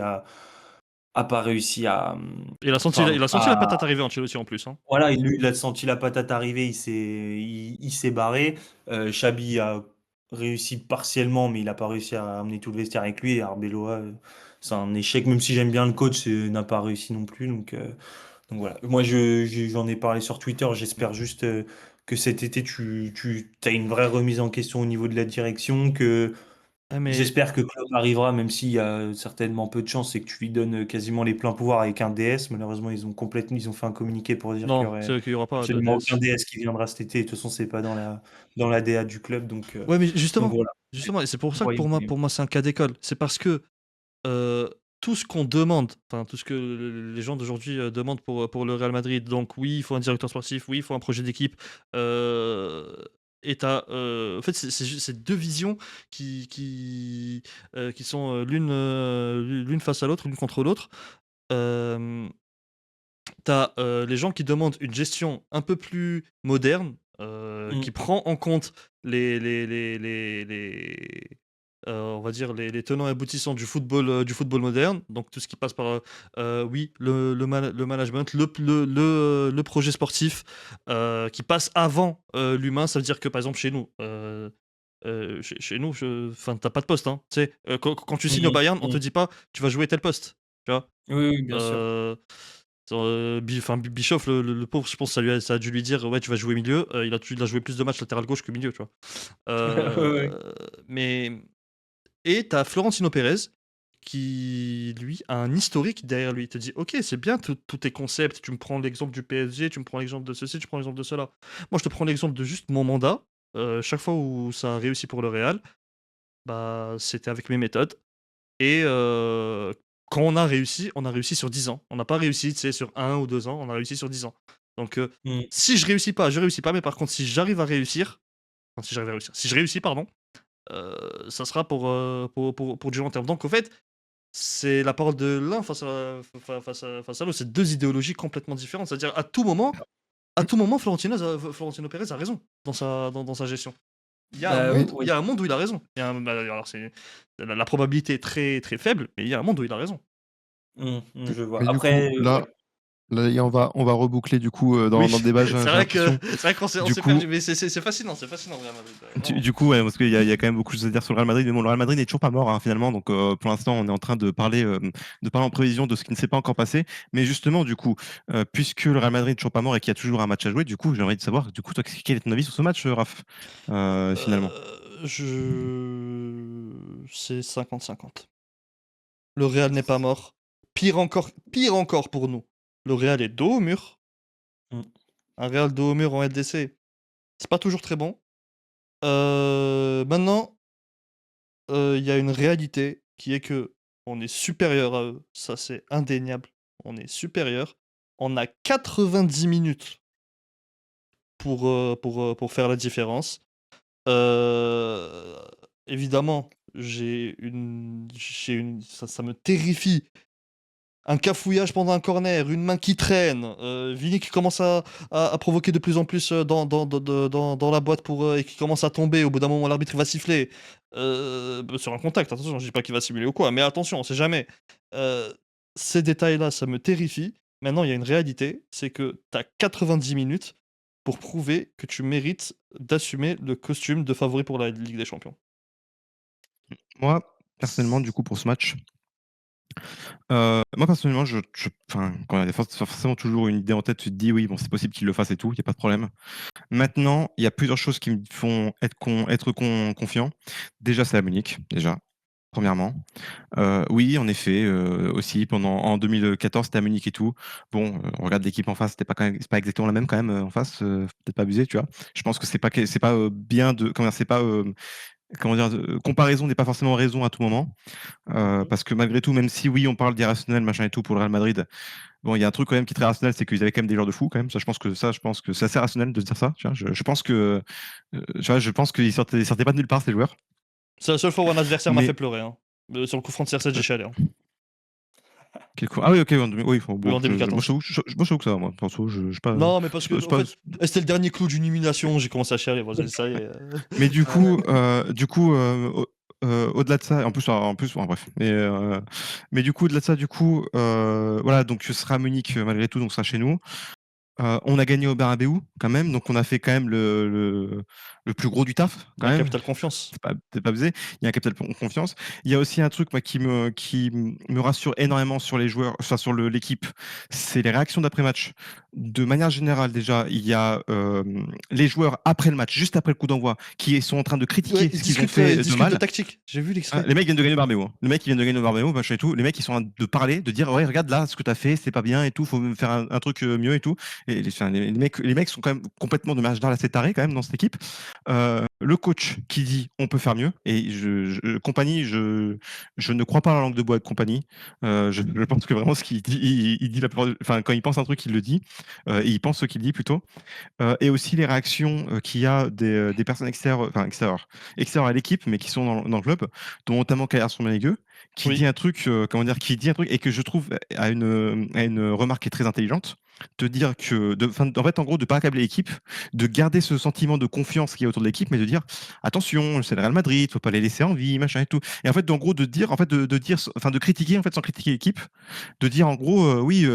pardon, Il a senti la patate arriver, Ancelotti, en plus, hein. voilà, il a senti la patate arriver, il s'est barré. Xabi a réussi partiellement, mais il n'a pas réussi à amener tout le vestiaire avec lui. Et Arbeloa, c'est un échec, même si j'aime bien le coach, n'a pas réussi non plus. Donc voilà. Moi, j'en ai parlé sur Twitter. J'espère juste que cet été, tu as une vraie remise en question au niveau de la direction, que Ah, mais j'espère que Klopp arrivera, même s'il y a certainement peu de chance et que tu lui donnes quasiment les pleins pouvoirs avec un DS. Malheureusement, ils ont fait un communiqué pour dire qu'il y non, aurait c'est qu'il y aura pas de absolument aucun DS. DS qui viendra cet été. Et de toute façon, c'est pas dans la DA du club. Ouais, mais Donc voilà. justement, et c'est pour ça que Oui, mais- pour moi, c'est un cas d'école. C'est parce que tout ce qu'on demande, enfin tout ce que les gens d'aujourd'hui demandent pour le Real Madrid, donc oui, il faut un directeur sportif, oui, il faut un projet d'équipe, euh, et en fait, c'est deux visions qui sont l'une face à l'autre, l'une contre l'autre. Euh, T'as les gens qui demandent une gestion un peu plus moderne, Mm. qui prend en compte on va dire les tenants et aboutissants du football moderne, donc tout ce qui passe par, oui, le management, le projet sportif, qui passe avant, l'humain. Ça veut dire que, par exemple, chez nous, chez nous, enfin, tu pas de poste, hein, tu sais? Quand tu signes au Mm. Bayern, on te Mm. dit pas: «Tu vas jouer tel poste», tu vois? Oui, oui, bien sûr. Heu Bischoff, le pauvre, je pense que ça a dû lui dire: «Ouais, tu vas jouer milieu». Il a joué plus de matchs latéral gauche que milieu, tu vois? Oui, oui. Mais et tu as Florentino Pérez qui, lui, a un historique derrière lui. Il te dit: «OK, c'est bien tous tes concepts, tu me prends l'exemple du PSG, tu me prends l'exemple de ceci, tu prends l'exemple de cela. Moi, je te prends l'exemple de juste mon mandat. Chaque fois où ça a réussi pour le Real, bah, c'était avec mes méthodes et quand on a réussi sur 10 ans. On n'a pas réussi, tu sais, sur 1 ou 2 ans, on a réussi sur 10 ans. Donc Mm. si je réussis pas, je réussis pas, mais par contre, si j'arrive à réussir, enfin, si je réussis, pardon, ça sera pour du long terme. Donc, au fait, c'est la parole de l'un face à l'autre. C'est deux idéologies complètement différentes. C'est-à-dire, à tout moment, Florentino Pérez a raison dans sa gestion. Bah oui, Il oui. y a un monde où il a raison. Alors, la probabilité est très, très faible, mais il y a un monde où il a raison. Je vois. Mais du coup, Après, ouais. là, on va reboucler du coup Oui, dans le débat, j'ai l'impression. c'est vrai qu'on Du s'est coup, perdu, mais c'est fascinant, Real Madrid, vraiment. Du coup, ouais, parce qu'il y a quand même beaucoup de choses à dire sur le Real Madrid, mais bon, le Real Madrid n'est toujours pas mort, hein, finalement. Donc, pour l'instant, on est en train de parler en prévision de ce qui ne s'est pas encore passé. Mais justement, du coup, puisque le Real Madrid n'est toujours pas mort et qu'il y a toujours un match à jouer, du coup, j'ai envie de savoir, du coup, toi, quel est ton avis sur ce match, Raph, finalement? C'est 50-50. Le Real n'est pas mort. Pire encore pour nous. Le Real est dos au mur. Mm. Un Real dos au mur en LDC, c'est pas toujours très bon. Maintenant, il y a une réalité qui est que on est supérieur à eux, ça c'est indéniable. On est supérieur. On a 90 minutes pour faire la différence. Heu, Évidemment, ça me terrifie. Un cafouillage pendant un corner, une main qui traîne, Vini qui commence à provoquer de plus en plus, dans la boîte et qui commence à tomber. Au bout d'un moment, l'arbitre il va siffler, sur un contact, attention, je dis pas qu'il va simuler ou quoi, mais attention, on sait jamais. Heu, Ces détails-là, ça me terrifie. Maintenant, il y a une réalité, c'est que tu as 90 minutes pour prouver que tu mérites d'assumer le costume de favori pour la Ligue des Champions. Moi, personnellement, du coup, pour ce match, moi personnellement, enfin, quand il y a forcément toujours une idée en tête, tu te dis: «Oui, bon, c'est possible qu'il le fasse et tout, il y a pas de problème». Maintenant, il y a plusieurs choses qui me font être confiant. Déjà, c'est à Munich, déjà, premièrement. Oui, en effet, aussi en 2014, c'était à Munich et tout. Bon, on regarde l'équipe en face, c'est pas exactement la même quand même, en face, faut peut-être pas abuser, tu vois? Je pense que c'est pas, bien de comment dire? C'est pas, comment dire? Comparaison n'est pas forcément raison à tout moment. Parce que malgré tout, même si oui, on parle d'irrationnel, machin et tout pour le Real Madrid, bon, il y a un truc quand même qui est très rationnel, c'est qu'ils avaient quand même des joueurs de fou quand même. Je pense que c'est assez rationnel de se dire ça. Tu vois, je pense que, tu vois, je pense qu'ils sortaient pas de nulle part ces joueurs. C'est la seule fois où un adversaire m'a Mais fait pleurer, hein. Sur le coup franc de CR7, j'ai chialé, hein. ah oui, OK, oui, enfin, Oui, bon, en 2014. moi je trouve que ça va, moi. Perso, je pas, Non, mais parce que, je en pas. fait, c'était le dernier clou d'une illumination, j'ai commencé à chialer. Bon, ça y est. Mais Ah ouais. du coup, au-delà de ça, en plus, bon, bref. Mais du coup, au-delà de ça, du coup, voilà, donc ce sera à Munich malgré tout, donc ce sera chez nous. On a gagné au Bernabéu quand même, donc on a fait quand même le plus gros du taf Il y quand a un même. capital confiance. C'est pas abusé. Il y a un capital confiance. Il y a aussi un truc moi qui me rassure énormément sur les joueurs, enfin sur l'équipe, c'est les réactions d'après-match. De manière générale déjà, il y a les joueurs après le match, juste après le coup d'envoi, qui sont en train de Ouais, critiquer ils ce qu'ils ont discutent, ils fait de discutent de mal. tactique. J'ai vu l'extrait. Les mecs viennent de gagner au Barbéo. Les mecs qui viennent de gagner au Barbéo, machin et tout. Les mecs ils sont en train de parler, de dire ouais regarde là ce que t'as fait, c'est pas bien et tout, faut faire un truc mieux et tout. Et enfin, les mecs sont quand même complètement de manière générale assez tarés quand même dans cette équipe. Le coach qui dit on peut faire mieux et compagnie, je ne crois pas à la langue de bois avec compagnie. Je pense que vraiment ce qu'il dit, il dit enfin quand il pense un truc il le dit, et il pense ce qu'il dit plutôt. Et aussi les réactions qu'il y a des personnes extérieures à l'équipe, mais qui sont dans le club, dont notamment Kader Soumanigue, qui Oui. dit un truc, qui dit un truc et que je trouve a une remarque qui est très intelligente, de dire en fait, en gros, de pas accabler l'équipe, de garder ce sentiment de confiance qu'il y a autour de l'équipe, mais de dire attention, c'est le Real Madrid, faut pas les laisser en vie, machin et tout. Et en fait, en gros, de dire, en fait, de dire, enfin, de critiquer en fait sans critiquer l'équipe, de dire en gros, oui,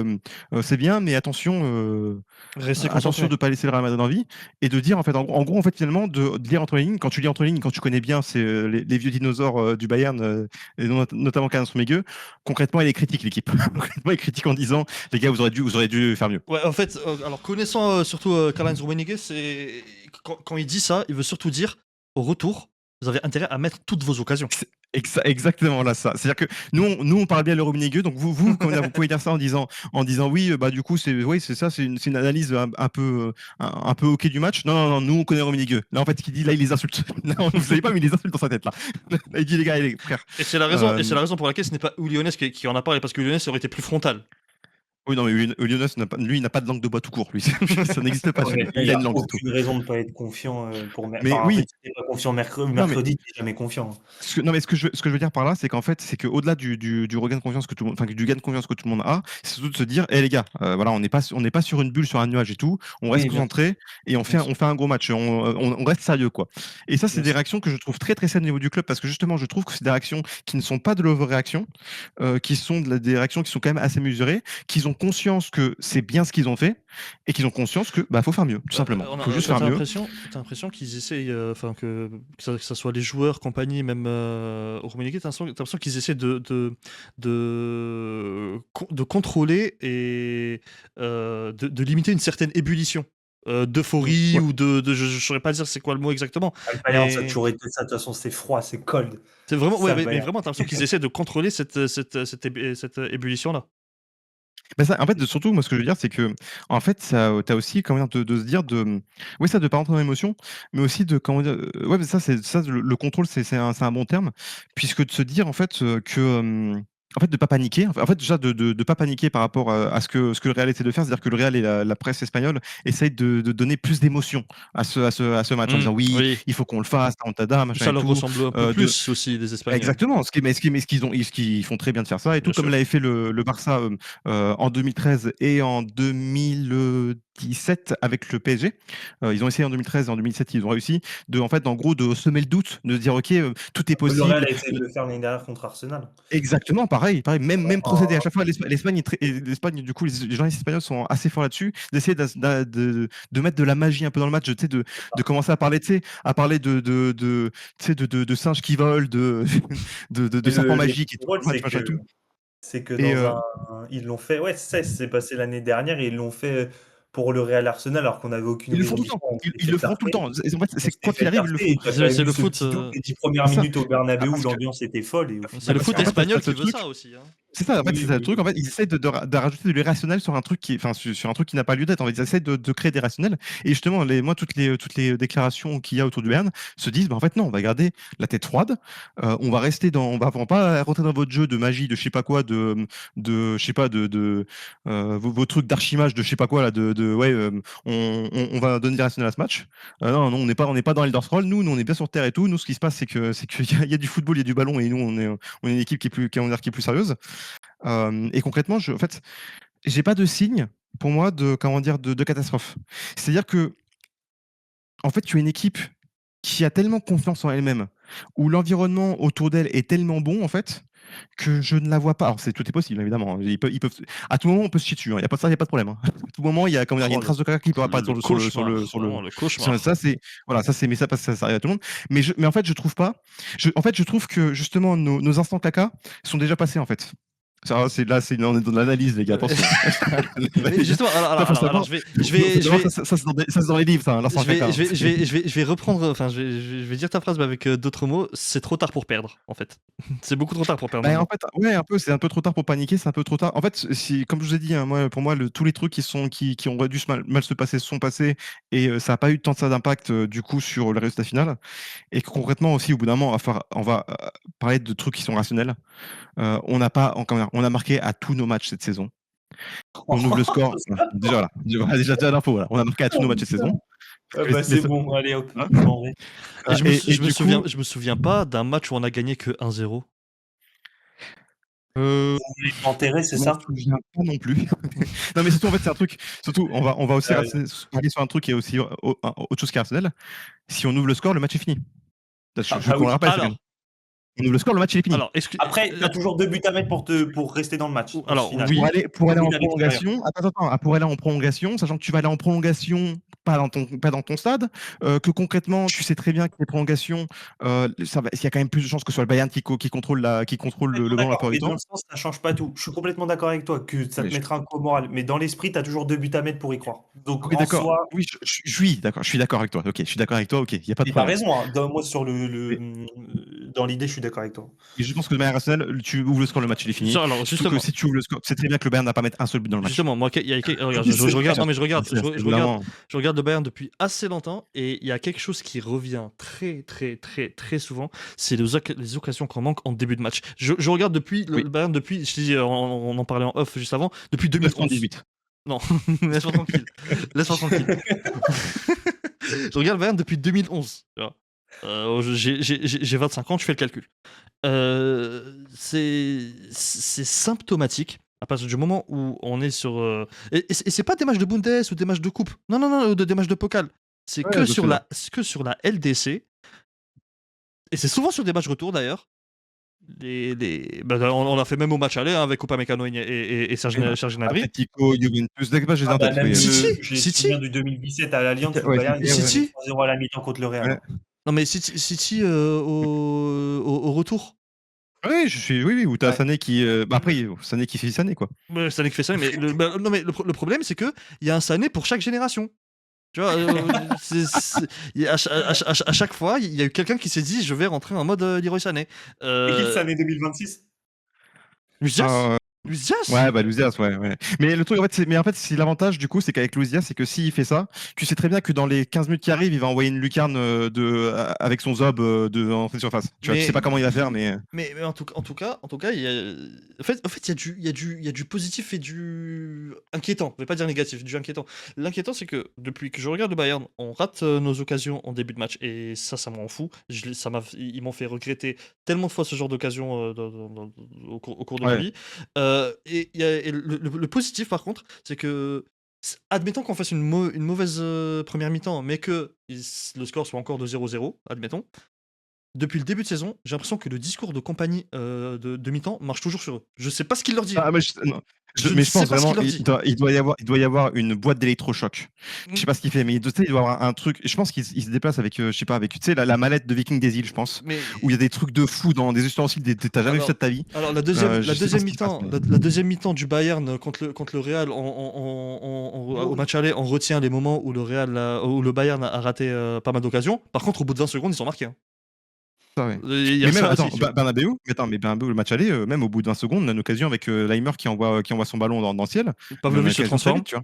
c'est bien, mais attention. Restez Attention de concentrés. ne pas laisser le Real Madrid en vie et de dire en fait en gros en fait finalement de lire entre les lignes, quand tu lis entre les lignes, quand tu connais bien c'est les vieux dinosaures du Bayern, et notamment Karl Rummenigge, concrètement il critique l'équipe. Concrètement il critique en disant les gars vous aurez dû faire mieux. Ouais, en fait, alors connaissant surtout Karl-Heinz Rummenigge, c'est quand il dit ça, il veut surtout dire au retour, vous avez intérêt à mettre toutes vos occasions. C'est exactement là ça. C'est-à-dire que nous on parle bien le Rummenigge, donc comment dire, vous pouvez dire ça en disant oui bah du coup c'est ça, c'est une analyse un peu un peu ok du match. Non, nous on connaît Rummenigge. Là en fait ce qu'il dit là il les insulte. Là, vous savez pas mais il les insulte dans sa tête là. Il dit les frères. Et c'est la raison pour laquelle ce n'est pas Uliones qui en a parlé, parce que Uliones aurait été plus frontal. Oui, non, mais Lionel, lui, il n'a pas de langue de bois tout court, lui. Ça n'existe pas. Honnêtement, il Il n'y a a une langue, c'est tout. aucune raison de ne pas être confiant pour Mais Enfin, en fait, oui, si t'es pas confiant non, mais mercredi, t'es jamais confiant. non, mais ce que je veux dire par là, c'est qu'en fait, c'est qu'au-delà du regain de confiance que tout le monde, enfin, du gain de confiance que tout le monde a, c'est surtout de se dire, les gars, voilà, on n'est pas sur une bulle, sur un nuage et tout, on reste Oui, bien sûr. concentré et Bien sûr. on fait un gros match, on reste sérieux, quoi. Et ça, c'est Bien des sûr. réactions que je trouve très, très saines au niveau du club parce que justement, je trouve que c'est des réactions qui ne sont pas de l'overréaction, qui sont des réactions qui sont quand même assez mesurées, qu'ils ont conscience que c'est bien ce qu'ils ont fait et qu'ils ont conscience que, bah, faut faire mieux, tout simplement. Faut juste faire mieux. T'as l'impression qu'ils essayent, enfin que ça soit les joueurs, compagnie, même Rummenigge, t'as l'impression qu'ils essaient de contrôler et de limiter une certaine ébullition. D'euphorie Ouais. ou je ne saurais pas dire c'est quoi le mot exactement. Le Bayern, ça a Mais toujours été ça. De toute façon, c'est froid, c'est cold. c'est vraiment, C'est ouais, ça, le mais Bayern. vraiment, t'as l'impression qu'ils essaient de contrôler cette ébullition-là. Bah ça, en fait, surtout, moi, ce que je veux dire, c'est que, en fait, ça, tu as aussi, comment dire, de se dire de, oui, ça, de pas rentrer dans l'émotion, mais aussi de, comment dire, ouais, mais ça, c'est ça, le contrôle, c'est un bon terme, puisque de se dire, en fait, que, en fait, de pas paniquer. En fait, déjà, de pas paniquer par rapport à ce que le Real essaie de faire, c'est-à-dire que le Real et la presse espagnole essayent de donner plus d'émotion à ce match, en disant oui, Oui. il faut qu'on le fasse, tada, machin Ça et leur tout. ressemble un peu De, plus aussi, les Espagnols. Exactement, ce qu'ils font très bien de faire ça et tout, Bien comme sûr. l'avait fait le Barça en 2013 et en 2017 avec le PSG. Ils ont essayé en 2013 et en 2017, ils ont réussi en fait, en gros, de semer le doute, de se dire ok, tout est Le Real possible. a essayé de le faire l'année dernière contre Arsenal. Exactement, pareil, même procédé à En- chaque fois. L'Espagne, l'Espagne, du coup, les gens espagnols sont assez forts là-dessus, d'essayer de mettre de la magie un peu dans le match, tu sais, de commencer à parler, tu sais, tu sais, de singes qui volent, de Et serpents le magiques et tout, drôle, machin et tout. c'est que Et ils l'ont fait. Ouais, c'est ça, c'est passé l'année dernière et ils l'ont fait pour le Real Arsenal alors qu'on n'avait aucune ils le font raison tout le d'y temps. croire. On Ils s'était le fait feront tout le tarter. temps. En fait, On c'est s'était quoi qu'il fait arrive, ils le tarter font. et tu as quand C'est même eu le ce foot. petit doute les 10 premières C'est ça. minutes au Bernabéu où Parce que l'ambiance était folle et au C'est le final, foot en fait, espagnol t'as ce qui veut truc. ça aussi. Hein. C'est ça, en fait, oui, c'est ça le oui, truc. En fait, ils essaient de rajouter de l'irrationnel sur un truc enfin, sur un truc qui n'a pas lieu d'être. En fait, ils essaient de créer des rationnels. Et justement, moi, toutes les déclarations qu'il y a autour du Bayern se disent, bah, en fait, non, on va garder la tête froide. On va rester on va pas rentrer dans votre jeu de magie, de je sais pas quoi, je sais pas, vos trucs d'archimage, de je sais pas quoi là, ouais, on va donner des rationnels à ce match. Non, non, on n'est pas dans Elder Scrolls. Nous, on est bien sur terre et tout. Nous, ce qui se passe, c'est qu'il y a du football, il y a du ballon, et nous, on est une équipe qui est plus sérieuse. Et concrètement, en fait, j'ai pas de signe pour moi de, comment dire, de catastrophe. C'est-à-dire que, en fait, tu as une équipe qui a tellement confiance en elle-même, où l'environnement autour d'elle est tellement bon, en fait, que je ne la vois pas. Alors, tout est possible, évidemment, hein. Ils peuvent, à tout moment, on peut se chier dessus, hein. Il y a pas ça, il y a pas de problème, hein. À tout moment, il y a, comment dire, il y a une Oh, trace de caca qui peut apparaître le cauchemar. Vraiment, le cauchemar. ça, c'est, voilà, ça, c'est, mais ça passe, ça arrive à tout le monde. Mais en fait, je trouve pas. En fait, je trouve que justement, nos instants caca sont déjà passés, en fait. Ça, on est dans l'analyse, les gars. Attention. Mais justement, Ça, faut savoir. je vais, Ça, c'est dans les livres, ça, l'instant caca. je vais reprendre, enfin, je vais dire ta phrase, mais avec d'autres mots. C'est trop tard pour perdre, en fait. C'est beaucoup trop tard pour perdre. Bah, en maintenant. fait, ouais, un peu, c'est un peu trop tard pour paniquer, c'est un peu trop tard. En fait, comme je vous ai dit, hein, pour moi, tous les trucs qui auraient dû mal se passer se sont passés et ça n'a pas eu tant de ça d'impact du coup sur le résultat final. Et que concrètement aussi, au bout d'un moment, on va parler de trucs qui sont rationnels. On n'a pas, on a marqué à tous nos matchs cette saison. On ouvre le score. Déjà là, déjà l'info. Voilà. On a marqué à tous nos matchs cette saison. Ah bah, c'est bon, allez hop, Hein je m'en vais. Et du coup, je me souviens pas d'un match où on a gagné que 1-0. euh, Vous voulez m'enterrer, c'est je m'en ça? souviens pas non plus. Non, mais surtout, en fait, c'est un truc. Surtout, on va aussi Ah, parler sur un truc qui est aussi autre chose qu'arsenal. Si on ouvre le score, le match est fini. Je oui. qu'on le rappelle, c'est Alors, bien. On ouvre le score, le match il est fini. Après, tu as toujours 2 buts à mettre pour rester dans le match. Dans Alors, ce final. oui. Pour aller en Oui, à l'extérieur. prolongation, pour aller en prolongation, sachant que tu vas aller en prolongation, pas dans ton stade, que concrètement, tu sais très bien que les prolongations, il y a quand même plus de chances que ce soit le Bayern qui contrôle le ballon la plupart du Mais dans temps. le sens, ça change pas tout. Je suis complètement d'accord avec toi que ça te Oui, mettra un coup au moral. Mais dans l'esprit, tu as toujours 2 buts à mettre pour y croire. Donc oui, en d'accord. soi, Oui, je suis d'accord avec toi. Ok, je suis d'accord avec toi. Ok, il y a pas de et tu as problème. raison. Hein. Moi, sur Et, dans l'idée, je suis d'accord avec toi. et je pense que de manière rationnelle, tu ouvres le score, le match il est fini. Alors, Surtout que justement, si tu ouvres le score, c'est très bien que le Bayern n'a pas mettre un seul but dans le match. justement, moi, regarde, Oui, je c'est regarde, vrai. non, mais je regarde, C'est évidemment. je regarde le Bayern depuis assez longtemps et il y a quelque chose qui revient très, très, très, très souvent. C'est les occasions qu'on manque en début de match. Je regarde depuis Oui. le Bayern depuis, je te dis, on en parlait en off juste avant, depuis 2011. 98. Non, laisse-moi tranquille. Laisse-moi tranquille. Je regarde le Bayern depuis 2011. Tu vois. J'ai 25 ans, je fais le calcul. C'est symptomatique à partir du moment où on est sur. Et c'est pas des matchs de Bundes ou des matchs de coupe. Non, non, non, des matchs de Pokal. C'est Ouais, que je sais bien. que sur la LDC. Et c'est souvent sur des matchs retour d'ailleurs. On a fait même au match aller hein, avec Upamecano et Serge Gnabry. Atletico, Juventus, dès que je les ai en tête. Même City, j'ai le City. souvenir du 2017 à l'Allianz où le Ouais, Bayern il City. gagne 3-0 à la mi-temps contre le Real. Ouais. Non mais City au retour. Oui, oui, où t'as Ouais. Sané qui. Après, Sané qui fait Sané, quoi. Sané qui fait ça, mais non mais le problème c'est que il y a un Sané pour chaque génération. Tu vois, à chaque fois, il y a eu quelqu'un qui s'est dit je vais rentrer en mode Leroy Sané. Et qui le Sané 2026? Lucius Ah, Luis Diaz. Ouais, bah Luis Diaz, ouais. Mais le truc, en fait, c'est l'avantage du coup, c'est qu'avec Luis Diaz, c'est que s'il fait ça, tu sais très bien que dans les 15 minutes qui arrivent, il va envoyer une lucarne avec son zob en fait surface. Tu vois, tu sais pas comment il va faire, mais Mais en tout cas, il y a du positif et du inquiétant. Je vais pas dire négatif, du inquiétant. L'inquiétant, c'est que depuis que je regarde le Bayern, on rate nos occasions en début de match et ça m'en fout. Ils m'ont fait regretter tellement de fois ce genre d'occasion au cours de ma ouais. vie. Et le positif, par contre, c'est que admettons qu'on fasse une mauvaise première mi-temps, mais que le score soit encore de 0-0, admettons. Depuis le début de saison, j'ai l'impression que le discours de compagnie de mi-temps marche toujours sur eux. Je sais pas ce qu'il leur dit. Ah, non. Je Mais ne je sais pense pas ce vraiment qu'il leur dit. il doit y avoir une boîte d'électrochoc. Je sais pas ce qu'il fait, mais tu sais, il doit y avoir un truc. Je pense qu'il se déplace avec, je sais pas, avec tu sais la mallette de Viking des îles, je pense, Mais où il y a des trucs de fou dans des ustensiles, t'as jamais vu ça de ta vie. alors la deuxième Je sais pas ce qui se passe, mi-temps, mais- la deuxième mi-temps du Bayern contre le Real au match aller, on retient les moments où le Bayern a raté pas mal d'occasions. Par contre, au bout de 20 secondes, ils sont marqués. Hein. Ça, ouais. Il y a Mais même, ça attends, aussi, tu vois. Bernabeu, le match aller, même au bout de 20 secondes, on a une occasion avec Leimer qui envoie son ballon dans le ciel. Pavlovic se Une occasion très transforme. vite, tu vois.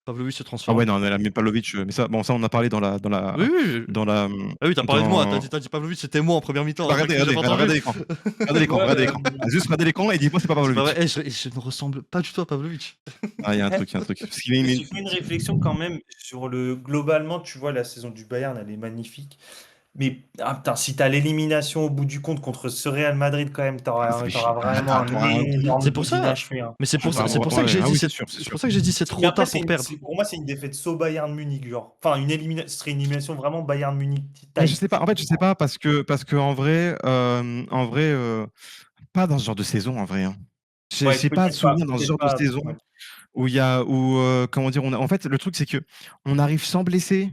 Pavlovic se Ah transforme. ouais, non, mais Pavlovic, mais ça, bon, ça, on a parlé dans la, Oui, oui. dans la. Ah oui, t'as parlé de moi. dans- T'as dit Pavlovic, c'était moi en première mi-temps. Bah, un truc que j'avais entendu. regardez l'écran. Regardez l'écran. Ouais, Juste regardez l'écran et dis-moi c'est pas C'est pas Pavlovic. vrai. Je ne ressemble pas du tout à Pavlovic. Ah, il y a un truc. Parce qu'il Je me met suis fait une réflexion quand même sur globalement, tu vois, la saison du Bayern, elle est magnifique. Mais putain, si t'as l'élimination au bout du compte contre ce Real Madrid, quand même, t'auras vraiment un énorme C'est pour ça. coup d'inachevé, hein. Mais c'est pour ça Ah, que j'ai ah dit oui, c'est c'est sûr, c'est c'est sûr. pour ça que j'ai dit c'est Mais trop après, tard pour perdre. pour moi, c'est une défaite so Bayern Munich, genre. Enfin, ce serait une élimination vraiment Bayern Munich Mais type. je sais pas. En fait, je sais pas parce que en vrai, pas dans ce genre de saison, en vrai. Hein. Ouais, J'ai pas de souvenir dans ce peut-être genre de pas, saison ouais. comment dire, en fait, le truc c'est que on arrive sans blesser,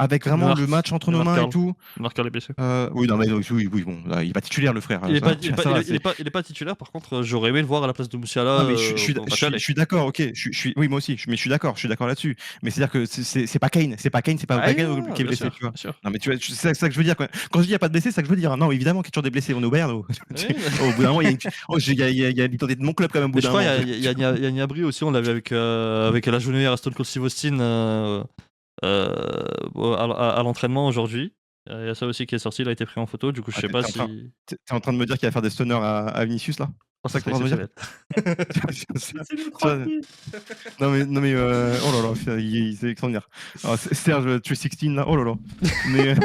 avec vraiment le match entre Le nos Marc mains et Karl. tout. Marc Karl est blessé. Oui, non, mais oui, bon, là, il est pas titulaire, le frère. Il est Ça, pas, va, il est pas titulaire, par contre, j'aurais aimé le voir à la place de Moussiala. non, mais je au match aller. suis d'accord, ok. Oui, moi aussi, mais je suis d'accord là-dessus. Mais c'est-à-dire que c'est pas Kane, c'est pas Ah, Kane qui est bien blessé, sûr, tu vois. bien sûr. Non, mais tu vois, c'est ça que je veux dire. Quand je dis il n'y a pas de blessés, c'est ça que je veux dire. Non, évidemment qu'il y a toujours des blessés. On est au Bayern. Oui, Au bout d'un moment, il y a l'identité de mon club quand même. Au bout mais je d'un crois moment. il y a Gnabry aussi, on l'avait avec la journée à Aston Kostivostin à l'entraînement aujourd'hui. Il y a ça aussi qui est sorti, il a été pris en photo, du coup je Ah, sais pas si. T'es en train de me dire qu'il va faire des stunners à Vinicius là? Oh, ça C'est ça serait que t'es en train de me dire? exceptionnel. Laissez-nous tranquille. Non mais oh là là, c'est extraordinaire. Alors, Serge 316 là, oh là là. Mais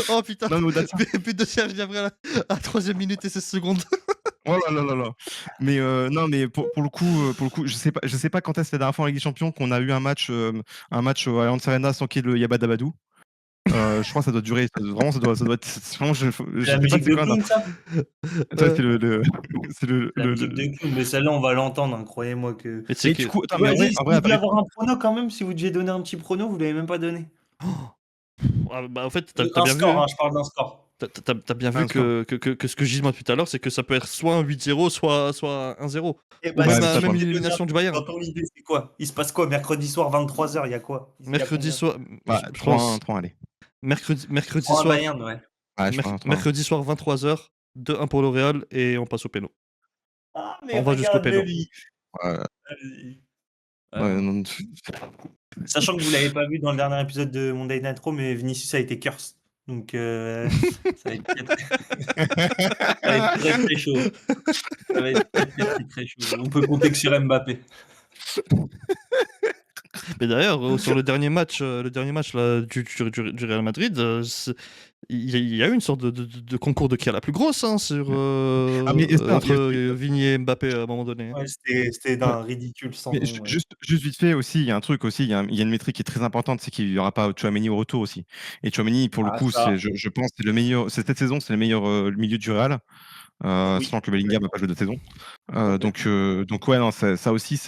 Oh putain, non mais au-delà de ça, but de Serge Gnabry à 3ème minute et 16 secondes. oh là là là là. Mais non mais pour le coup, je sais pas quand est-ce la dernière fois en Ligue des Champions qu'on a eu un match à Allianz Arena sans qu'il y ait le Yabadabadou. Je crois que ça doit durer, vraiment ça doit être vraiment je La sais pas musique c'est de quoi. Clown, ça? Ça c'est c'est La musique de Clown, mais celle-là, on va l'entendre, hein, croyez-moi que. Mais tu sais Et que. du coup, attends, Tu mais m'as dit, en si vrai, vous deviez avoir un prono quand même, si vous deviez donner un petit prono, vous l'avez même pas donné. Bah, en fait, t'as Un bien vu. score, hein, je parle d'un score. T'as bien vu Un score. que ce que je dis moi depuis tout à l'heure, c'est que ça peut être soit un 8-0, soit 1-0. Et Ou bah, Ouais, même, mais ça, même je l'élimination du Bayern. dans ton idée, c'est quoi? Il se passe quoi? Mercredi soir, 23h, il y a quoi? Il y a Mercredi combien? soir. Bah, Je pense. 3-1, allez. Mercredi Oh, un soir. Bayern, ouais. Ouais, je pense 3-1. Mercredi soir, 23h, 2-1 pour le Real et on passe au péno. Ah, mais On va jusqu'au péno. regarde-le, lui. Ouais, Allez. ouais, non, Sachant que vous l'avez pas vu dans le dernier épisode de Monday Night Raw, mais Vinicius a été curse. Donc, ça va être ça va être très très chaud. Ça va être très chaud. On peut compter que sur Mbappé. Mais d'ailleurs, sur le dernier match là, du Real Madrid, il y a eu une sorte de concours de qui a la plus grosse hein, entre Vigny et Mbappé à un moment donné. Hein. Ouais, c'était d'un ridicule sans mais nom. Ouais. juste vite fait aussi, il y a un truc aussi, il y a une métrique qui est très importante, c'est qu'il n'y aura pas Tchouaméni au retour aussi. Et Tchouaméni, pour le coup, je pense c'est le meilleur, cette saison, c'est le meilleur milieu du Real. Oui. Sachant que le Bellingham n'a pas joué de saison. Donc ouais, non, ça aussi,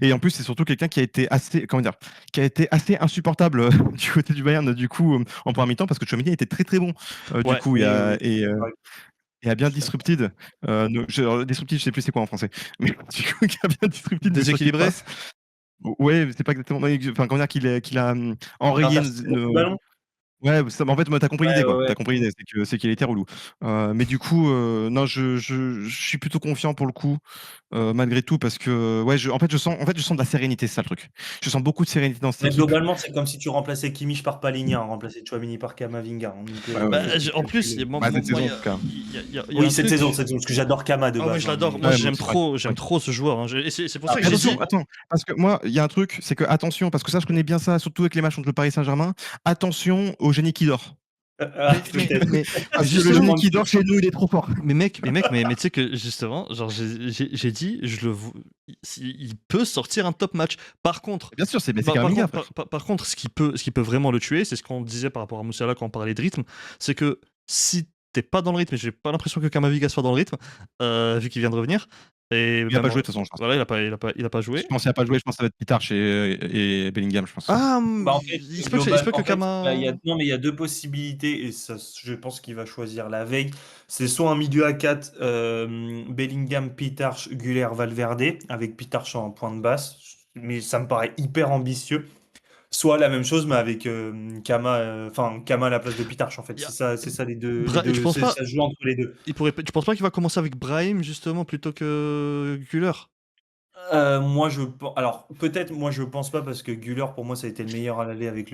et en plus, c'est surtout quelqu'un qui a été assez insupportable du côté du Bayern, du coup, en première mi-temps, parce que Tchouaméni était très très bon. Du Ouais. coup, et a bien disrupted. Disrupted, je sais plus c'est quoi en français. Mais du coup, qui a bien disrupted. Déséquilibré. Ouais, c'est pas exactement. Enfin, comment dire qu'il a enrayé. Le ballon. Ouais, en fait, moi, tu as compris l'idée, Ouais, ouais, quoi. Tu ouais. as compris l'idée, c'est qu'il était relou. Mais du coup, non, je suis plutôt confiant pour le coup, malgré tout parce que, ouais, je sens de la sérénité, c'est ça le truc. Je sens beaucoup de sérénité dans cette Mais équipe. globalement, c'est comme si tu remplaçais Kimmich par Palhinha, remplacer Tchouaméni par Camavinga, hein, donc Ouais, ouais, il faut Bah, essayer de en plus, calculer. bah, cette moi, saison, en tout cas. il y a Oui, un cette saison, truc. parce que j'adore Kama de Ah, moi, base, je hein, l'adore. mais Moi, Ouais, moi aussi, pareil. j'aime Ouais. trop ce joueur, hein. Et c'est pour ça après, que Mais j'ai attention, dit. attends, parce que moi, il y a un truc, c'est que attention, parce que ça, je connais bien ça, surtout avec les matchs contre le Paris Saint-Germain, attention au génie qui dort. peut-être. Parce que le Justement, génie qui dort chez nous, il est trop fort. mais tu sais que justement, genre, j'ai dit, il peut sortir un top match. Par contre, Bien sûr, c'est par Kamavinga, contre, frère. par contre, ce qui peut vraiment le tuer, c'est ce qu'on disait par rapport à Moussiala quand on parlait de rythme, c'est que si t'es pas dans le rythme, et j'ai pas l'impression que Kamavinga soit dans le rythme, vu qu'il vient de revenir, et Il a pas même, joué, de toute façon, je pense. voilà, il a pas Je joué. pense qu'il a pas joué, je pense que ça va être Pitarch et Bellingham, je pense. Ah, Bah, en fait, il se peut que en fait, il y a Kama. non, mais il y a 2 possibilités et ça, je pense qu'il va choisir la veille. C'est soit un milieu à 4, Bellingham, Pitarch, Güler, Valverde, avec Pitarch en point de basse, mais ça me paraît hyper ambitieux. Soit la même chose, mais avec Kama à la place de Pitarch, en fait. il y a- C'est ça les Tu deux, penses pas, ça se joue entre les deux. tu penses pas qu'il va commencer avec Brahim justement plutôt que Güler? Alors peut-être moi je pense pas parce que Güler pour moi ça a été le meilleur à l'aller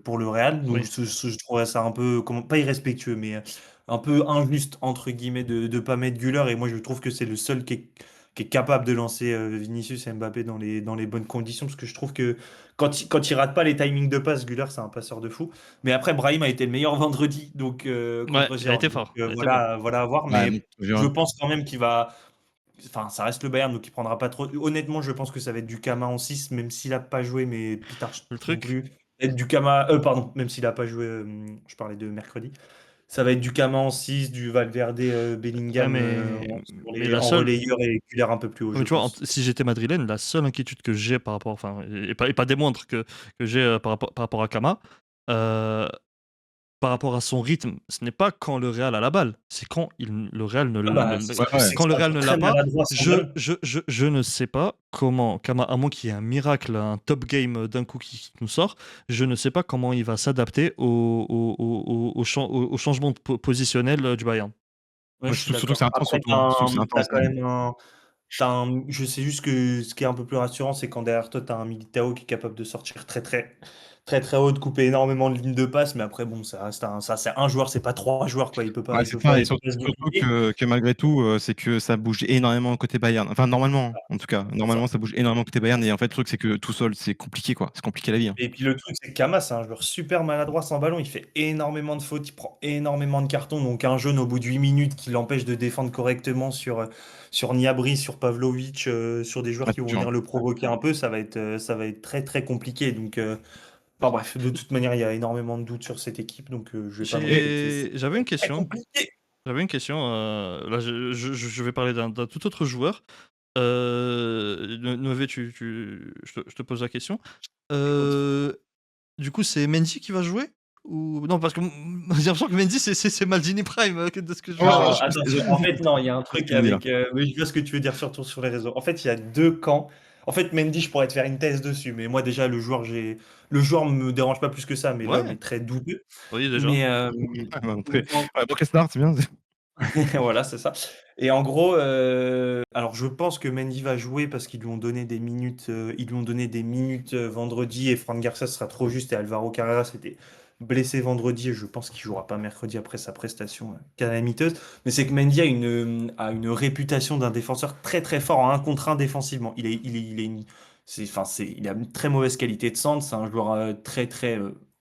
pour le Real, donc Oui. je trouverais ça un peu pas irrespectueux mais un peu injuste entre guillemets de pas mettre Güler, et moi je trouve que c'est le seul qui est capable de lancer Vinicius et Mbappé dans les bonnes conditions, parce que je trouve que quand il rate pas les timings de passe, Güler c'est un passeur de fou. Mais après Brahim a été le meilleur vendredi donc Ouais, contre il a Gérone, été donc fort. Il a été bon. voilà à voir, Ouais, mais je pense quand même qu'il va. Enfin, ça reste le Bayern, donc il prendra pas trop. Honnêtement, je pense que ça va être du Kama en 6, même s'il a pas joué, mais Pitar Le non truc, plus. Être du Kama, pardon, même s'il a pas joué, je parlais de mercredi. Ça va être du Kama en 6, du Valverde, ouais, Bellingham mais la en seule. relayeur et Güler un peu plus haut, Mais je tu vois, pense. si j'étais madrilène, la seule inquiétude que j'ai par rapport, enfin, et pas des moindres que j'ai par rapport à Kama, euh, par rapport à son rythme, ce n'est pas quand le Real a la balle, c'est quand le Real Ah bah, c'est ouais, surtout ouais. c'est que quand le c'est un Real joueur ne l'a très pas. maladroit sans ballon. Je ne sais pas comment Kama, à moins qu'il y ait un miracle, un top game d'un coup qui nous sort, je ne sais pas comment il va s'adapter au changement positionnel du Bayern. Ouais, Moi, je suis surtout que c'est d'accord. intense, Après, surtout, hein. Surtout que c'est t'as intense, quand hein. même je sais juste que ce qui est un peu plus rassurant, c'est quand derrière toi, tu as un Militao qui est capable de sortir très haut, de couper énormément de lignes de passe. Mais après, bon, ça reste ça, c'est un joueur, c'est pas trois joueurs, quoi. Ouais, Il c'est peut ça, pas, et il peut surtout, pas se surtout dupliquer. que malgré tout, c'est que ça bouge énormément côté Bayern. Enfin, normalement, en tout cas, C'est ça. normalement, ça bouge énormément côté Bayern. Et en fait, le truc, c'est que tout seul, c'est compliqué, quoi. C'est compliqué la vie, hein. Et puis le truc, c'est que Kama, c'est un joueur super maladroit sans ballon. Il fait énormément de fautes, il prend énormément de cartons. Donc un jaune au bout de 8 minutes qui l'empêche de défendre correctement sur Niabri, sur Pavlovic, sur des joueurs Ouais, qui c'est vont dur, venir hein. le provoquer un peu, ça va être très compliqué. Donc, enfin bref, de toute manière, il y a énormément de doutes sur cette équipe, donc je vais pas m'inquiéter. C'est J'avais une très question. compliqué. Là, je vais parler d'un tout autre joueur. Nové, je te pose la question. Écoute. Euh, du coup, c'est Mendy qui va jouer? Ou non, parce que j'ai l'impression que Mendy, c'est Maldini Prime, de ce que je Ouais, vois. Non, je attention, en fait, non, il y a un ce que truc tu veux dire. avec. Oui, je vois ce que tu veux dire, surtout sur les réseaux. En fait, il y a deux camps. En fait, Mendy, je pourrais te faire une thèse dessus, mais moi, déjà, le joueur me dérange pas plus que ça, mais l'homme Ouais, est très douteux. oui, déjà. Mais Ouais, bah, après, donc, ouais, donc, Start, c'est bien. voilà, c'est ça. Et en gros, alors je pense que Mendy va jouer parce qu'ils lui ont donné des minutes, vendredi, et Fran Garcia sera trop juste, et Alvaro Carrera s'était blessé vendredi et je pense qu'il jouera pas mercredi après sa prestation calamiteuse. Mais c'est que Mendy a une réputation d'un défenseur très fort en 1 contre 1 défensivement. Il a une très mauvaise qualité de centre, c'est un joueur très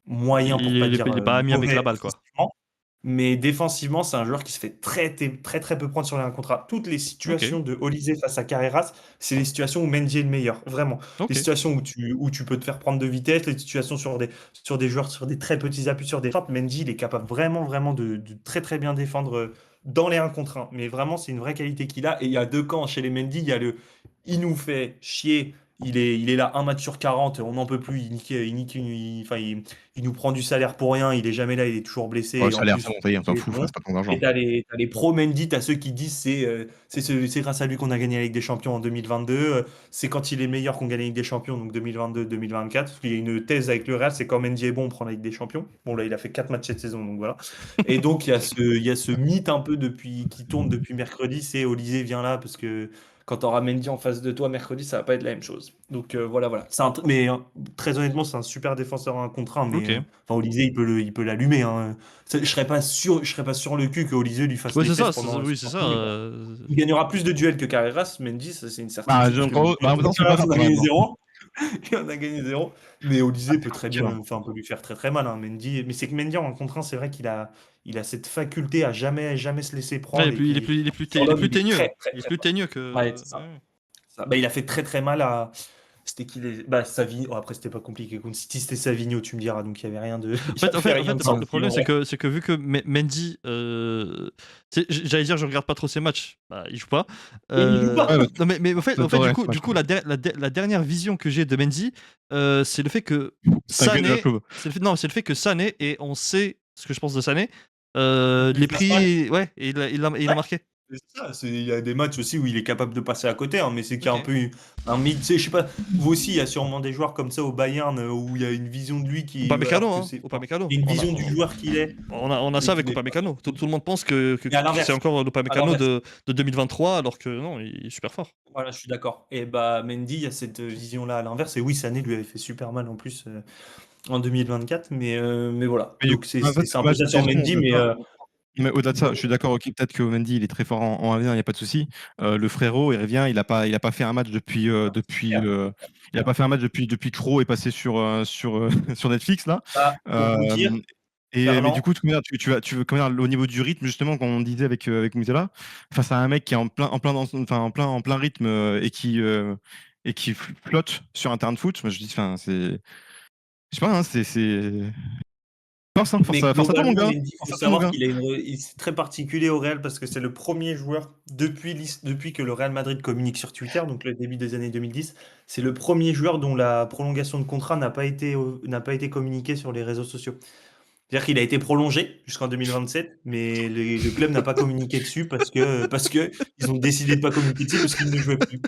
moyen pour pas dire Il est pas ami avec mauvais la balle, quoi. offensivement. Mais défensivement, c'est un joueur qui se fait très peu prendre sur les 1 contre 1. Toutes les Ok, situations de Olysée face à Carreras, c'est les situations où Mendy est le meilleur, vraiment. Les ok. situations où tu peux te faire prendre de vitesse, les situations sur des joueurs, sur des très petits appuis, sur des frappes, Mendy, il est capable vraiment de très bien défendre dans les 1 contre 1. Mais vraiment, c'est une vraie qualité qu'il a. Et il y a deux camps chez les Mendy. Il y a il nous fait chier, il est là un match sur 40, on n'en peut plus, il nous prend du salaire pour rien, il est jamais là, il est toujours blessé. Ouais, Et ça en a l'air, plus, ça y est, on s'en il est fout, bon. c'est pas ton argent. Et t'as les pro-Mendy, t'as ceux qui disent c'est grâce à lui qu'on a gagné la Ligue des Champions en 2022, c'est quand il est meilleur qu'on gagne la Ligue des Champions, donc 2022-2024. Parce qu'il y a une thèse avec le Real, c'est quand Mendy est bon, on prend la Ligue des Champions. Bon, là, il a fait 4 matchs cette saison, donc voilà. Et donc, il y a ce mythe un peu qui tourne depuis mercredi, c'est Olysée vient là parce que quand tu auras Mendy en face de toi mercredi, ça va pas être la même chose. Donc voilà. Mais très honnêtement, c'est un super défenseur en 1 contre 1, mais Ok. enfin, Olysée, il peut l'allumer. Hein. Je serais pas sur le cul que Olysée lui fasse Ouais, les c'est ça, fesses pendant oui, c'est ça. 60 minutes. Il gagnera plus de duels que Carreras, Mendy, ça c'est une Bah, certitude. en gros, bah, en même temps, c'est pas Carreras, grave, on a quand gagné même. 0. Il en a gagné 0. Mais Olysée peut très bien, Tranquille. enfin, peut lui faire très très mal. Hein, Mendy. Mais c'est que Mendy en 1 contre 1, c'est vrai il a cette faculté à jamais se laisser Ouais, prendre. il est plus sur l'homme, il est teigneux. très, très, Il est très plus fort. teigneux que. Ouais, c'est ça. Bah, il a fait très très mal à. C'était qui les. Bah, Savigno. Oh, après, c'était pas compliqué. Contre City, c'était Savigno, tu me diras. Donc, il y avait rien de. En fait, le problème, c'est que vu que Mendy, j'allais dire, je regarde pas trop ses matchs. Bah, il joue pas. Il joue pas. Ouais, Non, mais en fait, ouais, du coup, la dernière vision que j'ai de Mendy, c'est le fait que c'est un gars de la Sané, club. c'est le fait que Sané, et on sait ce que je pense de Sané, Il les passe mal. prix, ouais, et il a Ouais. marqué. C'est ça, il y a des matchs aussi où il est capable de passer à côté, hein, mais c'est qu'il y a un Ok. peu un mythe. Tu sais, je sais pas, vous aussi, il y a sûrement des joueurs comme ça au Bayern où il y a une vision de lui qui. Upamecano, Alors que hein, c'est. Upamecano. Il y a une vision du joueur qu'il est. On a mais ça qui avec n'est pas. Upamecano. Tout le monde pense que Mais à l'inverse. c'est encore À l'Upamecano l'inverse. de 2023, alors que non, il est super fort. Voilà, je suis d'accord. Et bah, Mendy, il y a cette vision-là à l'inverse. Et oui, Sané lui avait fait super mal en plus en 2024. Mais voilà. Mais Donc, c'est en fait, un peu ça sur Mendy. Mais au-delà de ça, Bon, je suis d'accord, ok, peut-être que Mendy il est très fort en 1v1, il n'y a pas de souci. Le frérot, il revient, il a pas fait un match il a pas fait un match depuis que Fro est passé sur Netflix là. bah, pour vous dire, Mais du Ferland, coup, tu veux comment dire, au niveau du rythme justement, quand on disait avec Muzela, face à un mec qui est en plein rythme et qui flotte sur un terrain de foot, moi je dis, enfin c'est, je sais pas, hein, c'est force, hein, mais force à toi mon globalement, gars, Mendy, il faut force à toi mon savoir gars. qu'il c'est très particulier au Real parce que c'est le premier joueur depuis que le Real Madrid communique sur Twitter, donc le début des années 2010, c'est le premier joueur dont la prolongation de contrat n'a pas été communiquée sur les réseaux sociaux. C'est-à-dire qu'il a été prolongé jusqu'en 2027, mais le club n'a pas communiqué dessus parce que ils ont décidé de pas communiquer dessus parce qu'il ne jouait plus.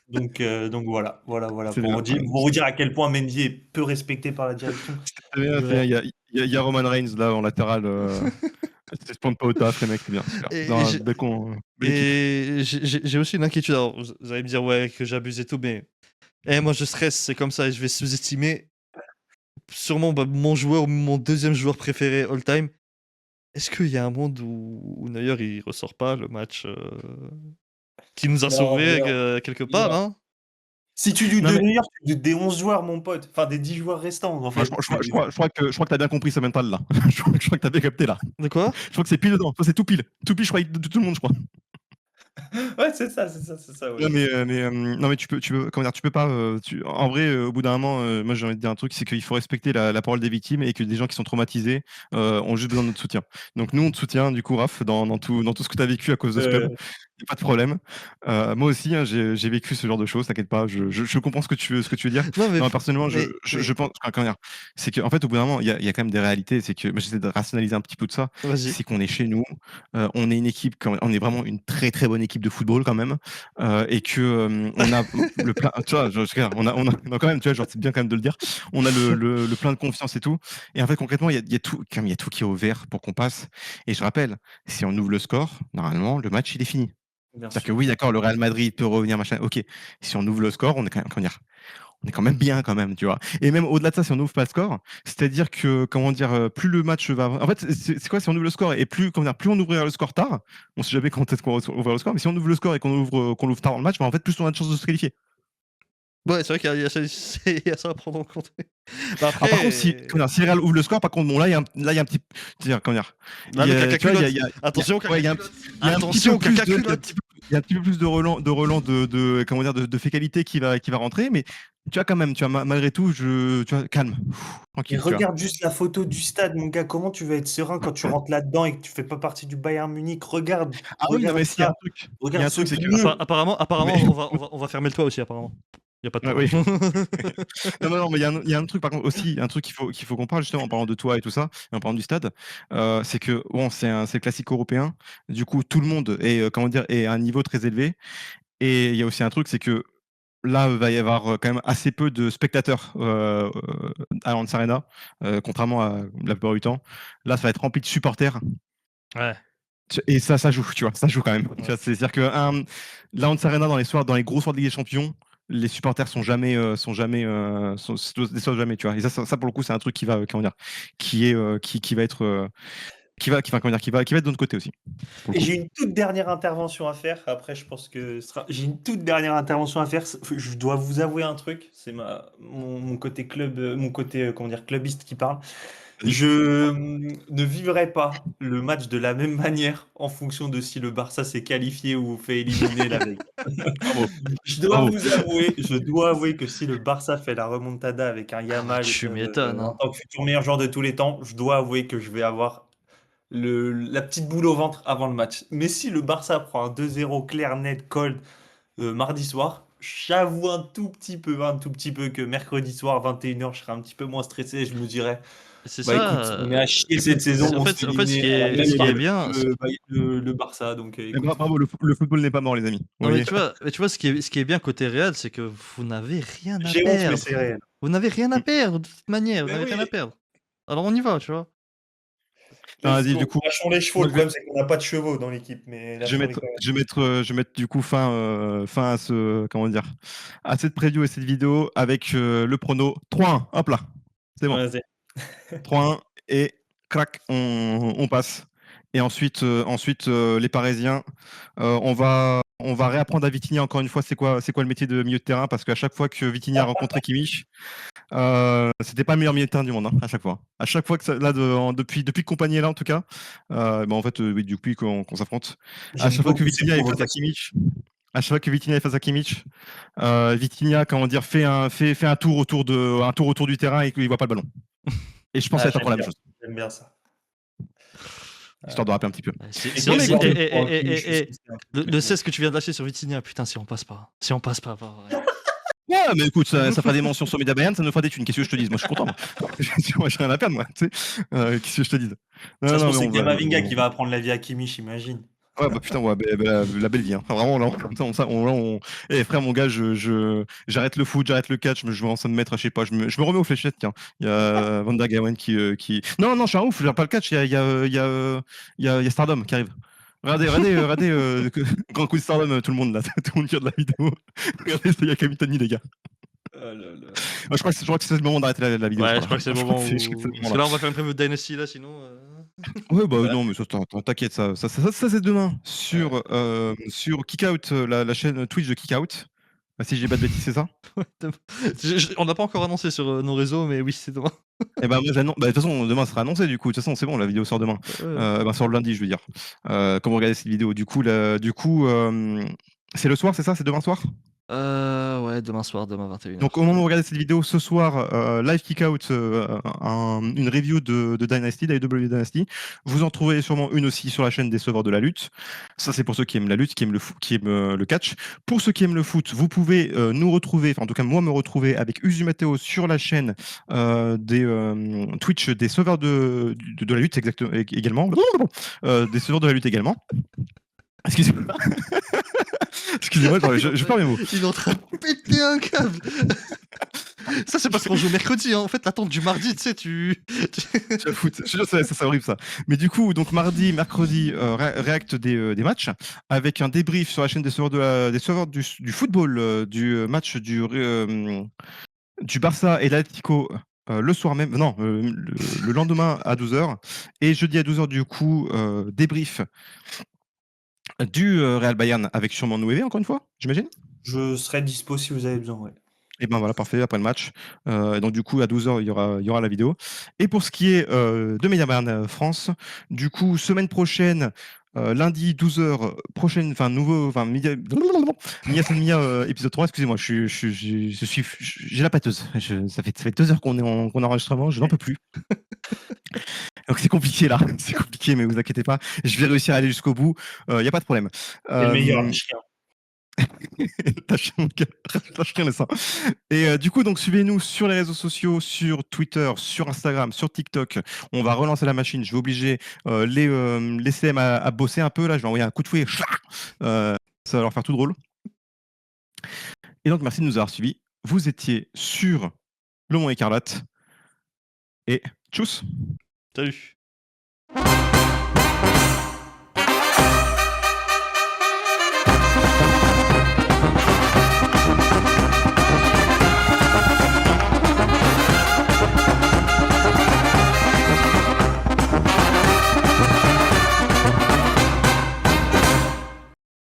Donc voilà, C'est bien. pour vous dire à quel point Mendy est peu respecté par la direction. C'est bien, du c'est Real. bien. Il y a Roman Reigns là en latéral. Se prendre pas au taf, les mecs, c'est bien. Super. Et Non, j'ai- belle équipe. Et j'ai aussi une inquiétude. Alors, vous allez me dire, ouais, que j'abuse et tout, mais moi, je stresse, c'est comme ça, et je vais sous-estimer sûrement mon joueur, mon deuxième joueur préféré all-time. Est-ce qu'il y a un monde où Neuer, il ressort pas le match qui nous a Non, sauvés regarde, quelque part, hein? si tu doutes Non, de mais New York, tu doutes des 11 joueurs, mon pote. Enfin, des 10 joueurs restants, en moi, fait. je crois que t'as bien compris ce mental là. Je crois que t'as bien capté là. De quoi? Je crois que c'est pile dedans. Ça, c'est tout pile. Tout pile, je crois, de tout le monde, je crois. Ouais, c'est ça, ouais. Non, mais comment dire, tu peux pas. En vrai, au bout d'un moment, moi j'ai envie de dire un truc, c'est qu'il faut respecter la parole des victimes et que des gens qui sont traumatisés ont juste besoin de notre soutien. Donc nous, on te soutient, du coup, Raph, dans tout ce que tu as vécu à cause de ce club. Y a pas de problème. Moi aussi, hein, j'ai vécu ce genre de choses, t'inquiète pas, je comprends ce que tu veux dire. Non, mais Non, personnellement, mais- je pense, comment dire, c'est qu'en fait, au bout d'un moment, il y a quand même des réalités. C'est que moi, j'essaie de rationaliser un petit peu de ça. vas-y. C'est qu'on est chez nous, on est une équipe, on est vraiment une très très bonne équipe de football quand même, et que on a le plein, tu vois, on a quand même, tu vois, genre c'est bien quand même de le dire, on a le plein de confiance et tout. Et en fait, concrètement, il y a tout, quand même, il y a tout qui est ouvert pour qu'on passe. Et je rappelle, si on ouvre le score, normalement, le match il est fini. Bien C'est-à-dire que sûr. oui, d'accord, le Real Madrid peut revenir, machin. Ok, si on ouvre le score, on est quand même, comment dire, on est quand même bien quand même, tu vois. Et même au-delà de ça, si on n'ouvre pas le score, c'est-à-dire que, comment dire, plus le match va. En fait, c'est quoi si on ouvre le score et plus, comment dire, plus on ouvrira le score tard, on sait jamais quand est-ce qu'on va ouvrir le score, mais si on ouvre le score et qu'on l'ouvre tard dans le match, bah, en fait, plus on a de chances de se qualifier. Ouais, c'est vrai qu'il y a ça, il y a ça à prendre en compte. Bah, Alors, par contre, si, après, comment dire, si Real ouvre le score, par contre, bon, là, il y a un petit. C'est-à-dire, comment dire, là, le caca tu vois, culotte. Attention au caca ouais, il y a un culotte. il y a un petit Attention peu au plus caca de, culotte. il y a un petit peu plus de relan comment dire, de fécalité qui va rentrer, mais tu vois, quand même, tu vois, malgré tout, tu vois, calme, Et tranquille, tu vois. regarde juste la photo du stade, mon gars. Comment tu vas être serein quand tu rentres là-dedans et que tu fais pas partie du Bayern Munich? Regarde, Ah oui, non, regarde mais s'il y a ça. un truc, il y a Regarde un ce truc, c'est que. bleu. Apparemment, Mais- on va fermer le toit aussi, apparemment. Il y a pas de Ouais, toi. oui. Non, mais il y a un truc par contre aussi, un truc qu'il faut qu'on parle justement en parlant de toi et tout ça, et en parlant du stade, c'est que bon, c'est le classique européen. Du coup, tout le monde est, comment dire, est à un niveau très élevé. Et il y a aussi un truc, c'est que là, il va y avoir quand même assez peu de spectateurs à Allianz Arena, contrairement à la plupart du temps. Là, ça va être rempli de supporters. Ouais. Et ça joue, tu vois, ça joue quand même. Tu Ouais. vois, c'est-à-dire que l'Allianz Arena dans les gros soirs de Ligue des Champions, les supporters sont jamais, déçoivent jamais, tu vois. Et ça pour le coup, c'est un truc qui va, comment dire, qui va être, comment dire, qui va être de notre côté aussi. Pour le Et coup. j'ai une toute dernière intervention à faire. Après, je pense que j'ai une toute dernière intervention à faire. Je dois vous avouer un truc. C'est mon côté club, mon côté comment dire clubiste qui parle. Vas-y. Je ne vivrai pas le match de la même manière en fonction de si le Barça s'est qualifié ou fait éliminer la veille. Bravo, Je bravo. dois avouer que si le Barça fait la remontada avec un Ah, Yamal tu m'étonnes. en Hein. tant que futur meilleur joueur de tous les temps, je dois avouer que je vais avoir la petite boule au ventre avant le match. Mais si le Barça prend un 2-0 clair, net, cold mardi soir, j'avoue un tout petit peu que mercredi soir, 21h, je serai un petit peu moins stressé et je me dirais, C'est bah écoute, ça. on est à chier cette saison, on se fait En fait, éliminer à la ce même qui est marque bien, que le Barça, donc Mais écoute. bravo, le football n'est pas mort, les amis. Vous non, voyez. mais tu vois, ce qui est bien côté Real, c'est que vous n'avez rien à J'ai honte, mais perdre. c'est réel. Vous n'avez rien à perdre de toute manière. Vous Mais n'avez rien à oui, perdre. Alors on y va, tu vois. Ah, let's vas-y, du go. coup, Lâchons les chevaux, moi, le problème c'est qu'on n'a pas de chevaux dans l'équipe, mais je vais lâchons-les mettre, quand même. je vais mettre du coup fin à ce, comment dire, à cette preview et cette vidéo avec le prono 3-1. Hop là, c'est bon. Vas-y. 3-1 et crac, on passe. Et ensuite, les Parisiens, on va réapprendre à Vitinha encore une fois c'est quoi le métier de milieu de terrain, parce qu'à chaque fois que Vitinha a rencontré Kimmich, c'était pas le meilleur milieu de terrain du monde, hein, à chaque fois. À chaque fois que depuis que Compagnie est là en tout cas, en fait, oui, depuis qu'on s'affronte, à J'aime chaque fois que beaucoup ces Vitinha est face à provocations. Kimmich, Vitinha, comment dire, fait un tour autour du terrain et qu'il voit pas le ballon. Et je pense que ça va être encore la même chose, J'aime bien ça. histoire de rappeler un petit peu. Et Non, mais quel écoutez, soir pour Kimmich aussi, c'est un Le truc, 16 que tu viens de lâcher sur Vitinha, putain, si on passe pas. Si on passe pas, pas vrai. ouais, mais écoute, ça fera des mentions sur Media Bayern, ça nous fera des thunes. Qu'est-ce que je te dise? Moi, je suis content. Moi, j'ai rien à perdre, moi. Tu sais. Qu'est-ce que je te dise? Ça se Non, trouve, mais c'est on va. Kamavinga qui va apprendre la vie à Kimmich, imagine. Ouais, bah putain, ouais, la belle vie. Hein. Enfin, vraiment, là, Eh, frère, mon gars, j'arrête le foot, j'arrête le catch, je commence à me mettre, je sais pas, je me remets aux fléchettes, tiens. Il y a Van der Gawen qui. Non, je suis un ouf, je gère pas le catch, il y a Stardom qui arrive. Regardez, grand coup de Stardom, tout le monde là, tout le monde qui regarde la vidéo. Regardez, il y a Kamitani, les gars. Oh là là. Ouais, je crois que c'est le moment d'arrêter la vidéo. Ouais, je crois que c'est le moment que où. c'est le moment, Parce là. que là, on va faire une preview de Dynasty, là, sinon. Ouais, bah Voilà. non, mais ça, t'inquiète, ça c'est demain sur Kickout, la chaîne Twitch de Kickout. Si j'ai pas de bêtises, c'est ça? On n'a pas encore annoncé sur nos réseaux, mais oui, c'est demain. Et ben moi j'annonce. Bah, de toute façon, demain ça sera annoncé du coup. De toute façon, c'est bon, la vidéo sort demain. Sur le lundi, je veux dire. Quand vous regardez cette vidéo, du coup, c'est le soir, c'est ça? C'est demain soir? Ouais, demain soir, demain 21h. Donc au moment où vous regardez cette vidéo, ce soir, live kick-out, une review de Dynasty, d'AEW Dynasty. Vous en trouverez sûrement une aussi sur la chaîne des Sauveurs de la Lutte. Ça, c'est pour ceux qui aiment la lutte, qui aiment le catch. Pour ceux qui aiment le foot, vous pouvez nous retrouver, enfin en tout cas moi me retrouver avec Usu Matteo sur la chaîne des Twitch des Sauveurs de la Lutte également. Des Sauveurs de la Lutte également. Excusez-moi. Excusez-moi, je perds mes mots. Il est en train de péter un câble. Ça, c'est parce qu'on joue mercredi. Hein. En fait, l'attente du mardi, tu sais, Je la foute. Je sais, ça c'est horrible ça. Mais du coup, donc mardi, mercredi, réact des matchs avec un débrief sur la chaîne des serveurs du football du match du Barça et l'Atlético. Le soir même, non, le lendemain à 12h et jeudi à 12h du coup débrief du Real Bayern avec sûrement Nouévé encore une fois, j'imagine. Je serai dispo si vous avez besoin, ouais. Et ben voilà, parfait, après le match. Et donc du coup, à 12h, il y aura la vidéo. Et pour ce qui est de Media Bayern France, du coup, semaine prochaine, lundi 12h, prochaine, Mia San Mia, épisode 3, excusez-moi, j'ai la pâteuse. Ça fait 2 heures qu'on est en enregistrement, je n'en peux plus. Donc c'est compliqué là, c'est compliqué, mais vous inquiétez pas, je vais réussir à aller jusqu'au bout, il n'y a pas de problème. C'est le meilleur, les chiens. Lâchez mon gars, lâche rien les seins. Et du coup, donc suivez-nous sur les réseaux sociaux, sur Twitter, sur Instagram, sur TikTok. On va relancer la machine. Je vais obliger les CM à bosser un peu. Là, je vais envoyer un coup de fouet. Ça va leur faire tout drôle. Et donc, merci de nous avoir suivis. Vous étiez sur Le Mont Écarlate. Et tchuss! Salut.